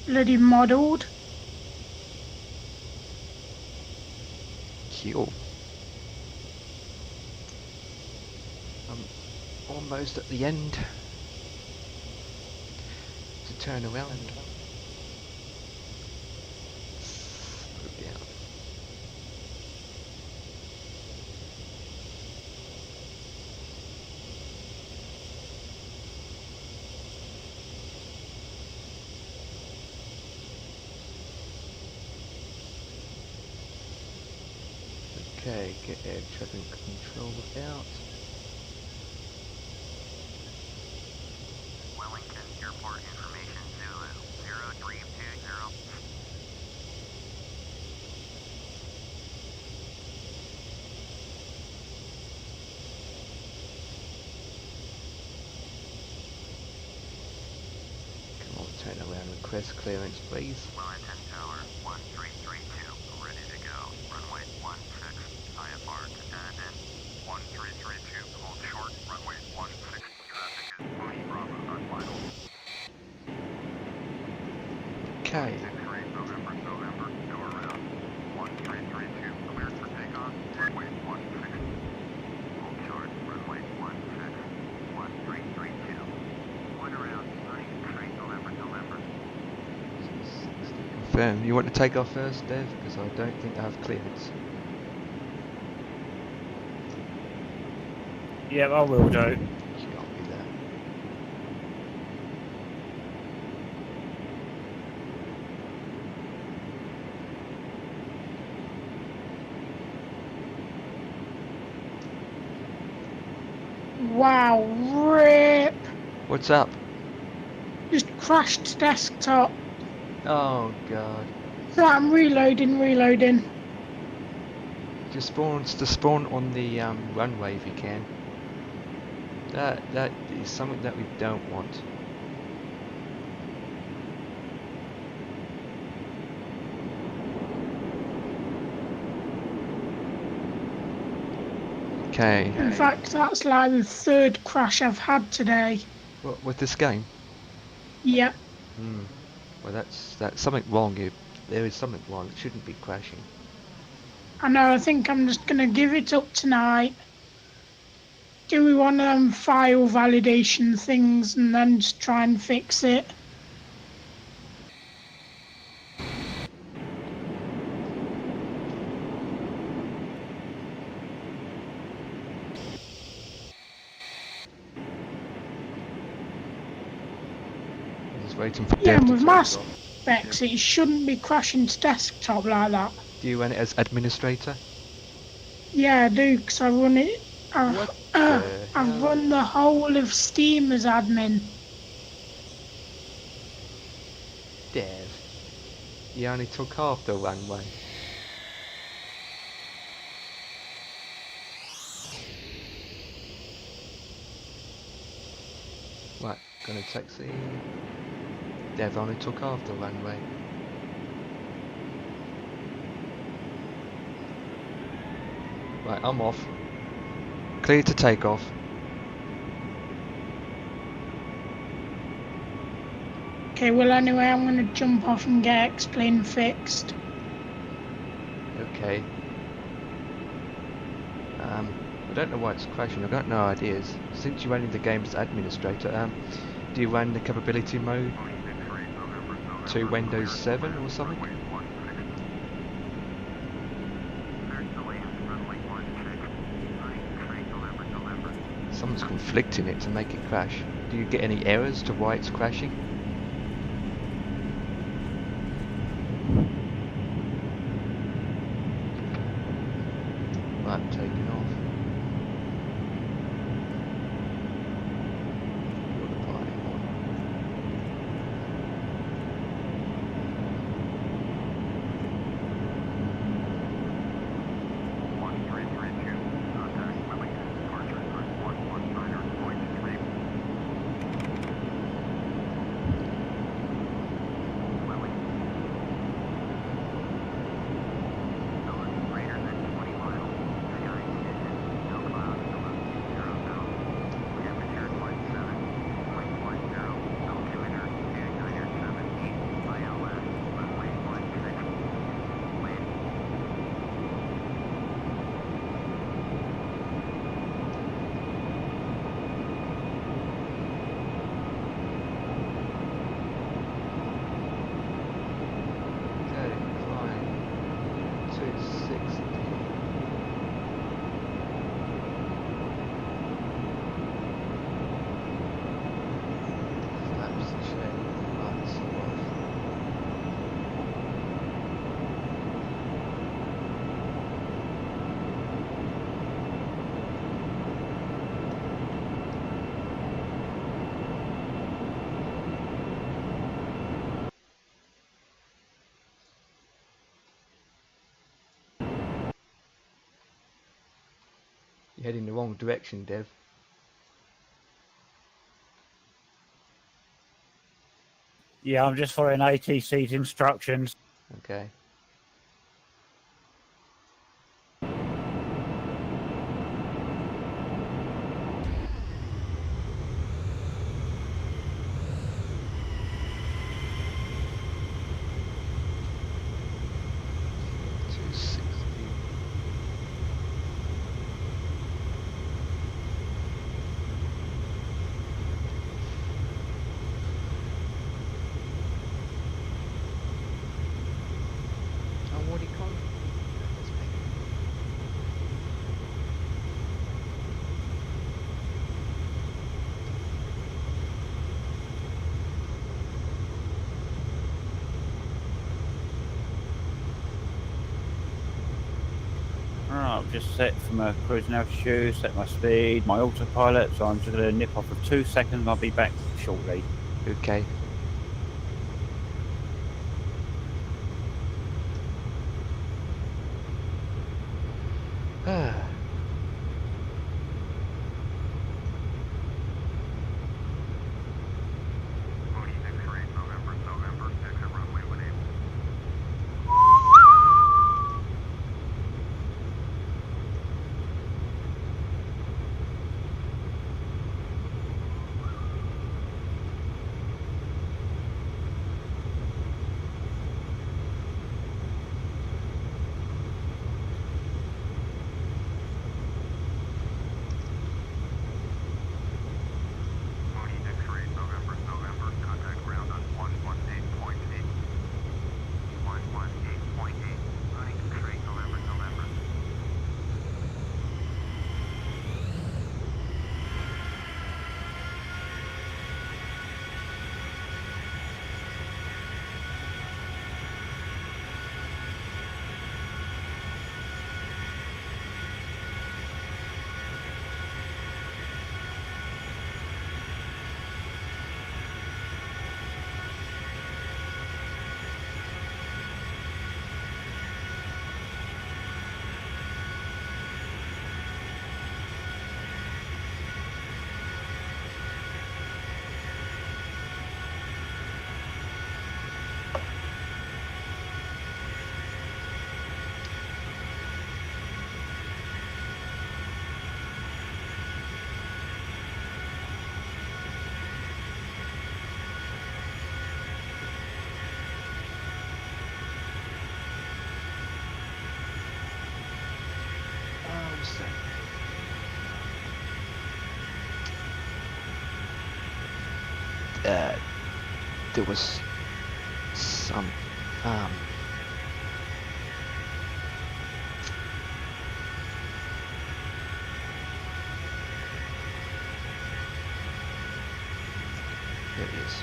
bloody modelled. Cool. I'm almost at the end to turn around. Slow down. Okay, get air traffic control out. Wellington Airport Information Zulu 0320. Come on, turn around, request clearance please. Wellington Tower 1332, ready to go. Runway 16, IFR to NZDN 1332, hold short. Runway 16, traffic is 40 Bravo, not final. Okay, 63 November, go around. 1332, cleared for takeoff. Runway 16, hold short. Runway 16, 1332. One around, running straight, November. confirm. You want to take off first, Dev? Because I don't think I have clearance. Yeah, I will do. Copy that. Wow, rip! What's up? Just crashed desktop. Oh god. So I'm reloading. Just spawn on the runway if you can. That is something that we don't want. Okay. In fact, that's like the third crash I've had today. What with this game? Yep. Well, that's something wrong. There is something wrong. It shouldn't be crashing. I know, I think I'm just going to give it up tonight. Do one of them file validation things and then just try and fix it. Just waiting for Yeah, Dev and to with take my off. specs, it shouldn't be crashing to desktop like that. Do you run it as administrator? Yeah, I do, because I run it. What the I hell? run the whole of Steam as admin. Dev. You only took half the runway. Right, gonna taxi. Dev only took half the runway. Right, I'm off. Clear to take off. Okay, well anyway, I'm going to jump off and get X-Plane fixed. Okay. I don't know why it's crashing. I've got no ideas. Since you're running the game as administrator, do you run the capability mode to Windows 7 or something? Something's conflicting it to make it crash. Do you get any errors to why it's crashing? Right, I'm taking off. Autopilot on. You're heading the wrong direction, Dev. Yeah, I'm just following ATC's instructions. Okay. Alright, I've just set for my cruising altitude, set my speed, my autopilot, so I'm just going to nip off for 2 seconds and I'll be back shortly. Okay. Ah. Mooney X-ray, November, exit runway 18. Mooney X-ray, November, contact ground on 118.8. 118.8. Mooney X-ray, November. There was some there it is.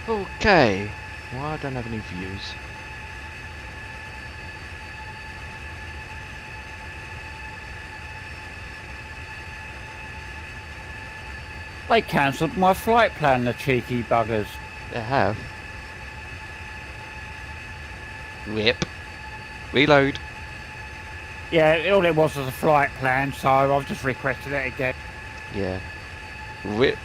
Okay. Well, I don't have any views. They cancelled my flight plan, the cheeky buggers. They have. Rip. Reload. Yeah, all it was a flight plan, so I've just requested it again. Yeah. Rip.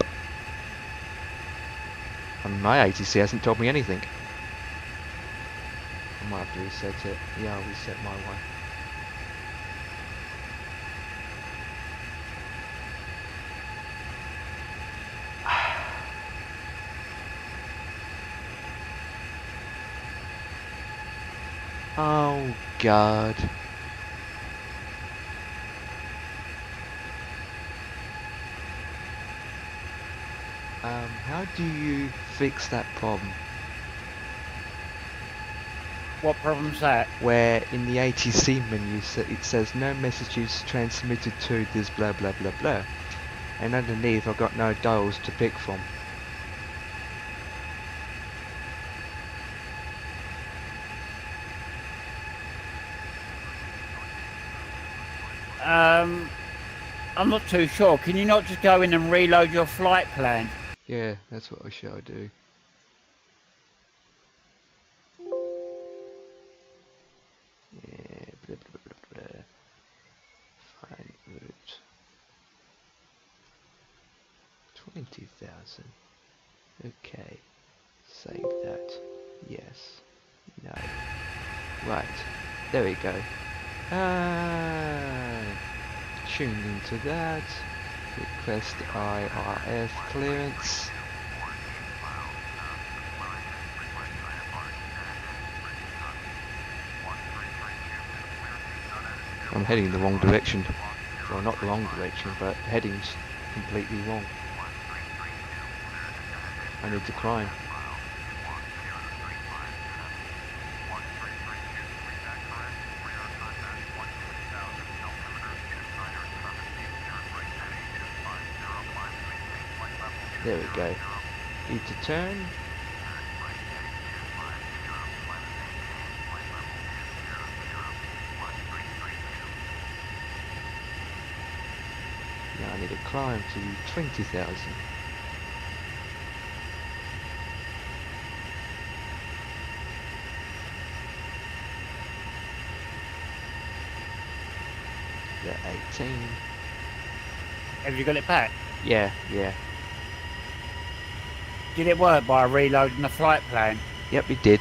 And my ATC hasn't told me anything. I might have to reset it. Yeah, I'll reset my one. Oh God. How do you fix that problem? What problem's that? Where in the ATC menu it says no messages transmitted to this blah blah blah blah, and underneath I've got no dials to pick from. I'm not too sure. Can you not just go in and reload your flight plan? Yeah, that's what I shall do. Yeah, blah, blah, blah, blah. Find route. 20,000. Okay. Save that. Yes. No. Right. There we go. Tune into that. Request IRF clearance. I'm heading in the wrong direction. Well, not the wrong direction, but heading's completely wrong. I need to climb. There we go. Need to turn. Now I need to climb to 20,000. The 18. Have you got it back? Yeah, yeah. Did it work by reloading the flight plan? Yep, it did.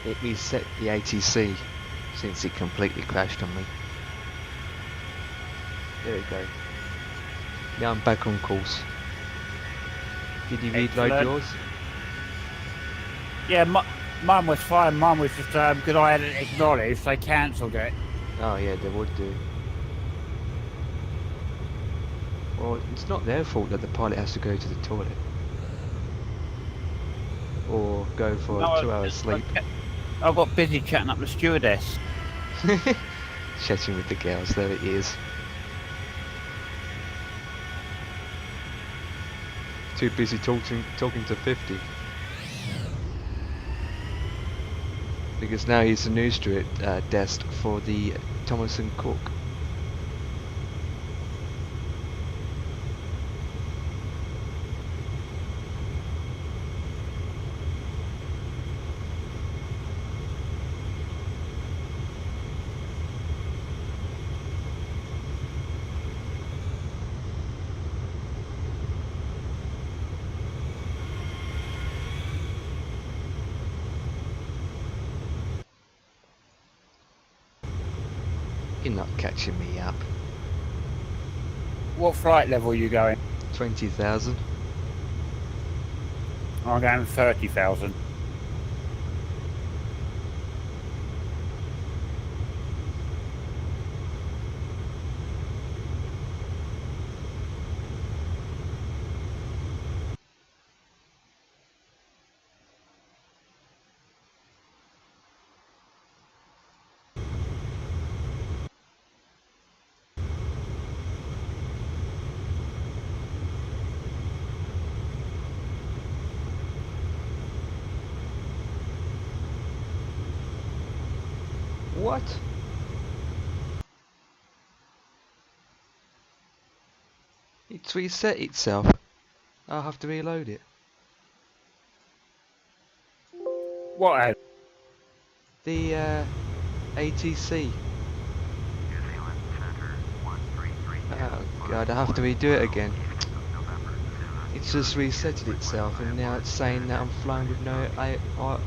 It reset the ATC since it completely crashed on me. There we go. Now I'm back on course. Did you reload Excellent. yours? Yeah, mine was fine. Mine was just because I hadn't acknowledged, they cancelled it. Oh yeah, they would do. Well, it's not their fault that the pilot has to go to the toilet. Or go for a 2-hour sleep. I got busy chatting up the stewardess. Chatting with the girls, there it is. Too busy talking to 50. Because now he's the news steward desk for the Thomas and Cook. You're not catching me up. What flight level are you going? 20,000. I'm going 30,000. What? It's reset itself. I'll have to reload it. What? The ATC. Oh god, I have to redo it again. It's just resetted itself and now it's saying that I'm flying with no IFR.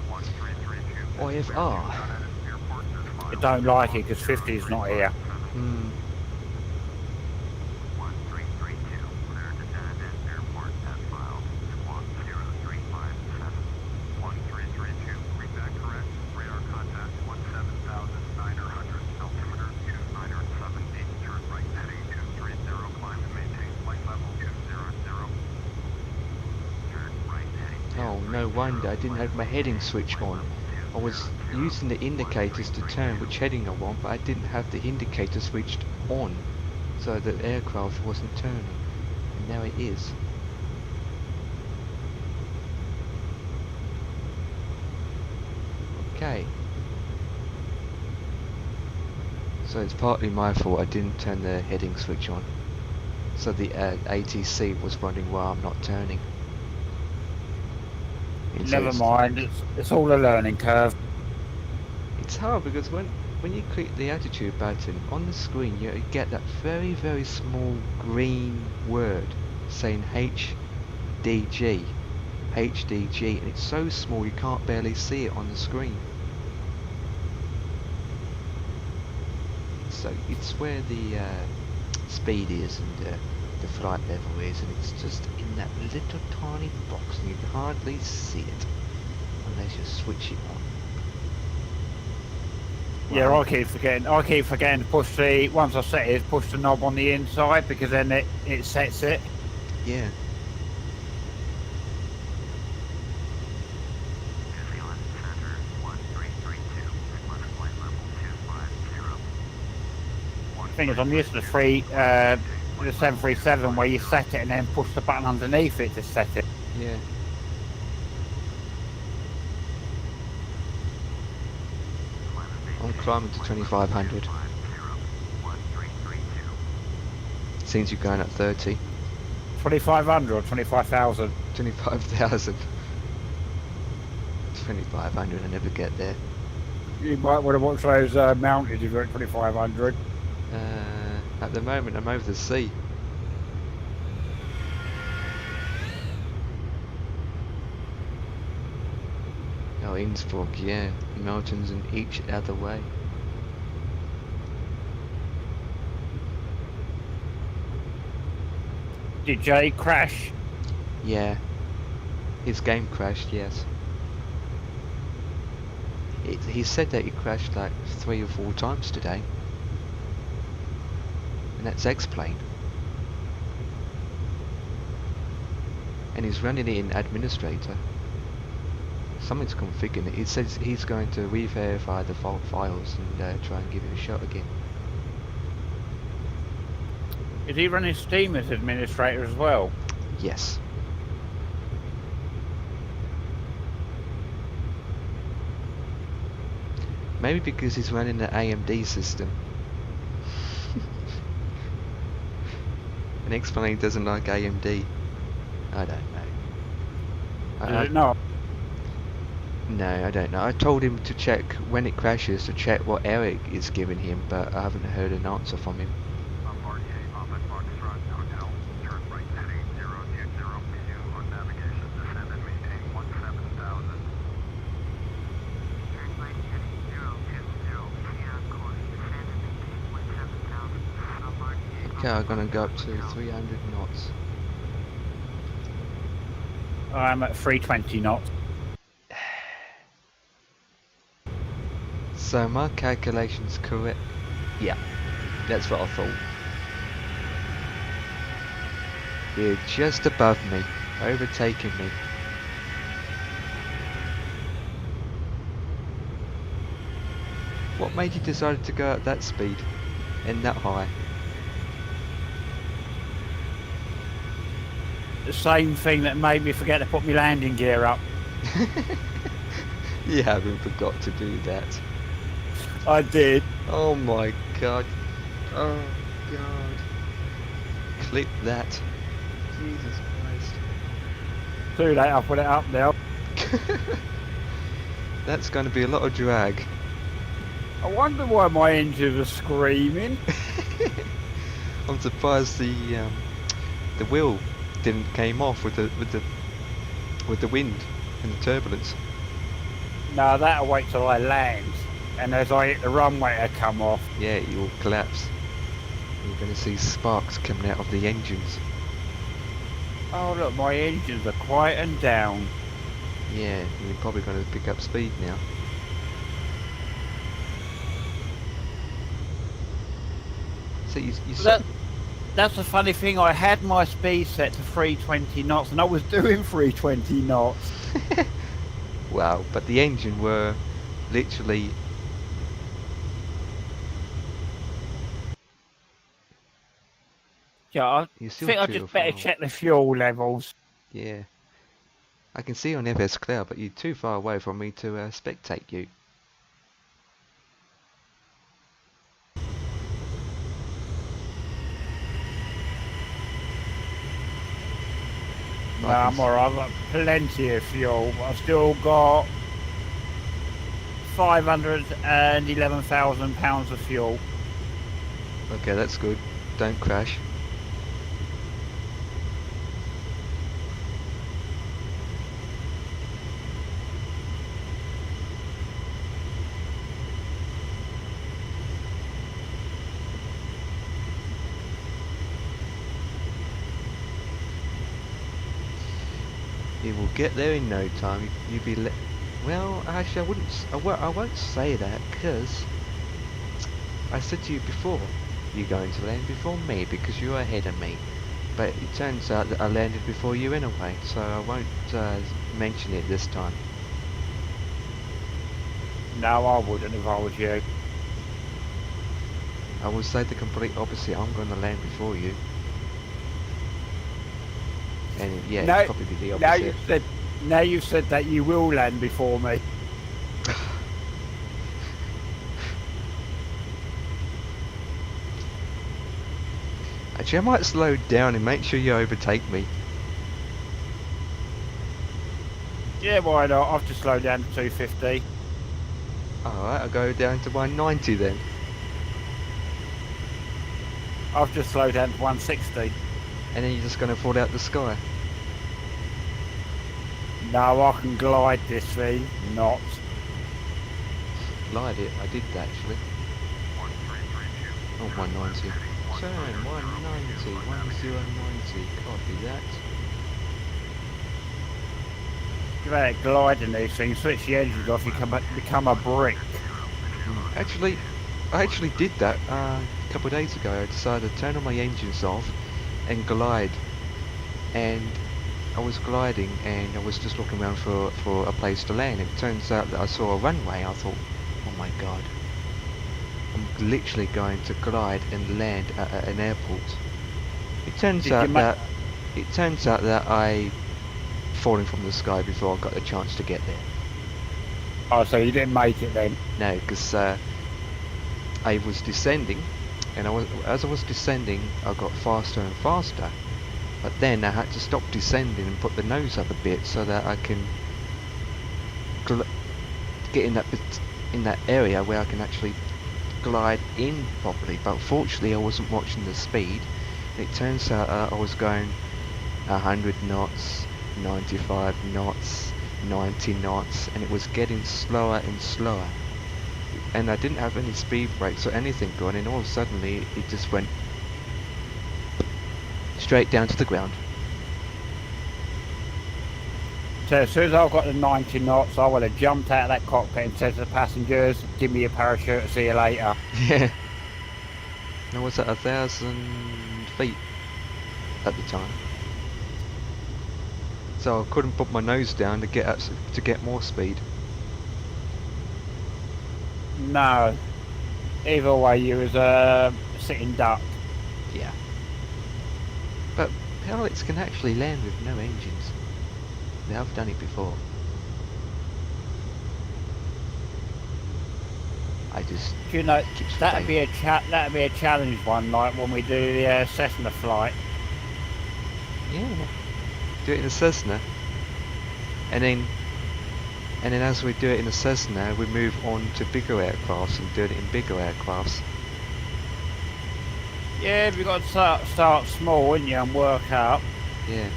I don't like it because 50 is not here. Hmm. Oh, no wonder I didn't have my heading switch on. I was using the indicators to turn which heading I want, but I didn't have the indicator switched on, so the aircraft wasn't turning. And now it is. Okay. So it's partly my fault I didn't turn the heading switch on. So the ATC was running while I'm not turning. Never mind, it's all a learning curve. It's hard because when you click the attitude button on the screen, you get that very, very small green word saying HDG, and it's so small you can't barely see it on the screen. So it's where the speed is and the flight level is, and it's just in that little tiny box and you can hardly see it unless you switch it on. Yeah, I keep forgetting to push the, once I set it, push the knob on the inside because then it sets it. Yeah. The thing is, I'm used to the 737 where you set it and then push the button underneath it to set it. Yeah. I'm climbing to 2500. Seems you're going at 30. 2500 or 25,000? 25,000. 2500, I never get there. You might want to watch those mountains if you're at 2500. At the moment I'm over the sea. Oh, Innsbruck, yeah. Mountains in each other way. Did Jay crash? Yeah. His game crashed, yes. He said that he crashed like 3 or 4 times today. And that's X-Plane. And he's running it in administrator. Something's configuring it. He says he's going to re-verify the fault files and try and give it a shot again. Is he running Steam as administrator as well? Yes. Maybe because he's running the AMD system. And X-Plane doesn't like AMD. I don't know. Does it not? No, I don't know. I told him to check when it crashes to check what error it's giving him, but I haven't heard an answer from him. Okay, I'm gonna go up to 300 knots. I'm at 320 knots. So my calculation's correct. Yeah, that's what I thought. You're just above me, overtaking me. What made you decide to go at that speed and that high? The same thing that made me forget to put my landing gear up. You haven't forgot to do that. I did. Oh my god. Oh god. Clip that. Jesus Christ. Too late, I'll put it up now. That's going to be a lot of drag. I wonder why my engines are screaming. I'm surprised the wheel didn't came off with the wind and the turbulence. No, that'll wait till I land. And as I hit the runway, it'll come off. Yeah, you'll collapse. You're going to see sparks coming out of the engines. Oh look, my engines are quieting down. Yeah, you're probably going to pick up speed now. So you That's the funny thing, I had my speed set to 320 knots and I was doing 320 knots. wow, but the engine were literally... Yeah, I You're still think I too just better far. check the fuel levels. Yeah. I can see on FS Cloud, but you're too far away from me to spectate you. No, I'm alright, I've got plenty of fuel, but I've still got 511,000 pounds of fuel. Okay, that's good. Don't crash. You will get there in no time. You'll be well, actually, I won't say that, because I said to you before, you're going to land before me because you're ahead of me. But it turns out that I landed before you anyway, so I won't mention it this time. No, I wouldn't if I was you. I will say the complete opposite. I'm going to land before you. And yeah, No, it's probably the opposite. Now you've said that you will land before me. Actually, I might slow down and make sure you overtake me. Yeah, why not? I've just slowed down to 250. Alright, I'll go down to 190 then. I've just slowed down to 160. And then you're just going to fall out the sky. No, I can glide this thing, not. Glide it, I did that actually. Oh, 190. Turn, 190, 1090, copy that. You've had it gliding these things, switch the engines off, you become a brick. Actually, I actually did that a couple of days ago. I decided to turn all my engines off and glide. And I was gliding and I was just looking around for a place to land. It turns out that I saw a runway. I thought, oh my god, I'm literally going to glide and land at an airport. It turns out that I falling from the sky before I got the chance to get there. Oh, so you didn't make it then? No, because I was descending, and as I was descending, I got faster and faster. But then I had to stop descending and put the nose up a bit so that I can get in that area where I can actually glide in properly. But fortunately, I wasn't watching the speed. It turns out I was going 100 knots, 95 knots, 90 knots, and it was getting slower and slower. And I didn't have any speed brakes or anything going, and all of a sudden it just went straight down to the ground. So as soon as I got the 90 knots, I would have jumped out of that cockpit and said to the passengers, give me your parachute, see you later. Yeah. I was at 1,000 feet at the time. So I couldn't put my nose down to get more speed. No. Either way, you was a sitting duck. Yeah. But pilots can actually land with no engines. They have done it before. I just You know, keeps that'd failing. be a challenge one, like when we do the Cessna flight. Yeah. Do it in a Cessna. And then as we do it in a Cessna, we move on to bigger aircrafts and do it in bigger aircrafts. Yeah, we've got to start small, wouldn't you, and work up. Yeah.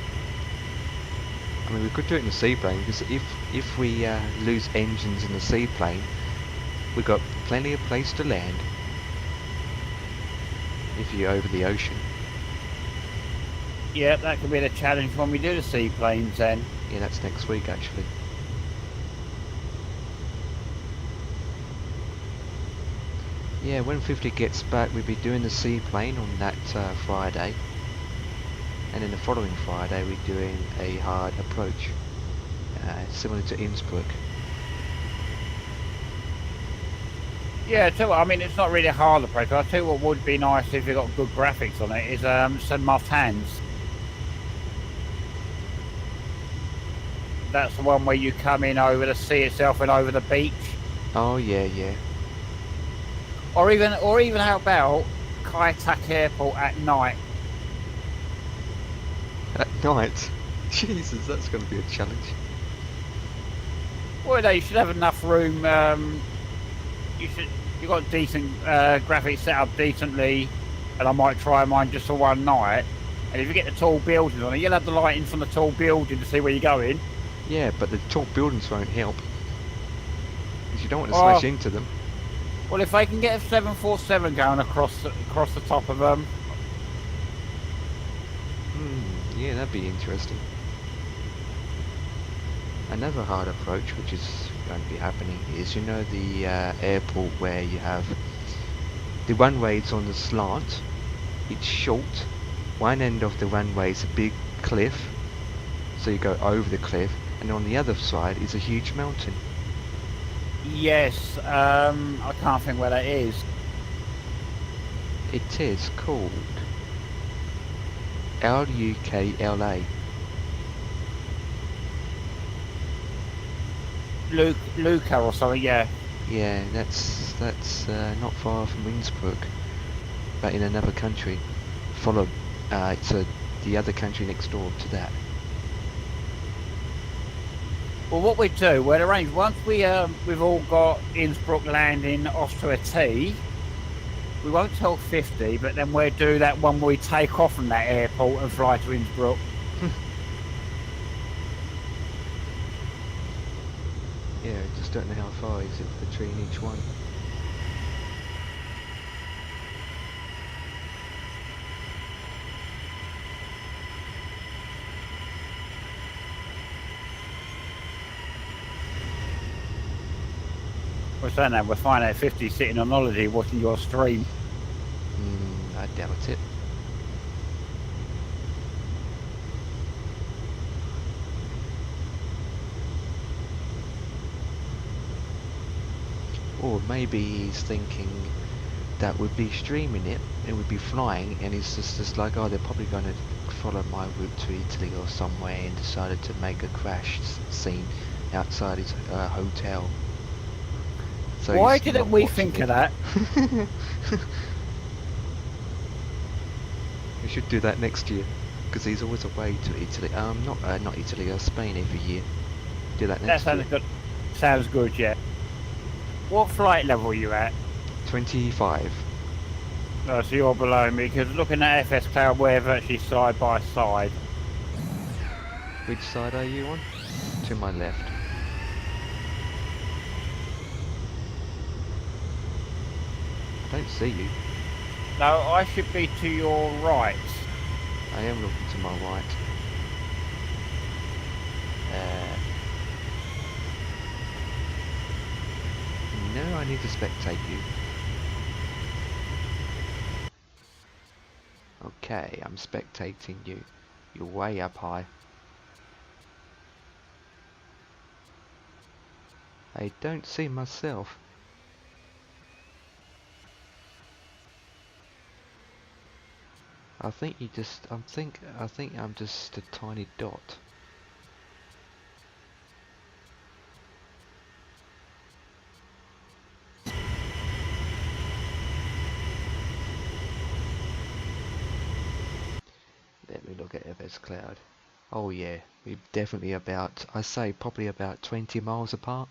I mean, we could do it in a seaplane, because if we lose engines in the seaplane, we've got plenty of place to land if you're over the ocean. Yeah, that could be the challenge when we do the seaplanes then. Yeah, that's next week actually. Yeah, when 50 gets back, we'll be doing the seaplane on that Friday. And then the following Friday, we're doing a hard approach, similar to Innsbruck. Yeah, tell you what, I mean, it's not really a hard approach. I'll tell you what would be nice if you got good graphics on it is St. Martin's. That's the one where you come in over the sea itself and over the beach. Oh yeah, yeah. Or even how about Kai Tak Airport at night? At night? Jesus, that's going to be a challenge. Well, no, you should have enough room. You've got decent graphics set up decently, and I might try mine just for one night. And if you get the tall buildings on it, you'll have the lighting from the tall building to see where you're going. Yeah, but the tall buildings won't help, because you don't want to smash into them. Well, if they can get a 747 going across the top of them. Yeah, that'd be interesting. Another hard approach, which is going to be happening, is, you know, the airport where you have the runway's on the slant. It's short. One end of the runway is a big cliff, so you go over the cliff, and on the other side is a huge mountain. Yes, I can't think where that is. It is called LUKLA. Luca or something, yeah. Yeah, that's not far from Innsbruck, but in another country. Followed, it's the other country next door to that. Well, what we do, we'll arrange once we've all got Innsbruck landing off to a T. We won't tell 50, but then we'll do that when we take off from that airport and fly to Innsbruck. Yeah, just don't know how far is it between each one. We're saying that we'll find out 50 sitting on holiday watching your stream. I doubt it. Or maybe he's thinking that we'd be streaming it and we'd be flying, and he's just like, oh, they're probably going to follow my route to Italy or somewhere, and decided to make a crash scene outside his hotel. So why didn't we think of that? We should do that next year, because he's always away to Italy. Not Italy, Spain every year. Do that next year. That sounds good. Sounds good, yeah. What flight level are you at? 25. Oh, so you're below me, because looking at FS Cloud, we're virtually side by side. Which side are you on? To my left. I don't see you. No, I should be to your right. I am looking to my right. No, I need to spectate you. Okay, I'm spectating you. You're way up high. I don't see myself. I think I'm just a tiny dot. look at FS Cloud. Oh yeah, we're definitely about, I say probably about 20 miles apart.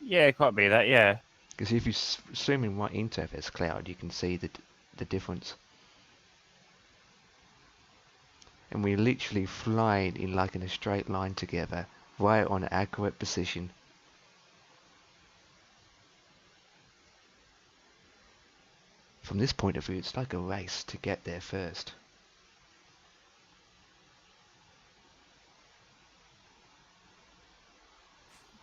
Yeah, it can't be that, yeah. Because if you're zooming right into FS Cloud, you can see the difference. And we're literally flying in like in a straight line together, right on an accurate position. From this point of view, it's like a race to get there first.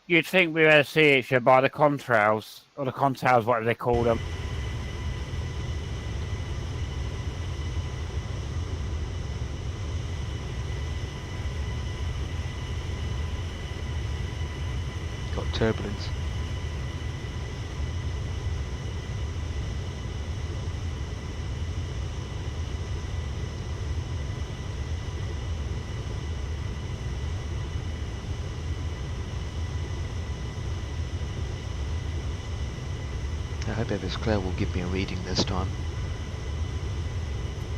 You'd think we were able to see each other by the contrails, or the contrails, whatever they call them. Got turbulence. I hope FS Cloud will give me a reading this time.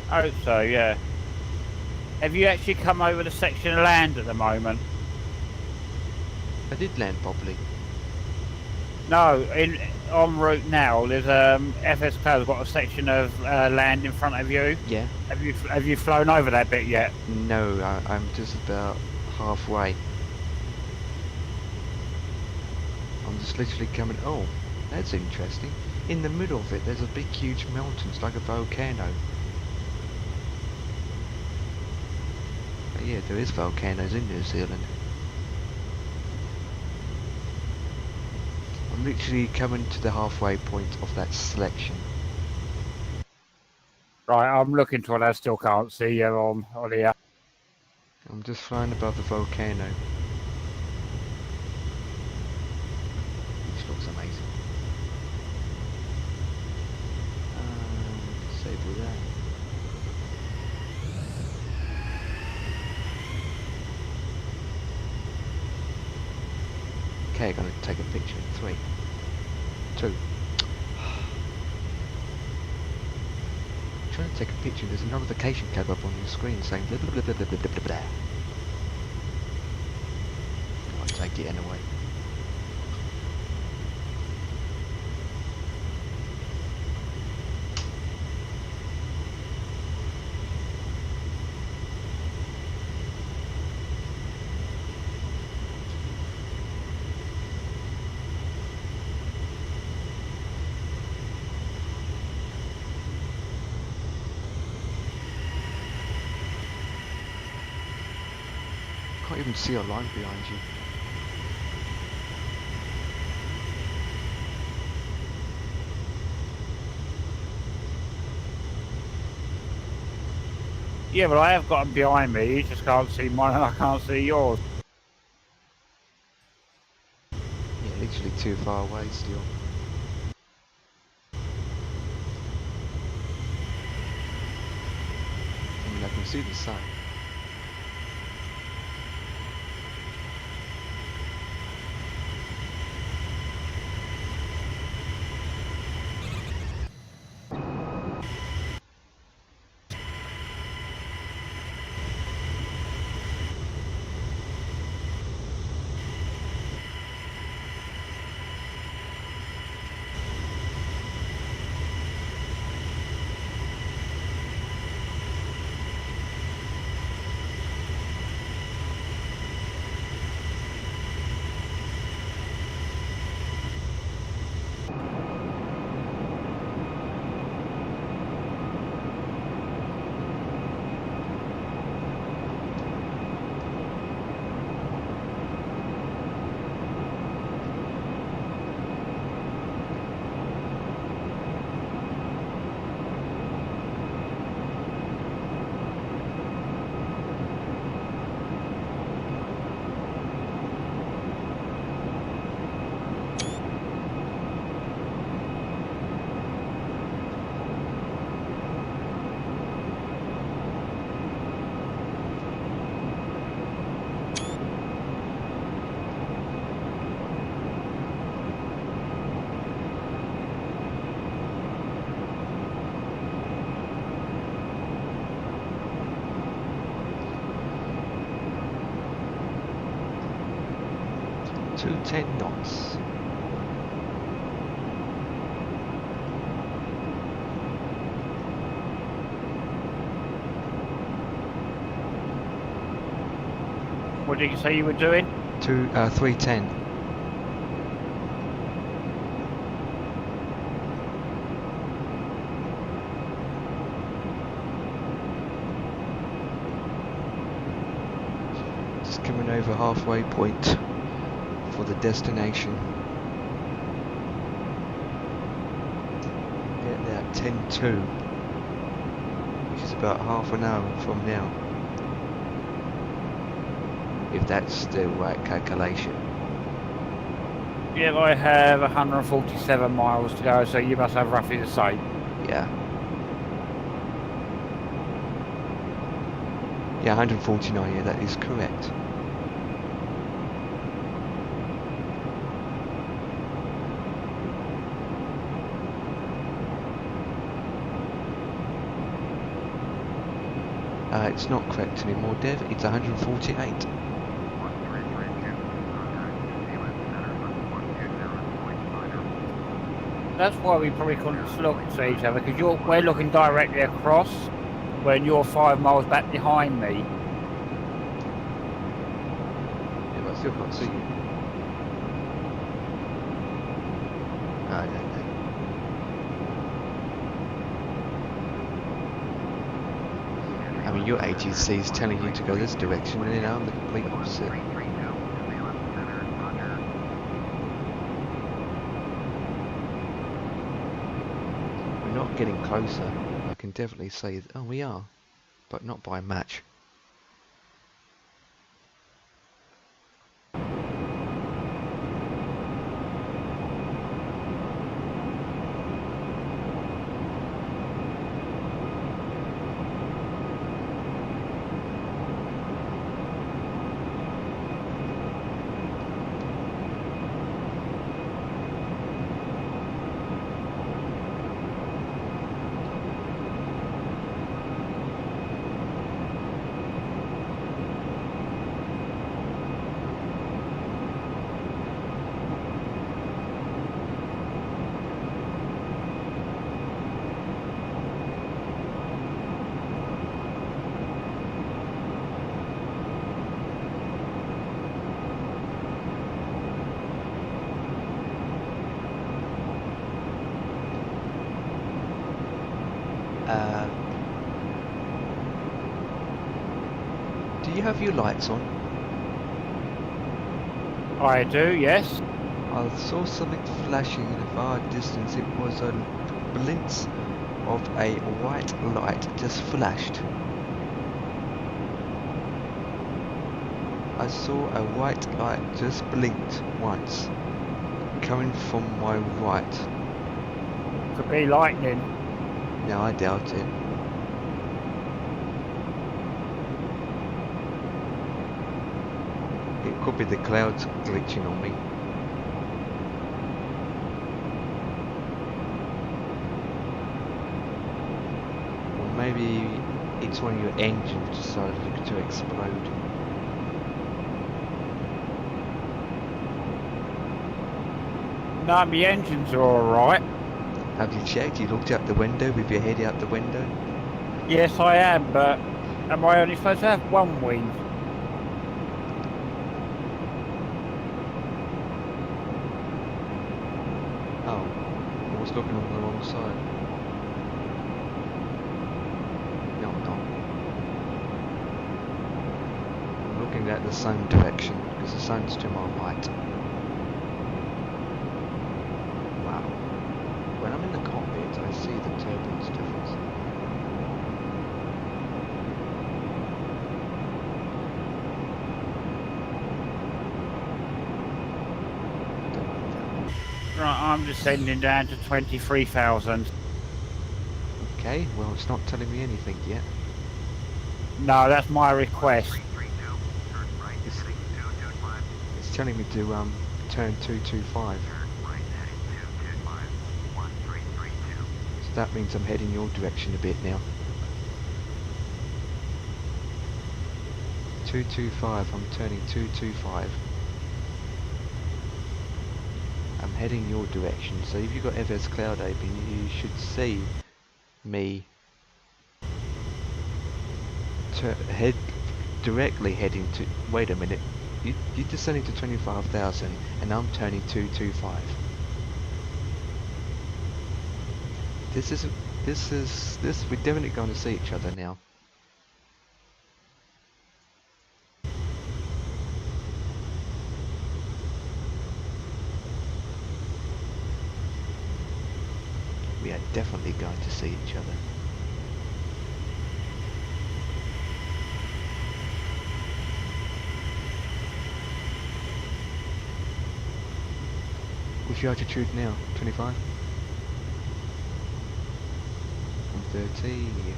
I hope so, yeah. Have you actually come over the section of land at the moment? I did land properly. No, en route now. There's FS Cloud's got a section of land in front of you. Yeah. Have you flown over that bit yet? No, I'm just about halfway. I'm just literally coming. Oh, that's interesting. In the middle of it, there's a big, huge mountain. It's like a volcano. But yeah, there is volcanoes in New Zealand. I'm literally coming to the halfway point of that selection. Right, I'm looking to it. I still can't see you on here. I'm just flying above the volcano. Which looks amazing. Disable that. Okay, gonna take a picture in 3, 2. Trying to take a picture, there's a notification came up on your screen saying blah blah blah blah blah blah blah blah. I'll take it anyway. Can't even see a line behind you. Yeah, but I have got them behind me. You just can't see mine and I can't see yours. Yeah, literally too far away still. I mean, I can see the sun. 10 knots. What did you say you were doing? 310. Just coming over halfway point for the destination. Get there at 10:02, which is about half an hour from now. If that's the right calculation. Yeah, I have 147 miles to go, so you must have roughly the same. Yeah. Yeah, 149, yeah, that is correct. It's not correct anymore, Dev, it's 148. That's why we probably couldn't look at each other, because we're looking directly across when you're 5 miles back behind me. Yeah, but I still can't see you. I don't know. I mean, your ATC is telling you to go this direction, and then I'm the complete opposite. We're not getting closer. I can definitely say, oh, we are, but not by much. Do you have your lights on? I do, yes. I saw something flashing in the far distance. It was a blitz of a white light just flashed. I saw a white light just blinked once, coming from my right. Could be lightning. No, I doubt it. It could be the clouds glitching on me. Or maybe it's one of your engines decided to explode. No, my engines are alright. Have you checked? You looked out the window with your head out the window? Yes, I am, but am I only supposed to have one wing? Oh, I was looking on the wrong side. No, I'm not. I'm looking at the same direction because the sun's to my right. Wow. When I'm in the cockpit, I see the turbulence difference. Right, I'm descending down to 23,000. Okay, well, it's not telling me anything yet. No, that's my request. It's telling me to turn 225. So that means I'm heading your direction a bit now. 225, I'm turning 225. heading your direction. So if you've got FS Cloud open, you should see me head directly heading to. Wait a minute, you're descending to 25,000, and I'm turning 225. This. We're definitely going to see each other now. We are definitely going to see each other. What's your altitude now? 25? 130.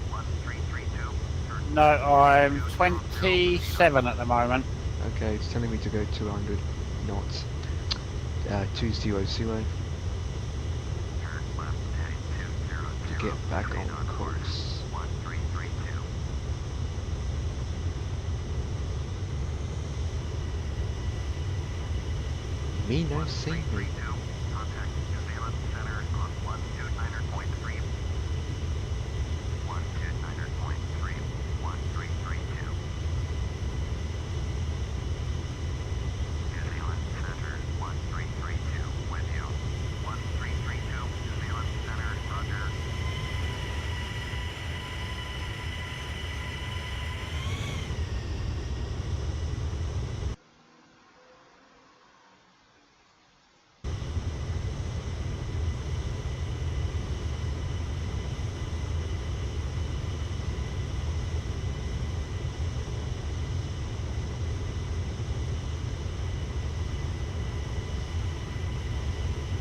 No, I'm 27 at the moment. Okay, it's telling me to go 200 knots. 200. To get back on course. Me no scenery. Contact New Zealand Center on 129.3. 129.3. 1332. New Zealand Center 1332 with you. 1332 New Zealand Center, roger.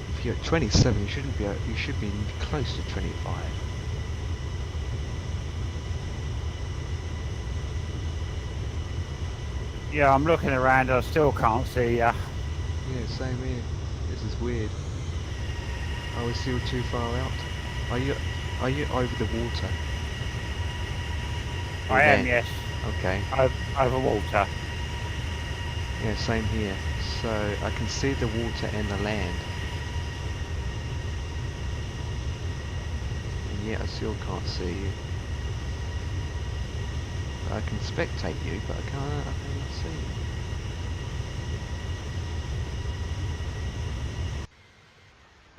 If you're at 27, you shouldn't be. You should be close to 25. Yeah, I'm looking around. I still can't see ya. Yeah, same here. This is weird. Are we still too far out? Are you over the water? I am, yes. Okay. Over water. Yeah, same here. So I can see the water and the land. And yet I still can't see you. I can spectate you, but I can't see you.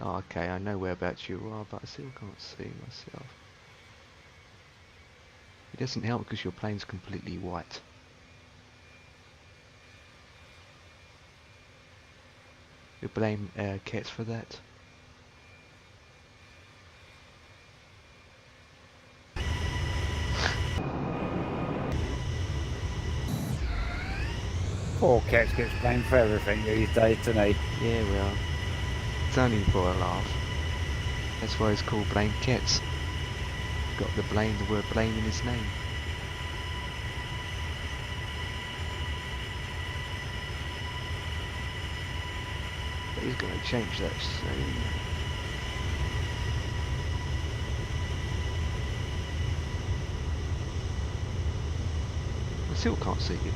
Oh, okay, I know whereabouts you are, but I still can't see myself. It doesn't help because your plane's completely white. You blame Cats for that? Poor Cats gets blamed for everything these days, doesn't he? Yeah, well, it's only for a laugh. That's why it's called Blame Cats. Got the word blame in his name. But he's going to change that soon. I still can't see you.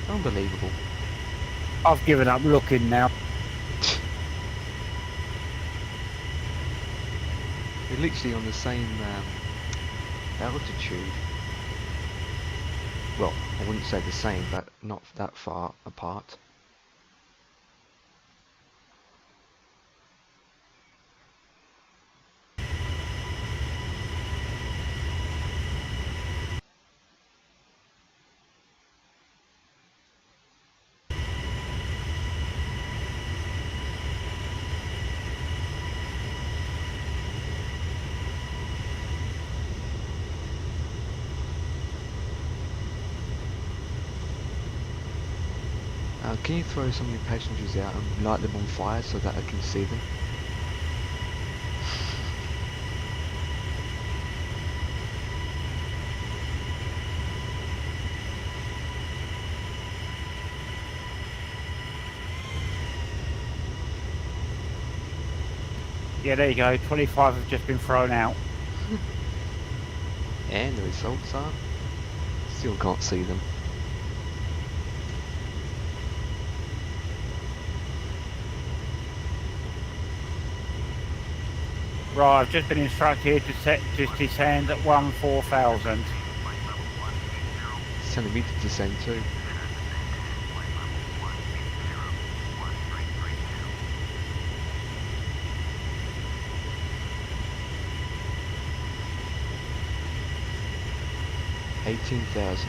Unbelievable. I've given up looking now. We're literally on the same altitude. Well, I wouldn't say the same, but not that far apart. Can you throw some of your passengers out and light them on fire so that I can see them? Yeah, there you go. 25 have just been thrown out. And the results are? Still can't see them. Right, I've just been instructed to descend at 14,000. It's telling me to descend too. $18,000.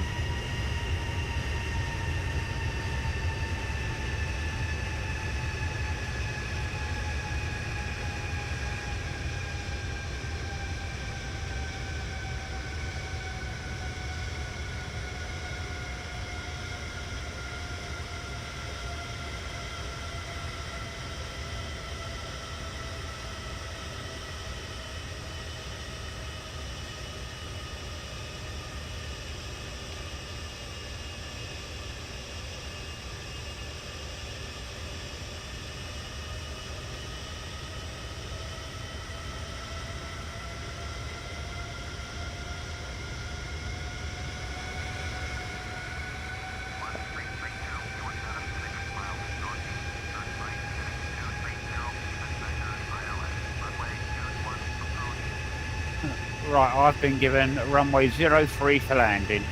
Right, I've been given runway 03 for landing.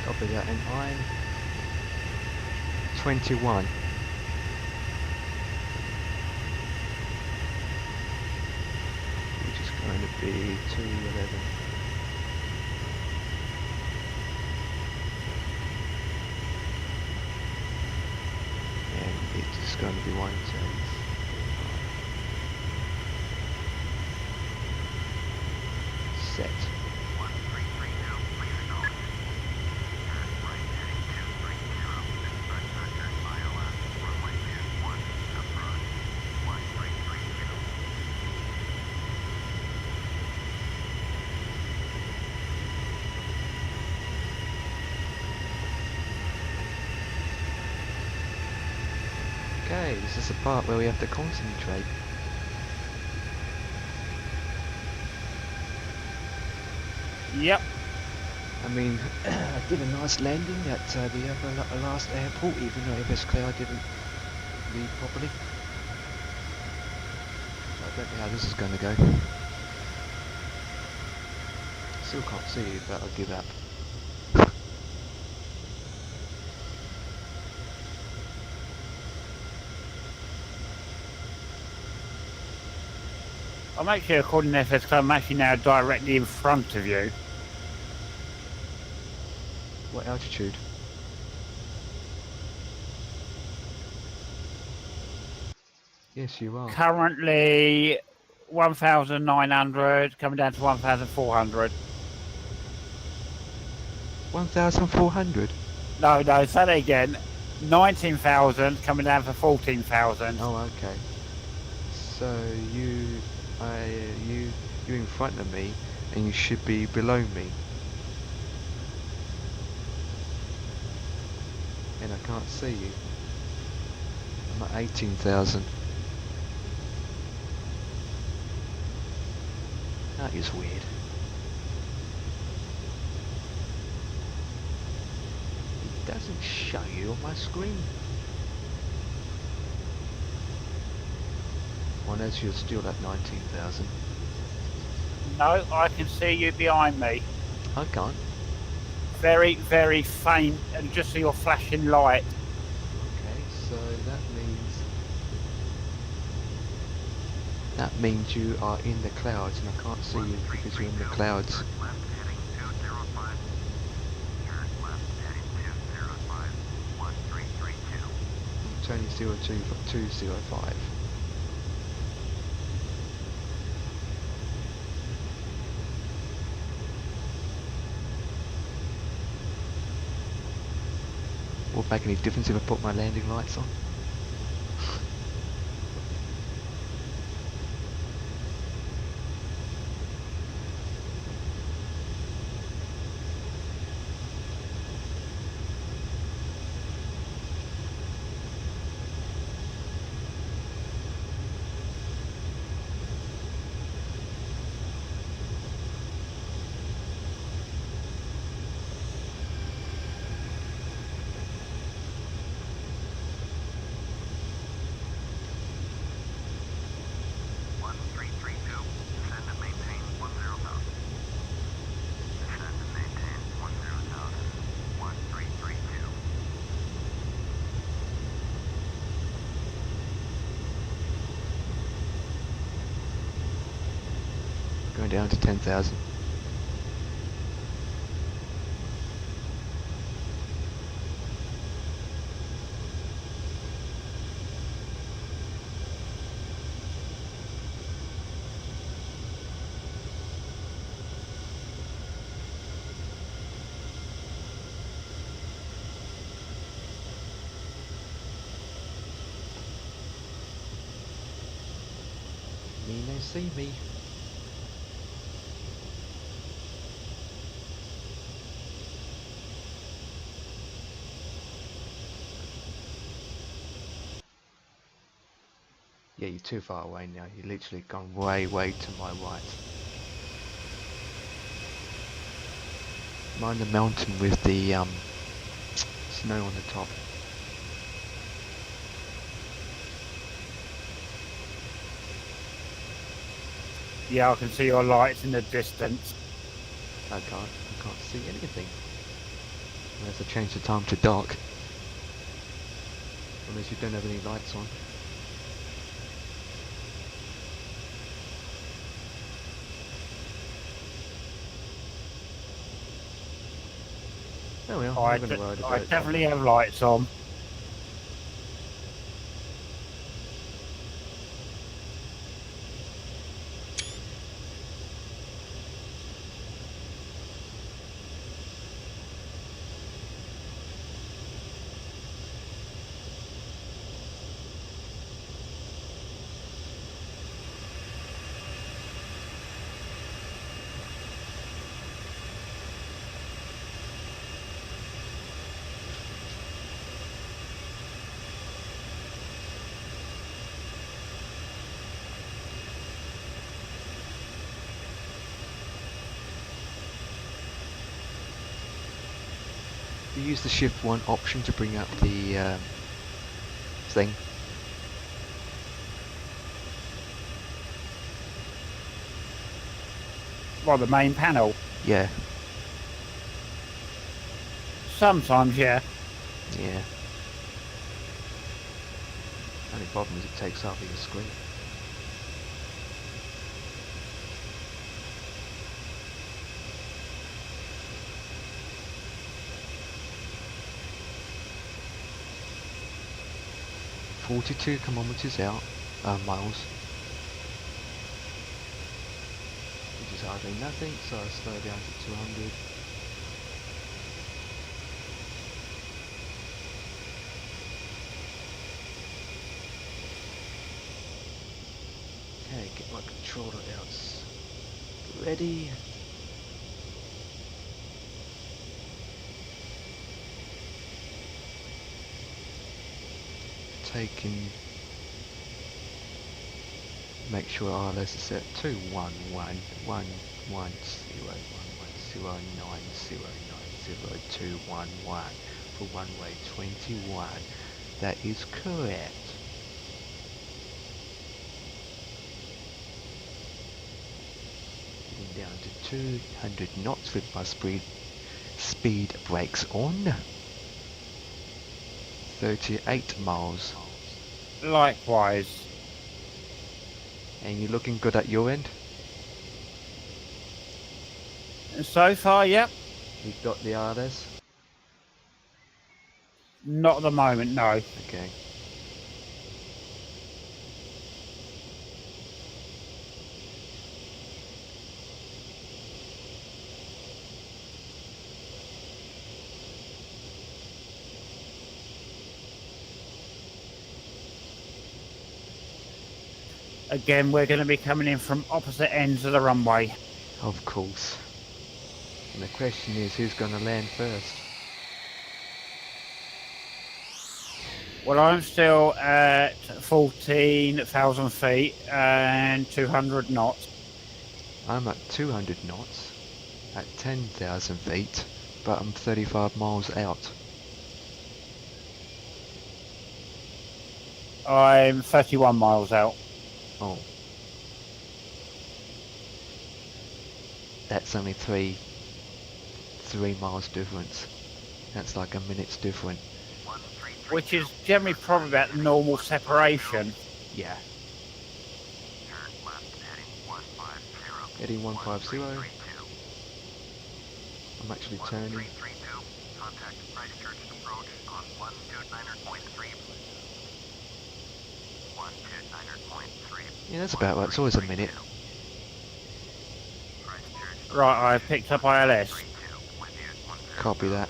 Copy that, and I'm 21. Which is going to be 211. And it's going to be 110. Set. Okay, this is the part where we have to concentrate. Yep. I mean, I did a nice landing at the other last airport, even though FS Cloud didn't read properly. I don't know how this is going to go. Still can't see it, but I'll give up. I'm actually, according to FS Club, I'm actually now directly in front of you. What altitude? Yes, you are. Currently 1,900, coming down to 1,400. 1,400? No, say that again. 19,000, coming down for 14,000. Oh, okay. So you're in front of me, and you should be below me. And I can't see you. I'm at 18,000. That is weird. It doesn't show you on my screen. Unless you're still at 19,000. No, I can see you behind me. I can't. Very, very faint, and just see your flashing light. Okay, so that means you are in the clouds, and I can't see you because you're in the clouds. I'm turning 205. Will it make any difference if I put my landing lights on? Going down to 10,000. Me no see me. Yeah, you're too far away now. You're literally gone way, way to my right. Mind the mountain with the snow on the top. Yeah, I can see your lights in the distance. I can't see anything. Unless I change the time to dark. Unless you don't have any lights on. Oh well, I'm not gonna worry about I it. definitely have lights on. You use the shift 1 option to bring up the thing. Well, the main panel. Yeah, Sometimes, yeah. yeah. Only problem is it takes half of your screen. .42 kilometers out, miles. Which is hardly nothing, so I'll slow down to 200. Okay, get my controller out. Ready? Taking. Make sure RLS is set to 111.110.909.09021 for runway 21. That is correct. Getting down to 200 knots with my speed brakes on. 38 miles. Likewise. And you're looking good at your end? So far, yep. You've got the RLS? Not at the moment, no. Okay. Again, we're going to be coming in from opposite ends of the runway. Of course. And the question is, who's going to land first? Well, I'm still at 14,000 feet and 200 knots. I'm at 200 knots at 10,000 feet, but I'm 35 miles out. I'm 31 miles out. Oh. That's only three miles difference. That's like a minute's difference. Which is generally probably about the normal separation. Yeah. Turn left heading 150. Heading 150. I'm actually turning. 1332, contact Christchurch approach on 129.3. 129.3. Yeah, that's about right. It's always a minute. Right, I've picked up ILS. Copy that.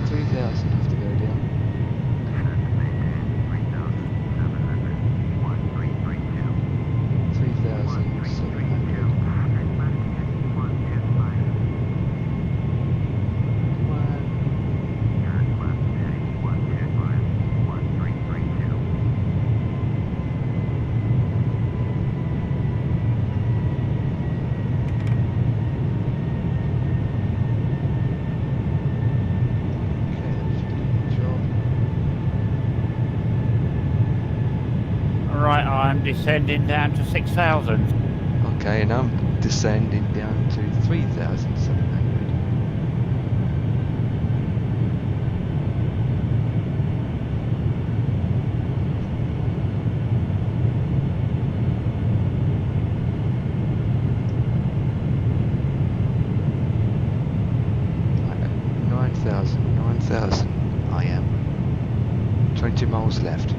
3,000 have to go down. 3,700. Right, I'm descending down to 6,000. Okay, and I'm descending down to 3,700. Right, 9,000 I am. 20 miles left.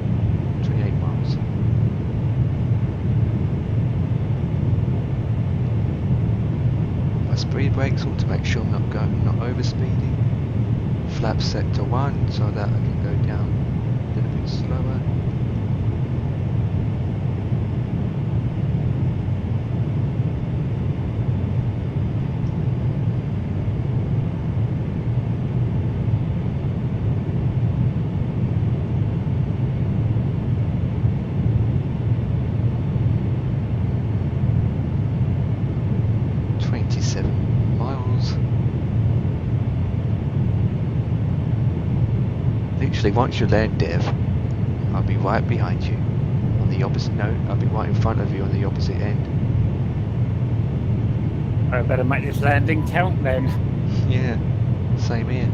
28 miles. My speed brakes all to make sure I'm not over speeding. Flaps set to 1 so that I can go down a little bit slower. Literally, once you land, Dev, I'll be right behind you. On the opposite note, I'll be right in front of you on the opposite end. I better make this landing count then. Yeah, same here.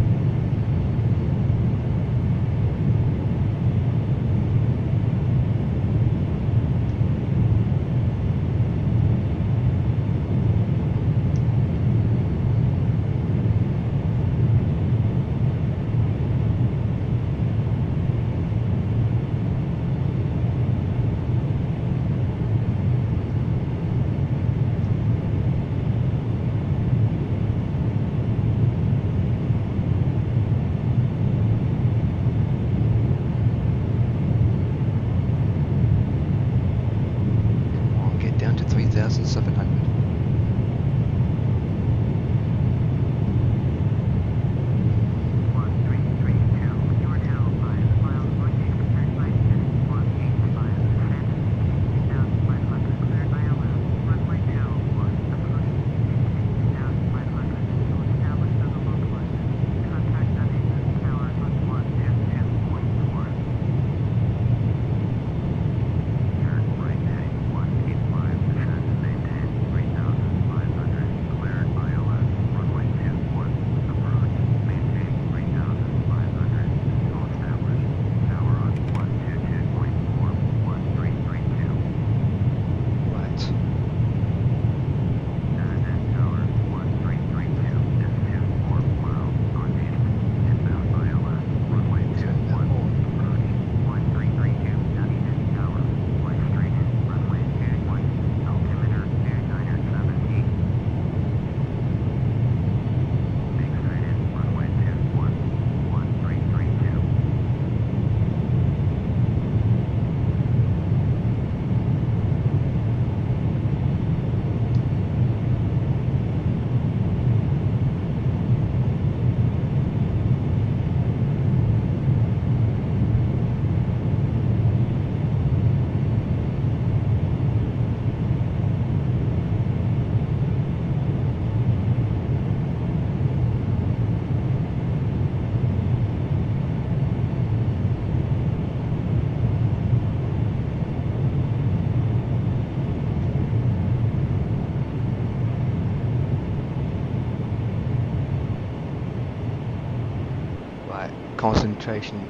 concentration.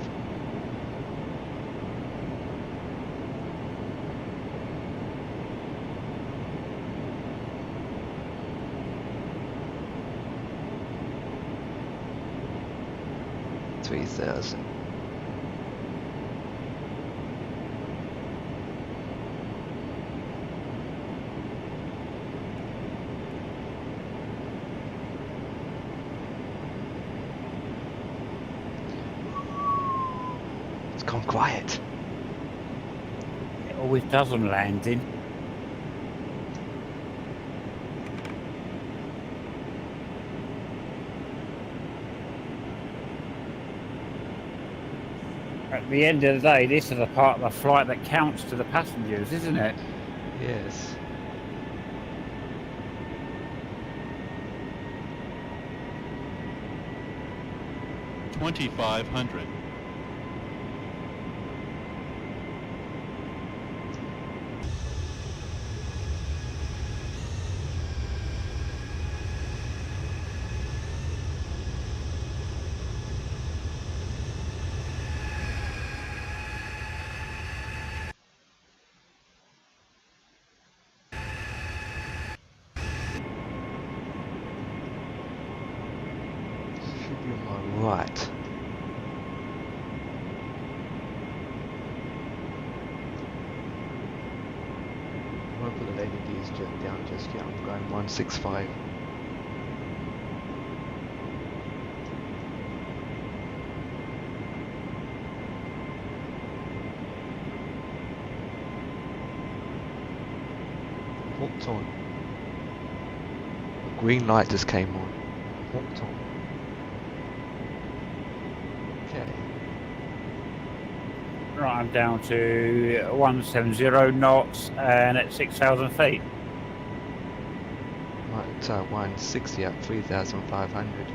$3,000. It's gone quiet. It always does on landing. At the end of the day, this is a part of the flight that counts to the passengers, isn't it? Yes. $2,500. Should be on my right. I won't put the landing gears down just yet. I'm going 165. Hooked on. The green light just came on. Hooked on. Okay. Right, I'm down to 170 knots and at 6,000 feet. Right, 160 at 3,500.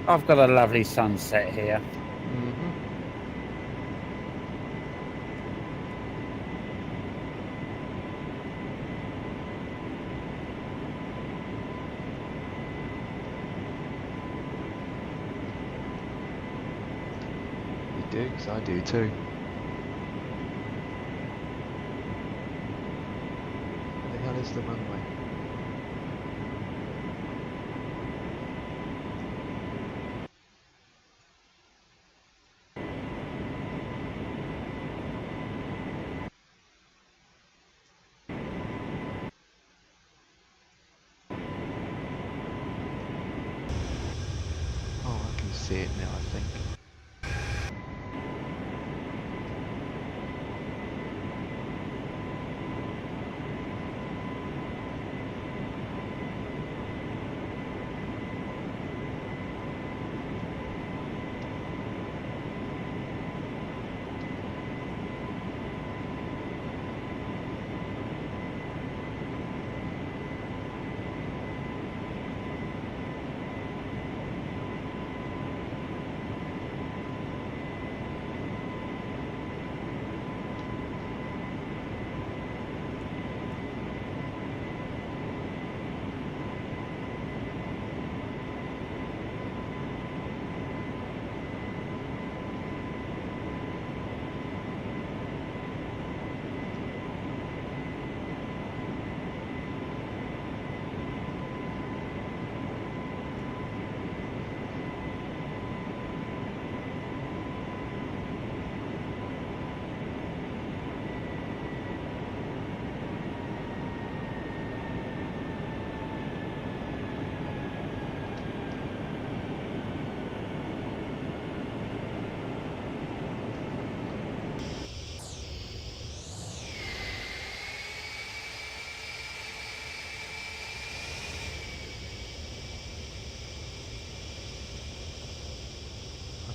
I've got a lovely sunset here. You do? 'Cause I do too. Where the hell is the runway? Oh, I can see it now, I think.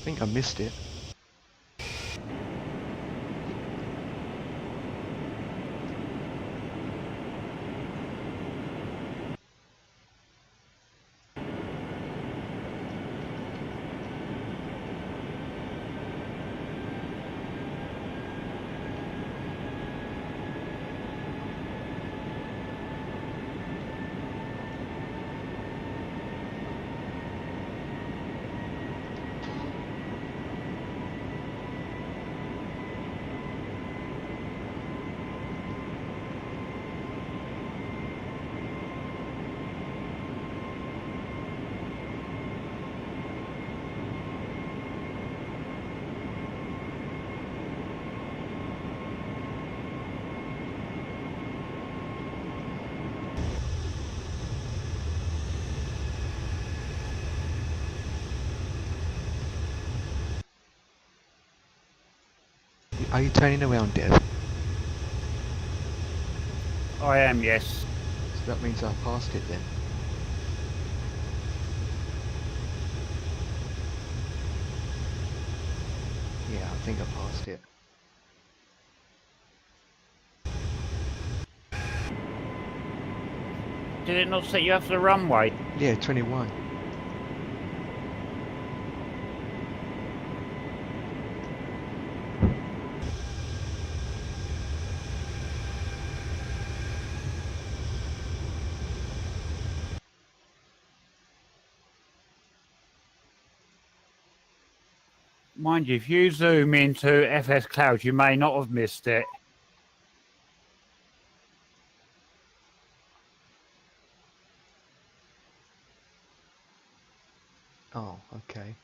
think I missed it. Are you turning around, Dev? I am, yes. So that means I passed it then. Yeah, I think I passed it. Did it not set you up for the runway? Yeah, 21. Mind you, if you zoom into FS Cloud, you may not have missed it. Oh, okay.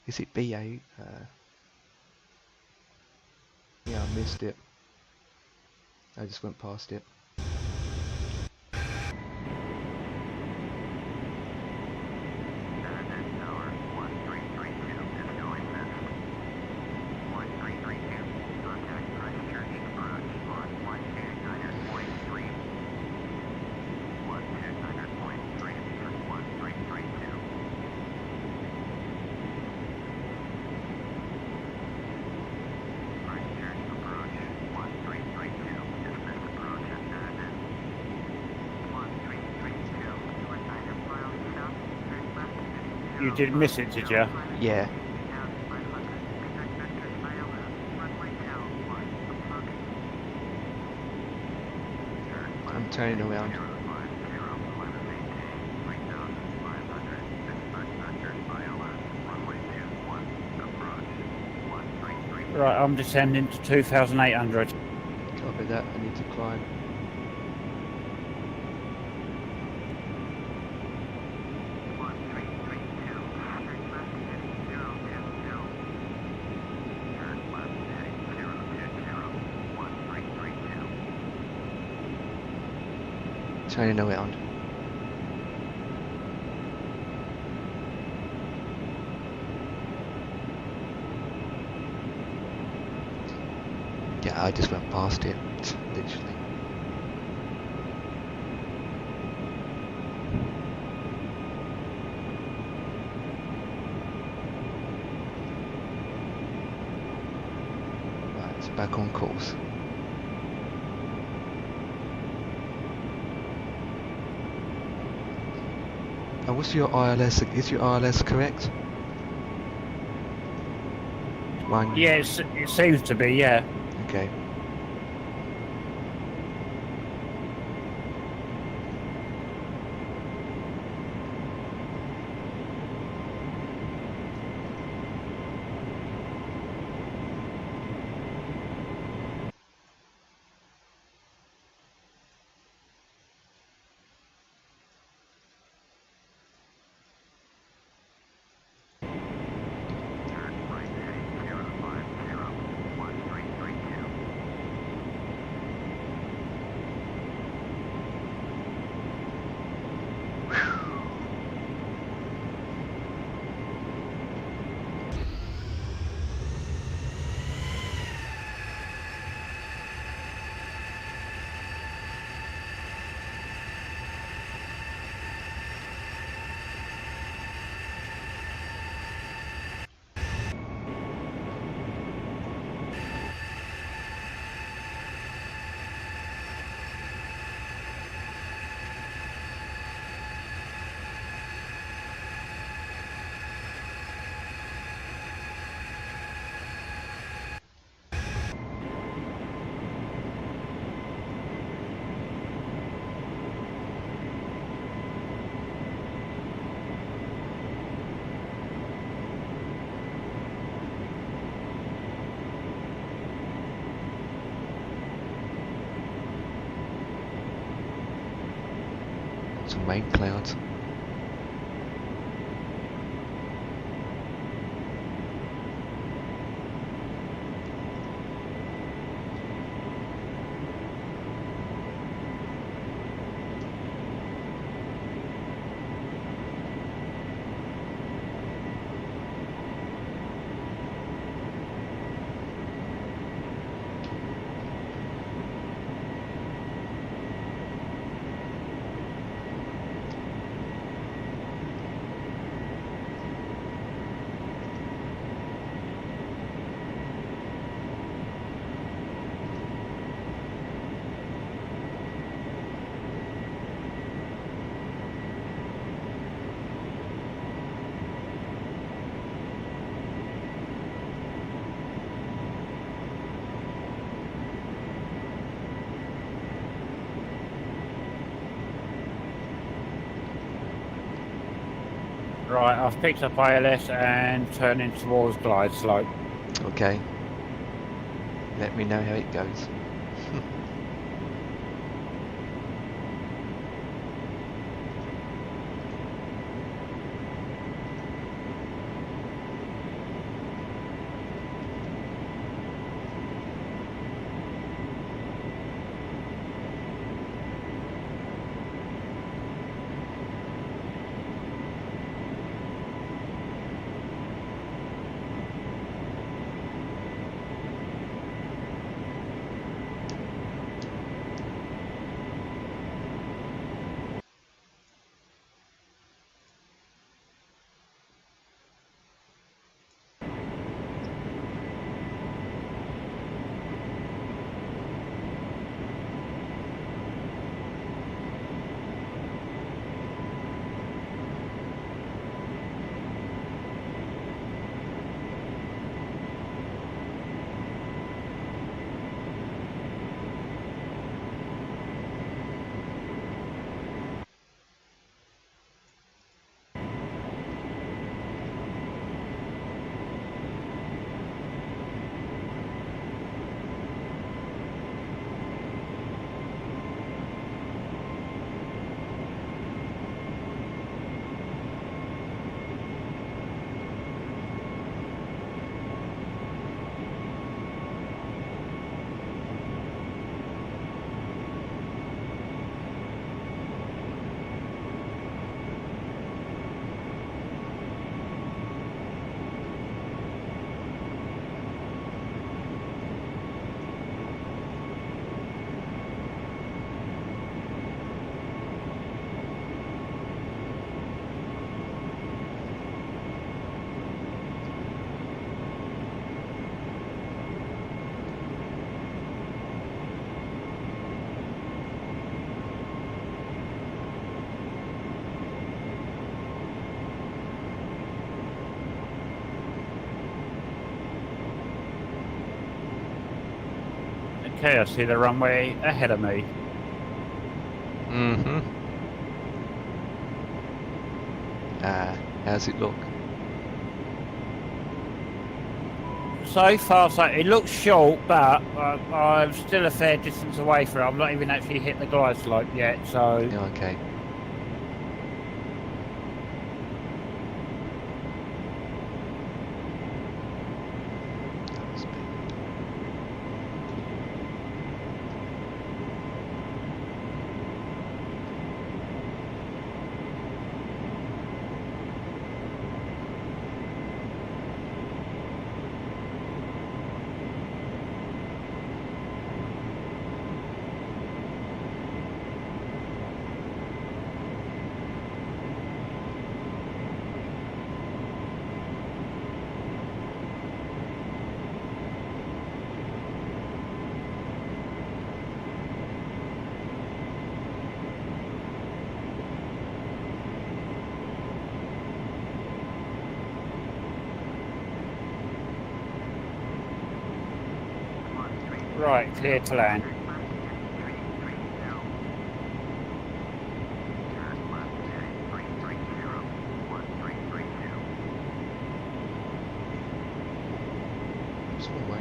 Is it BA? Yeah, I missed it. I just went past it. NZAA Tower 1332 is going west. 1332, contact Christchurch approach on 1290.3. 1290.3 for 1332. Christchurch approach 1332, dismissed approach at NZAA. 1332, you are 9 miles south, turn left at You did miss it, did you? Yeah. I'm turning around. Right, I'm descending to 2,800. Copy that, I need to climb. Turning around. Yeah, I just went past it, literally. Right, it's back on course. And what's your ILS? Is your ILS correct? One. Yes, it seems to be, yeah. Okay. rain clouds. Right, I've picked up ILS and turning towards glide slope. Okay. Let me know how it goes. Okay, I see the runway ahead of me. Mm-hmm. How's it look? So far, so it looks short, but I'm still a fair distance away from it. I've not even actually hit the glide slope yet, so... Yeah, okay. Right, clear to land. Small way.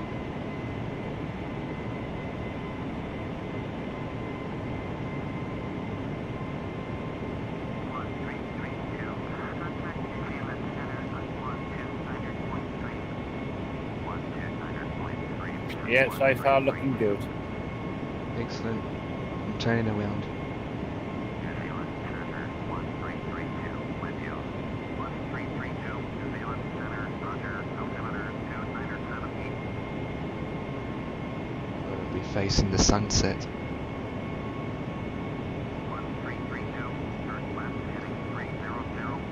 Yeah, so far looking good. Excellent. I'm turning around. New Zealand Center 1332 with you. 1332 New Zealand Center, roger, altimeter 29 feet. We'll be facing the sunset. 1332, turn left heading 300.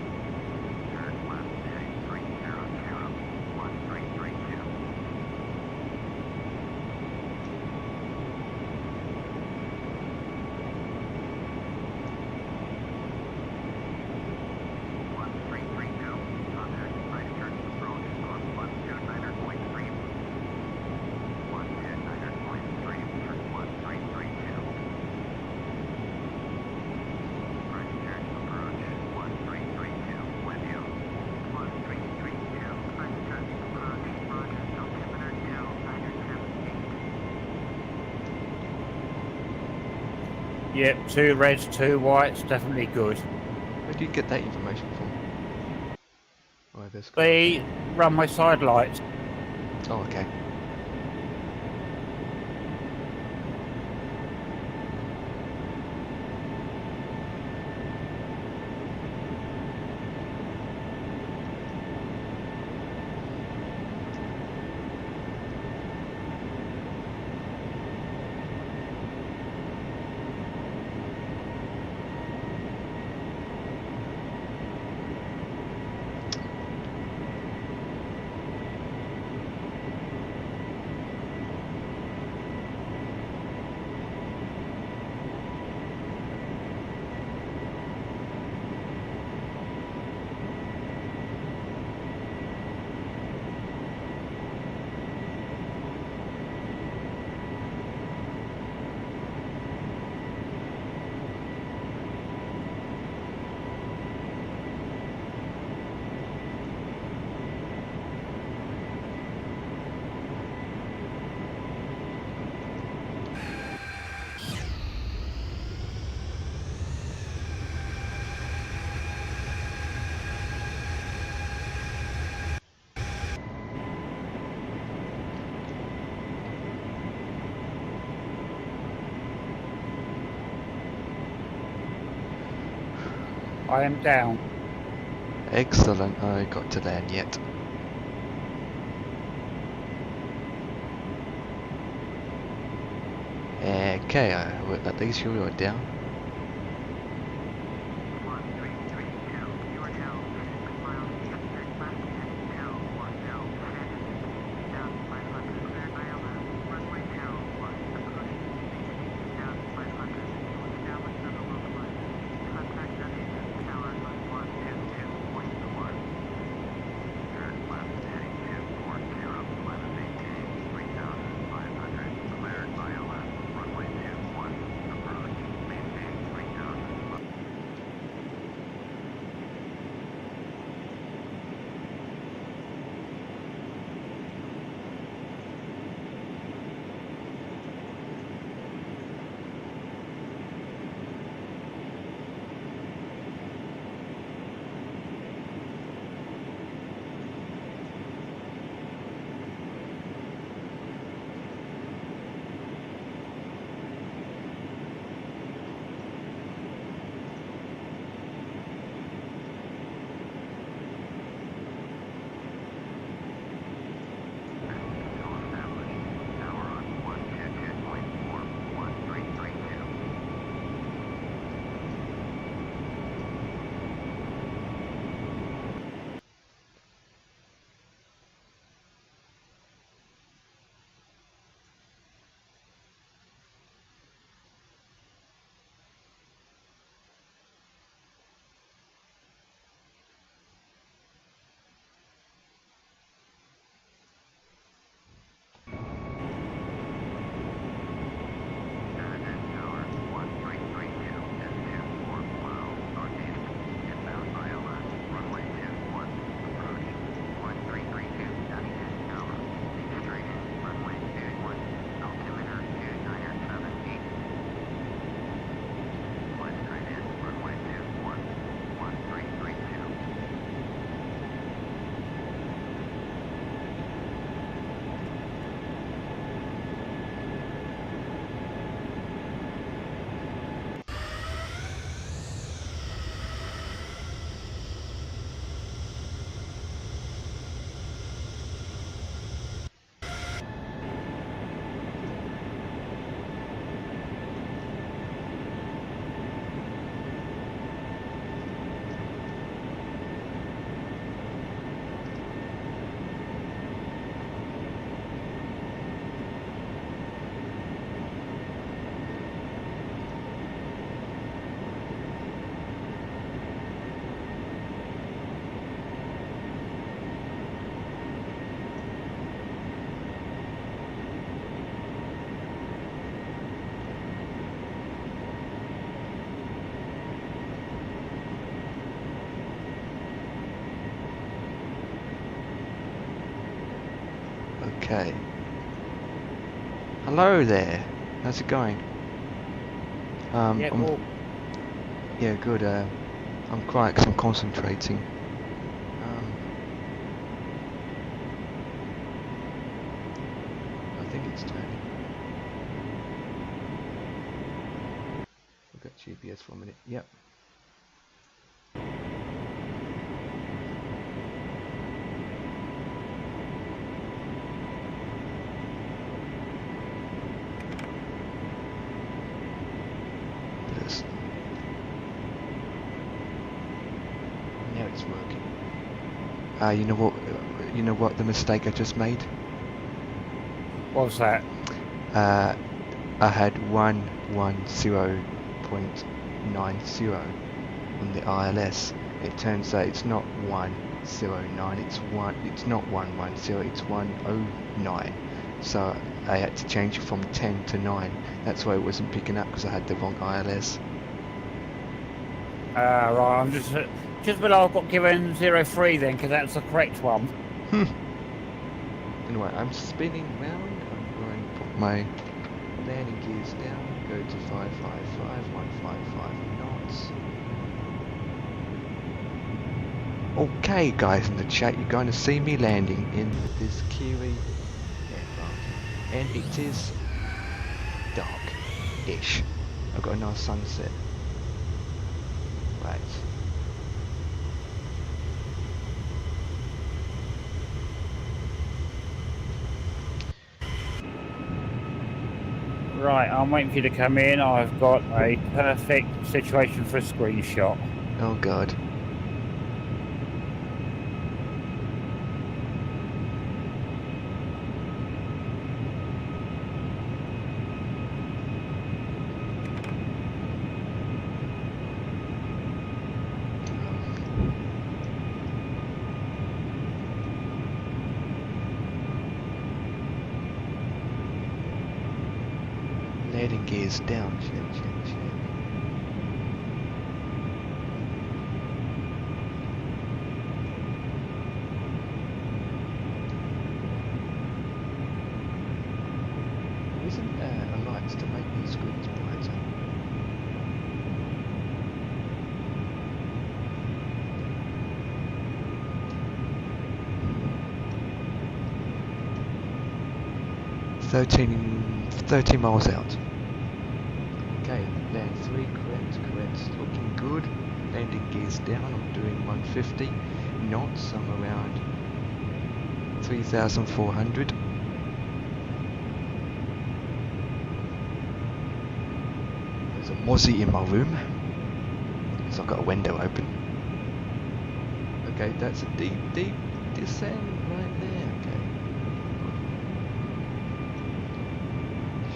Turn left heading 300. 1332. Yep, 2 reds, 2 whites, definitely good. Where do you get that information from? Oh, this guy. The runway side lights. Oh, okay. I am down. Excellent. I got to land yet. Okay, well, at least you are down. Cleared by LS, runway 21, approach, maintain. Okay. Hello there. How's it going? Yeah, I'm, well, yeah, good. I'm quiet 'cause I'm concentrating. I think it's turning. I've got GPS for a minute. Yep. Yes. Now it's working. You know what? You know what the mistake I just made? what was that? I had 110.90 on the ILS. It turns out it's not 109. It's not 110. It's 109. So I had to change it from 10 to 9. That's why it wasn't picking up because I had the wrong ILS. Right, I'm just below. I've got given 03 then, because that's the correct one. Anyway, I'm spinning round. I'm going to put my landing gears down. Go to 555, 155 knots. Okay, guys in the chat, you're going to see me landing in this KIWI aircraft, and it is dark-ish. I've got a nice sunset. Right. Right, I'm waiting for you to come in. I've got a perfect situation for a screenshot. Oh God. Landing gears down. Check. Isn't there a light to make these screens brighter? Thirteen miles out. Okay, land 3, correct, looking good. Landing gears down, I'm doing 150 knots, I'm around 3,400. There's a mozzie in my room, so I've got a window open. Okay, that's a deep descent right there, okay.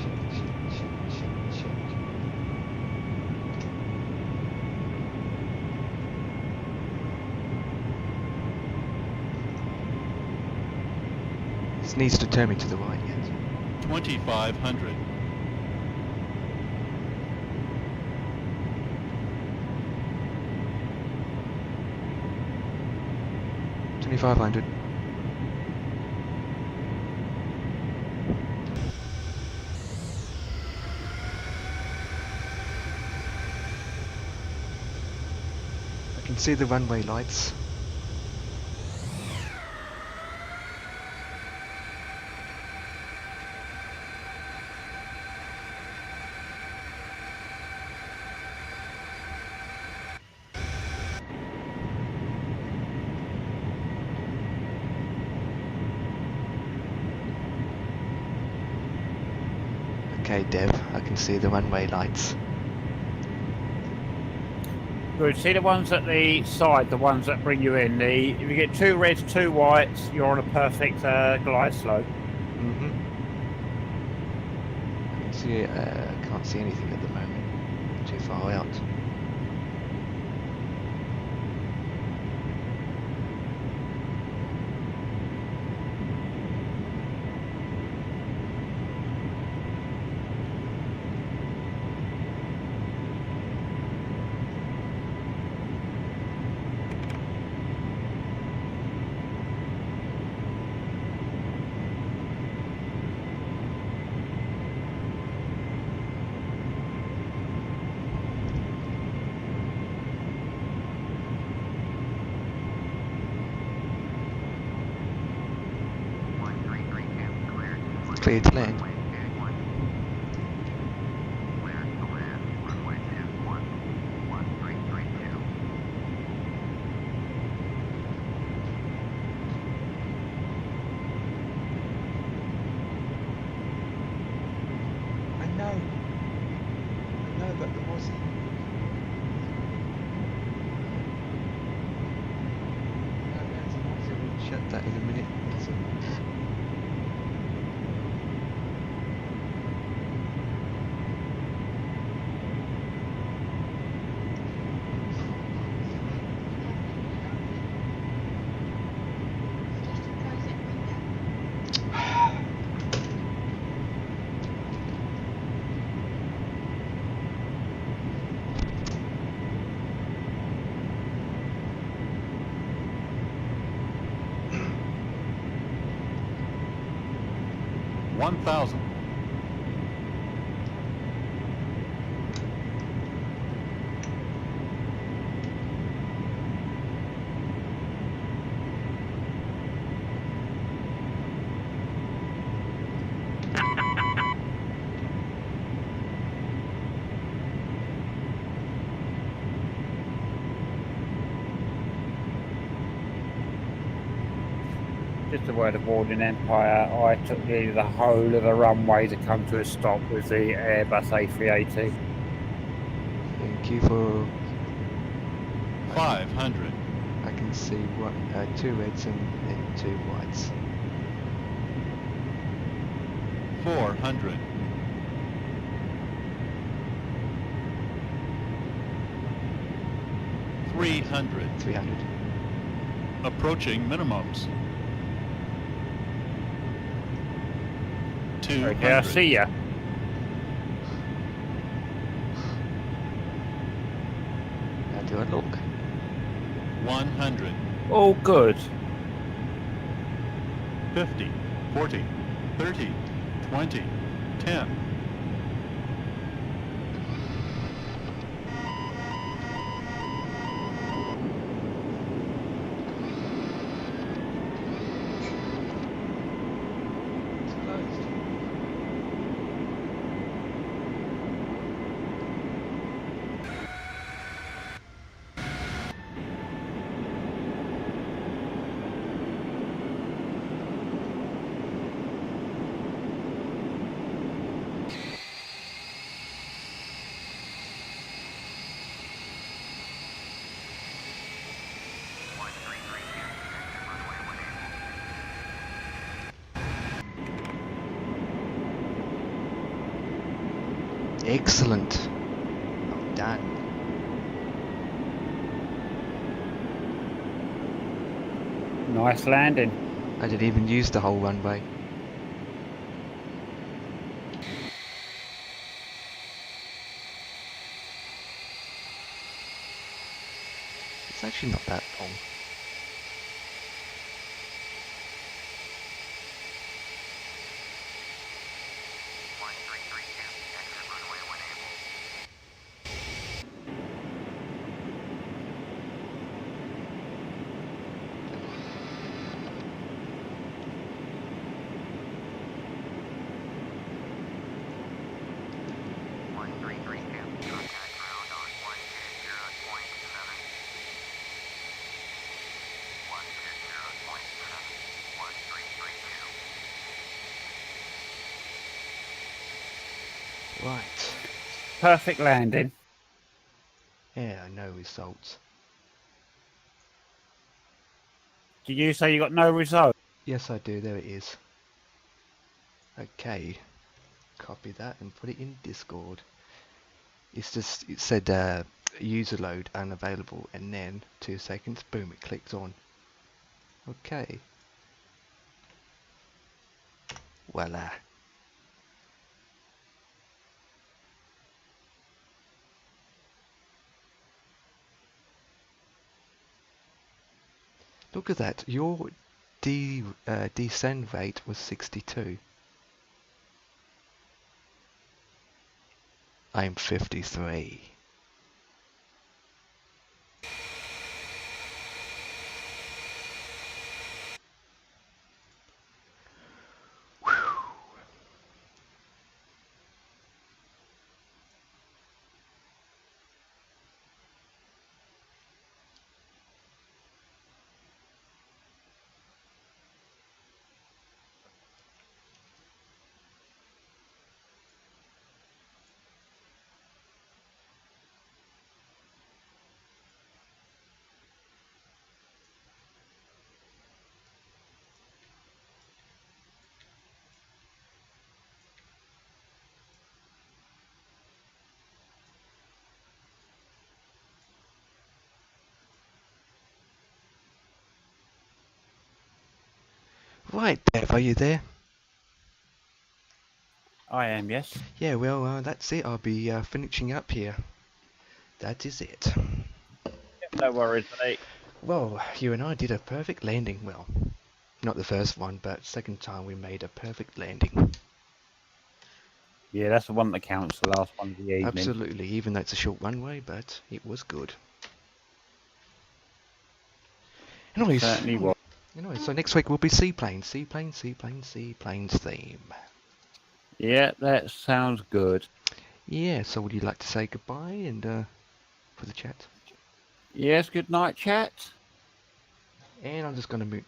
Check. This needs to turn me to the right yet. 2,500. $2,500. I can see the runway lights. Okay, Dev, I can see the runway lights. Good. See the ones at the side, the ones that bring you in. If you get 2 reds, 2 whites, you're on a perfect glide slope. I can see it. Can't see anything at the moment. Too far out. Clear to land. Clear to land. Runway 21, 1332. I know, but the Aussie. We'll shut that in a minute. One 1,000. Just a word of warning, Empire. I took nearly the whole of the runway to come to a stop with the Airbus A380. Thank you for. 500. I can see what 2 reds and 2 whites. 400. 300. 300. Approaching minimums. 200. Okay, I see ya. Now do a look. 100. All good. 50. 40. 30. 20. 10. Excellent. Well done. Nice landing. I didn't even use the whole runway. It's actually not that long. Right. Perfect landing. Yeah, no results. Did you say you got no result? Yes, I do. There it is. Okay. Copy that and put it in Discord. It's just, it said user load unavailable, and then 2 seconds, boom, it clicked on. Okay. Voila. Look at that. Your descent rate was 62. I'm 53. Whew. Right, Dev, are you there? I am, yes. Yeah, well, that's it. I'll be finishing up here. That is it. No worries, mate. Well, you and I did a perfect landing. Well, not the first one, but second time we made a perfect landing. Yeah, that's the one that counts, the last one of the evening. Absolutely, even though it's a short runway, but it was good. Anyways, Certainly was. anyway, so next week will be seaplanes, seaplanes, seaplanes, seaplanes theme. Yeah, that sounds good. Yeah, so would you like to say goodbye and for the chat? Yes, good night, chat. And I'm just going to mute